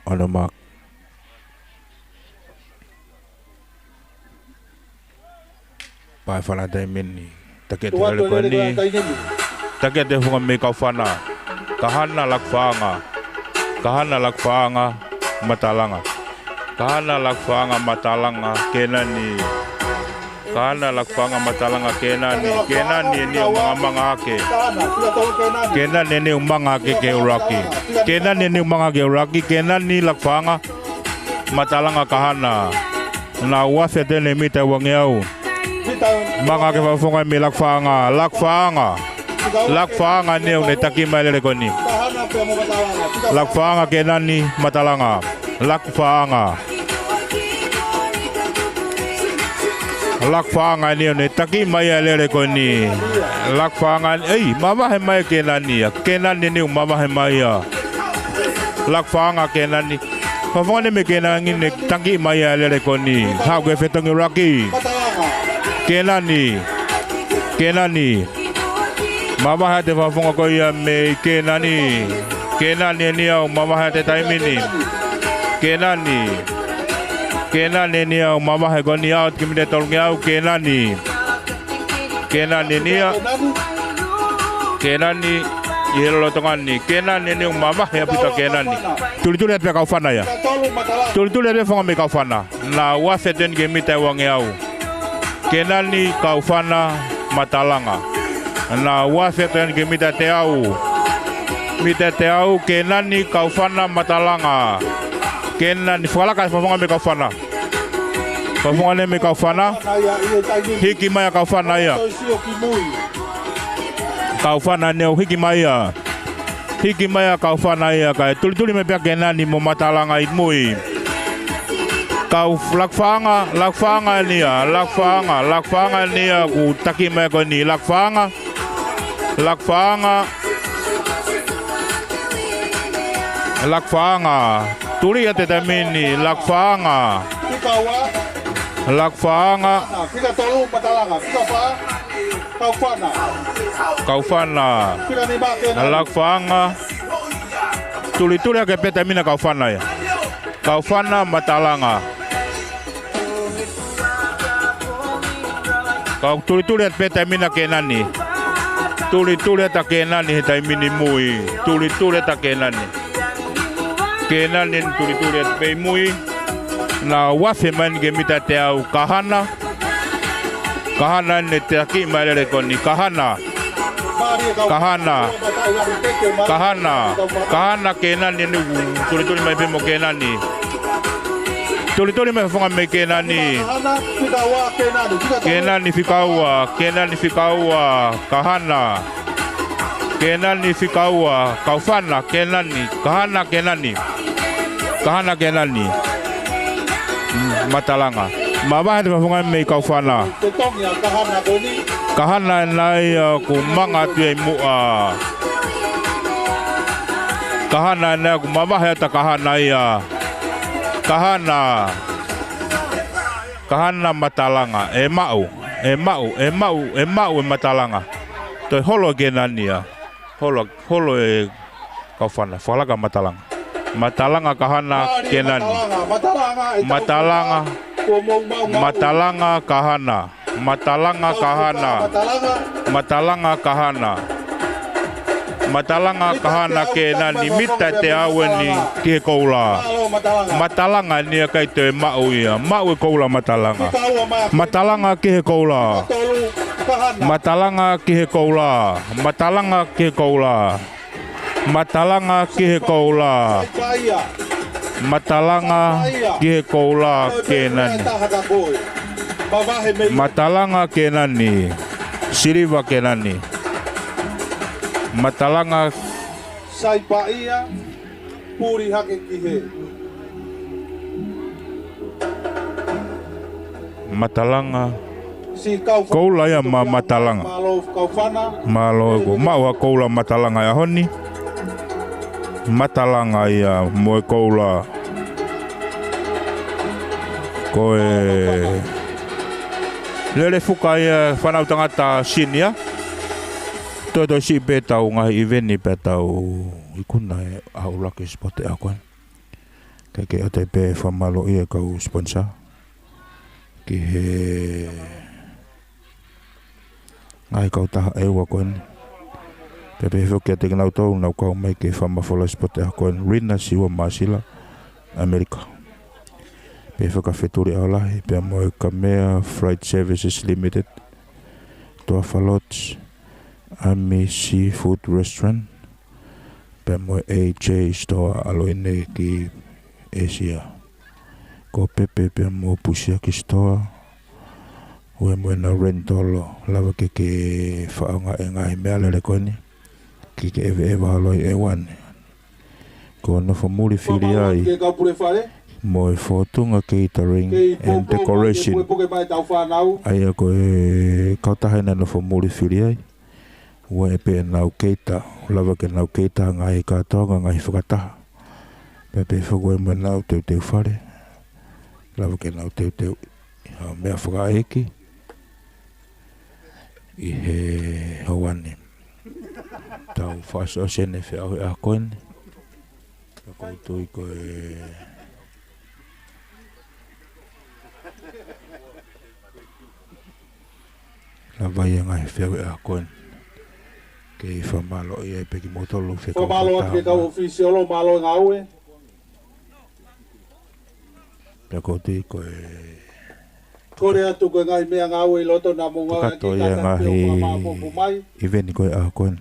Ano mak. Pai whana tai meni. Take te hele koe ni. Take te hunga me kau whana. Kahana lakfaanga. Kahana lakfaanga matalanga. Kahana lakfaanga matalanga kenani. Kahana lakfaanga matalanga kenani. Kenani ni umanga ake. Kenani ni umanga ake ke uraki. Kenani ni umanga ke uraki. Kenani lakfaanga matalanga kahana. Na wase tene mita wangiau. Mga ke whafunga mi lakfaanga. Lakfaanga ni une takima elere koni. Lakfaanga kenani matalanga. Lakfaanga. Lakfaanga ni une takima elere koni. Lakfaanga ei mama he mai kenani. Kenani ni mama he mai ya. Lakfaanga kenani. Whafunga ni me kenani ne takima elere koni. Hau ke whetangi raki. Kenani. Mama hate whafunga ko ia me kenani. Kenani ni au mama hate taimini. Kenani ni au mama he goni au kimide tolngi au Kenani ni au. Kenani I he lolo tongani. Kenani ni umama he apita kenani. Tuli at pe kaufana ya. Tuli at pe fonga me kaufana. Na wase ten ke mita wange au. Kenani kaufana matalanga. Na wase ten ke mita te au. Mita te au kenani kaufana matalanga. Kenani falaka fonga me kaufana. Fonga me kaufana. Hiki maya kaufana ya. Kaufana neo hiki maya. Hiki maya kaufana ya kai. Tuli me pe kenani mo matalanga imui. Kau lakfanga nia ku taki me ko ni lakfanga tuli ate tamini lakfanga Fika tolu matalanga, fika pa kaufana Fika ni ba kenani. lakfanga tuli ake peta mina kaufana ya kaufana matalanga kau tuli at peta mina kenani tuli at kenani hita mini mui tuli at kenani tuli at pe mui na wafe man ge mita te au kahana ne te aki maere koni kahana kenani ni tuli mai pe mo kenani tuli mai fonga me kenani kenani fikaua kahana kenani fikaua kaufana kenani kahana kenani matalanga maba de fonga me kaufana kahana nai ku manga tu mu kahana na ku maba hata kahana ya kahana matalanga e mau matalanga to holo genania holo e kaufana falaga matalanga kahana kenani matalanga kahana matalanga kahana kenani mita te aweni ke koula matalanga ni kai te mau koula matalanga ke koula matalanga ke koula kenani matalanga kenani siriva kenani matalanga Saipaia puri hake kihe. Matalanga koula ya matalanga malo ko mawa koula matalanga ya honi matalanga ya mo koula koe lele fuka ya fanau tangata sinia todo si betau ngai eveni betau ikuna au laki spot akon keke ATP famalo ia kau sponsor ki he ngai kau taha ewa kon pepe fokia te nau tau nau kau mai ke fama fola spot akon rina siwa masila Amerika pe foka feturi alahi pe mo Kamea Freight Services Limited Toafa Lodge Ami Seafood Restaurant pe mo AJ Store aloine ki Asia ko pepe pe mo pusia ki store we mo na rentolo lava ke faanga enga mele le koni ki ke eva alo ewan ko no famuli filiai mo fotunga catering and decoration ai ko kauta hena no famuli filiai we pe na keita lava ke na keita ngai ka tonga ngai fakata pepe fogo mo na te fare lava ke na te me afaga eki i he hawani tau faso sene fe a kon ko to ko la vaya ngai fe a kon Ke whamalo ia e peki motolo whekau Ko malo atu ke kau ofisiolo malo ngau e. Pea koti koe Kore atu koe ngai mea ngau e loto na monga Kato ia ngahi Iveni koe aha koen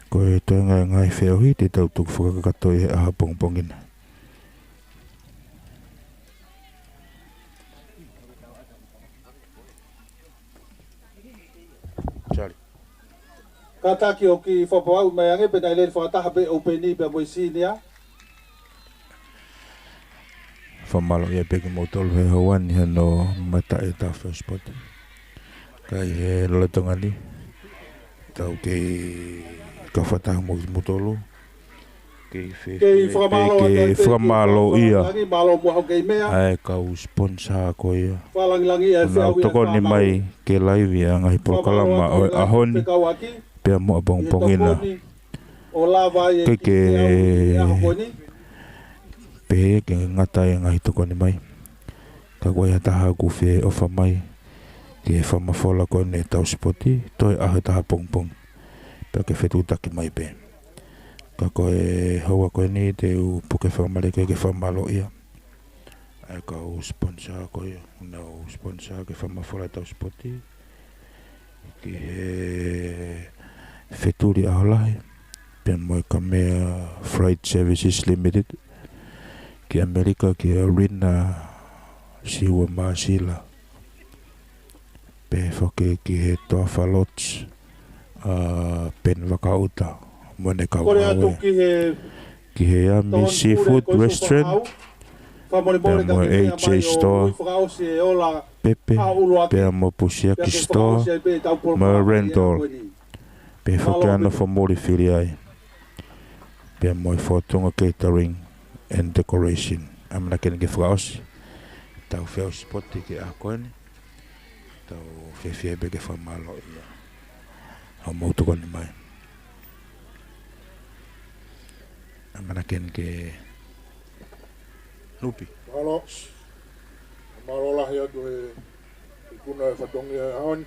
Koe toi ngai wheohi te tau tuku whakakato ia aha pongpongina Charlie Kataki o ki whapawau mai ange pena ele whakataha pe openi pe moisinia. Whamalo ia peki motolo he hawani hano mata e ta first spot Kai he lotongani Tau kei ka whataha motolo Kei whamalo ia Ai kau sponsor ko ia Nau toko ni mai ke laivi a ngahi polkalama o ahoni Pea mua pongpongina Keke Pehe ke ngata e ngahi toko ni mai Ka koe hataha kuwhi e ofa mai Ke whamafola ko ne tau spoti Toi ahe taha pongpong Pea ke whetutaki mai pe Ka koe haua koe ni te u puke whamare ke whamalo ia Ai ka u sponsor ko ia Nau sponsor ke whamafola tau spoti Ki he Wheturi aholahi Pea moe ka mea Freight Services Limited Ki Amerika ki Arena Siwa Masila Pe whake ki he toa whalots Pen wakauta Mone ka wawe Ki he Ami Seafood Restaurant Pea moe AJ Store Pepe Pea mo Pusiaki Store Moe Rental Pe whake ana whamori whiri ai Pea moe whotonga catering and decoration Amana kene ke whakaosi Tau wheo spoti ke a koene Tau whewhebe ke whamalo ia Hau mautu kone mai Amana kene ke Nupi Halo. Marola hia tu he Kuna e whatongi e ahoni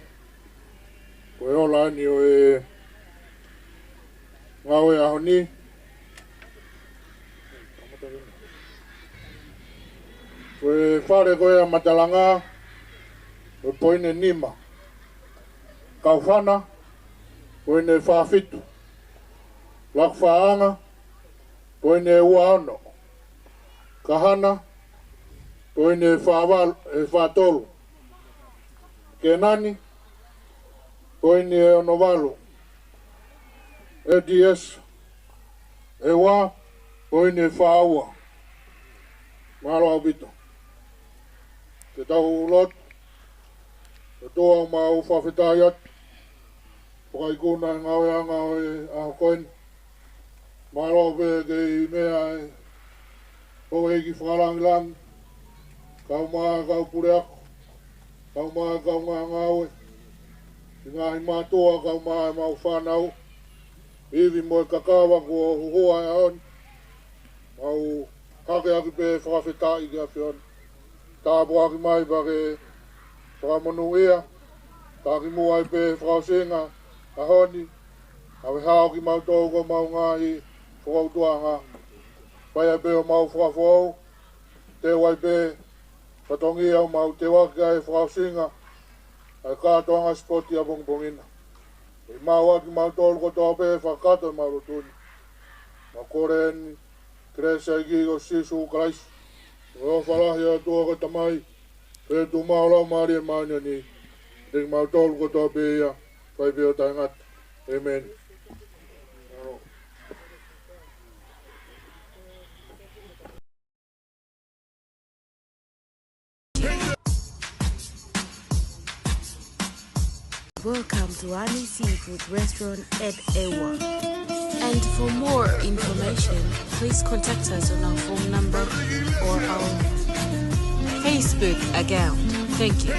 Koe ola ni o e Ngau e ahoni Koe whare koe a matalanga Koe poine nima Kau whana Poine whawhitu Lak whaanga Poine ua ono Kahana Poine whatolu Kenani Poine ono walu EDS Ewa Poine whaua Malo au bito Te tau lot Te toa mau whawhetaiat Whakaikuna ngau e ngau e aho koen Malo au pe kei mea e Ho eki whakalangilangi Kau maa kau pureako Kau maa kau ngau e Ngahi mātoa kau maa e mau whanau Iwi moe kakawa kua hoa e aon Mau hake aki pe whakawhetai ki a whion Tāpo aki mai pake whakamonu ea Taki mua i pe whakaosenga ahoni Awe hao ki mau tōko mau ngahi whakautuanga Pai a peo mau whakawhau Te wai pe Patongi au mau te waki ai whakaosenga Ai kātoanga spoti a pongpongina I mau aki mau tōko tō pe whakato i mau rotuni Ma kore eni Kresa i kigo sisu Christ O whalahi a tōka tamai Pe tu mau lau maari e maania ni Ring mau tōko tō pe ia Pai peo tai ngat Amen Welcome to Ani Seafood Restaurant at Ewa. And for more information, please contact us on our phone number or our Facebook account. Thank you.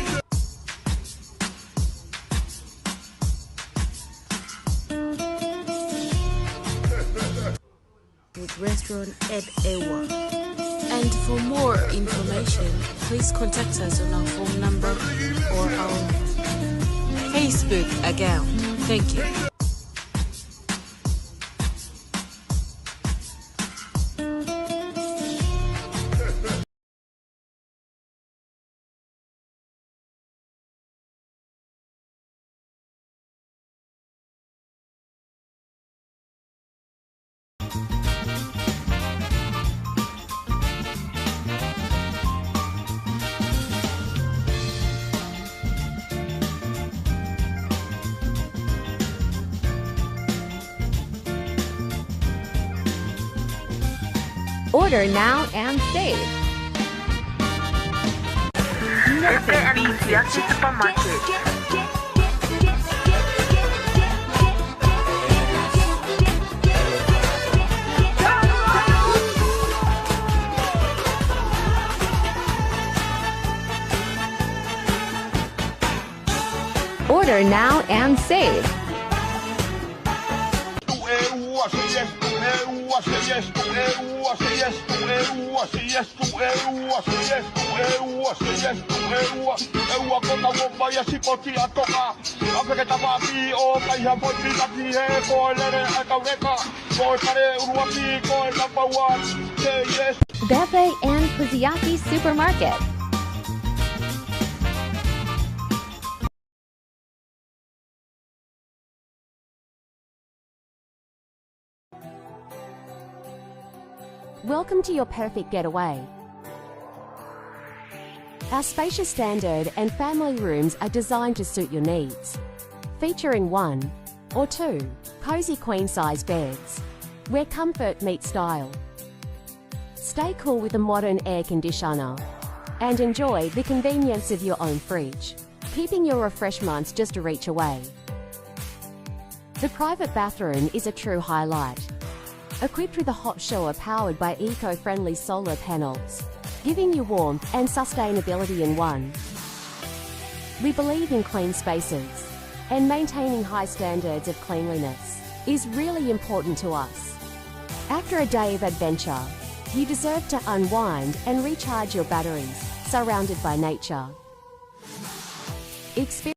Seafood Restaurant at Ewa. And for more information, please contact us on our phone number or our Facebook account. Thank you. Order now and save. Order now and save. Bebe and Kuziaki Supermarket. Welcome to your perfect getaway. Our spacious standard and family rooms are designed to suit your needs, featuring 1 or 2 cozy queen-size beds, where comfort meets style. Stay cool with a modern air conditioner and enjoy the convenience of your own fridge, keeping your refreshments just a reach away. The private bathroom is a true highlight, equipped with a hot shower powered by eco-friendly solar panels, giving you warmth and sustainability in one. We believe in clean spaces, and maintaining high standards of cleanliness is really important to us. After a day of adventure, you deserve to unwind and recharge your batteries, surrounded by nature. Experience